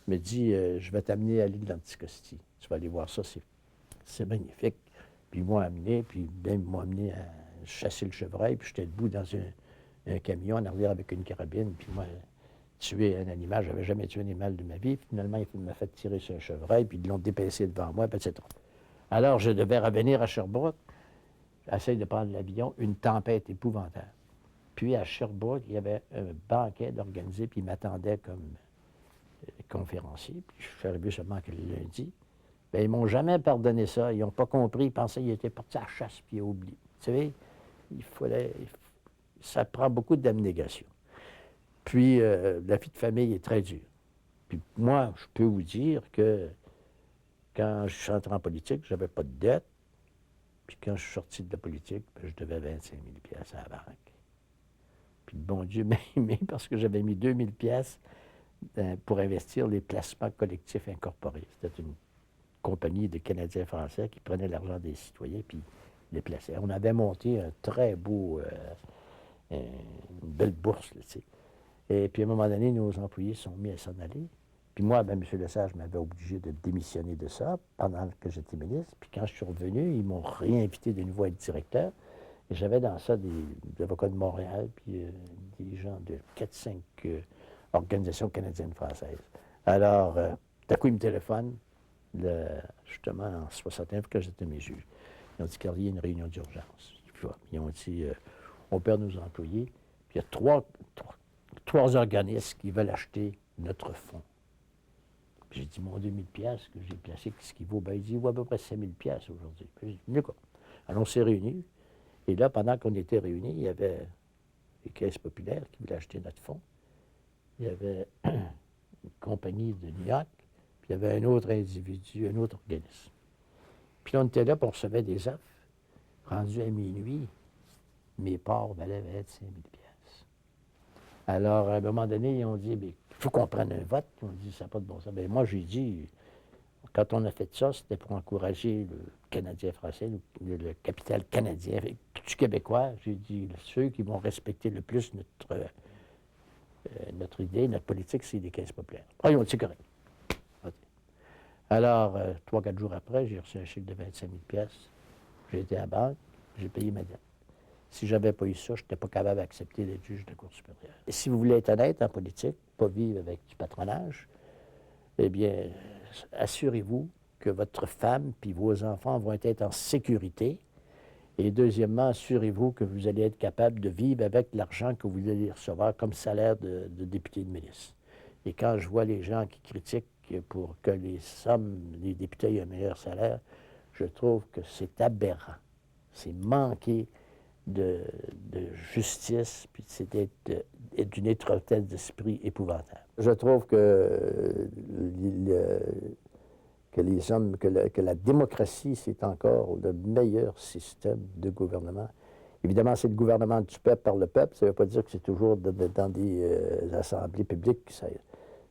[SPEAKER 1] me dit, je vais t'amener à l'île d'Anticosti. Tu vas aller voir ça, c'est magnifique. Puis, ils m'ont amené, puis même ils m'ont amené à chasser le chevreuil, puis j'étais debout dans un camion en arrière avec une carabine, puis moi, tuer un animal, j'avais jamais tué un animal de ma vie. Finalement, il m'a fait tirer sur un chevreuil, puis ils l'ont dépecé devant moi, etc. Alors, je devais revenir à Sherbrooke. J'essaye de prendre l'avion, une tempête épouvantable. Puis, à Sherbrooke, il y avait un banquet d'organiser, puis ils m'attendaient comme conférencier. Puis, je suis arrivé seulement que le lundi. Bien, ils m'ont jamais pardonné ça. Ils n'ont pas compris. Ils pensaient qu'ils étaient partis à la chasse, puis ils ont oublié. Vous savez, ça prend beaucoup d'abnégation. Puis, la vie de famille est très dure. Puis, moi, je peux vous dire que quand je suis entré en politique, je n'avais pas de dette. Puis, quand je suis sorti de la politique, bien, je devais 25 000 $ à la banque. Puis, le bon Dieu m'a aimé parce que j'avais mis 2 000 $ pour investir les placements collectifs incorporés. C'était une compagnie de Canadiens français qui prenait l'argent des citoyens puis déplaçait. On avait monté un très beau, une belle bourse, là, tu sais. Et puis, à un moment donné, nos employés sont mis à s'en aller. Puis moi, ben, M. Lesage m'avait obligé de démissionner de ça pendant que j'étais ministre. Puis quand je suis revenu, ils m'ont réinvité de nouveau à être directeur. Et j'avais dans ça des avocats de Montréal, puis des gens de 4-5 organisations canadiennes françaises. Alors, d'un coup, ils me téléphonent, justement en 61, quand j'étais mes juges. Ils ont dit, Carly, il y a une réunion d'urgence. Ils ont dit, on perd nos employés, puis il y a trois organismes qui veulent acheter notre fonds. Puis j'ai dit, mon 2000 pièces que j'ai placé, qu'est-ce qu'il vaut? Ben, il dit, il vaut à peu près 5000 pièces aujourd'hui. Puis j'ai dit, d'accord. Alors, on s'est réunis. Et là, pendant qu'on était réunis, il y avait les caisses populaires qui voulaient acheter notre fonds. Il y avait une compagnie de New York, puis il y avait un autre individu, un autre organisme. Puis on était là, puis on recevait des offres. Rendu à minuit, mes parts valaient 25 000 pièces. Alors, à un moment donné, ils ont dit, il faut qu'on prenne un vote. Ils ont dit, ça n'a pas de bon sens. Bien, moi, j'ai dit, quand on a fait ça, c'était pour encourager le Canadien français, le capital canadien, du Québécois. J'ai dit, ceux qui vont respecter le plus notre idée, notre politique, c'est les caisses populaires. Ah, ils ont dit, c'est correct. Okay. Alors, 3-4 jours après, j'ai reçu un chèque de 25 000 pièces. J'ai été à la banque, j'ai payé ma dette. Si je n'avais pas eu ça, je n'étais pas capable d'accepter d'être juge de la Cour supérieure. Et si vous voulez être honnête en politique, pas vivre avec du patronage, eh bien, assurez-vous que votre femme puis vos enfants vont être en sécurité. Et deuxièmement, assurez-vous que vous allez être capable de vivre avec l'argent que vous allez recevoir comme salaire de député de ministre. Et quand je vois les gens qui critiquent pour que les députés aient un meilleur salaire, je trouve que c'est aberrant. C'est manquer de justice, puis c'est d'une étroitesse d'esprit épouvantable. Je trouve que la démocratie, c'est encore le meilleur système de gouvernement. Évidemment, c'est le gouvernement du peuple par le peuple. Ça ne veut pas dire que c'est toujours dans des assemblées publiques.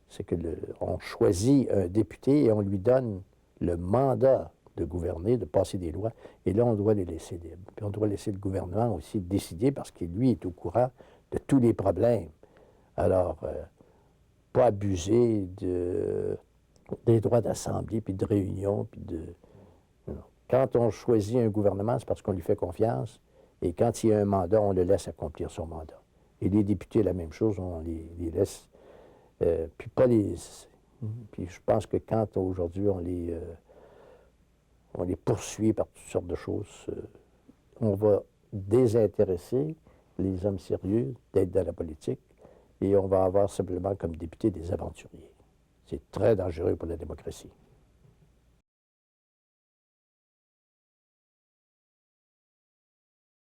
[SPEAKER 1] C'est qu'on choisit un député et on lui donne le mandat de gouverner, de passer des lois, et là, on doit les laisser libres. Puis on doit laisser le gouvernement aussi décider parce que lui est au courant de tous les problèmes. Alors, pas abuser des droits d'assemblée, puis de réunion, puis de... Non. Quand on choisit un gouvernement, c'est parce qu'on lui fait confiance, et quand il y a un mandat, on le laisse accomplir son mandat. Et les députés, la même chose, on les laisse... puis pas les... Puis je pense que quand, aujourd'hui, on les poursuit par toutes sortes de choses, on va désintéresser les hommes sérieux d'être dans la politique, et on va avoir simplement comme députés des aventuriers. C'est très dangereux pour la démocratie.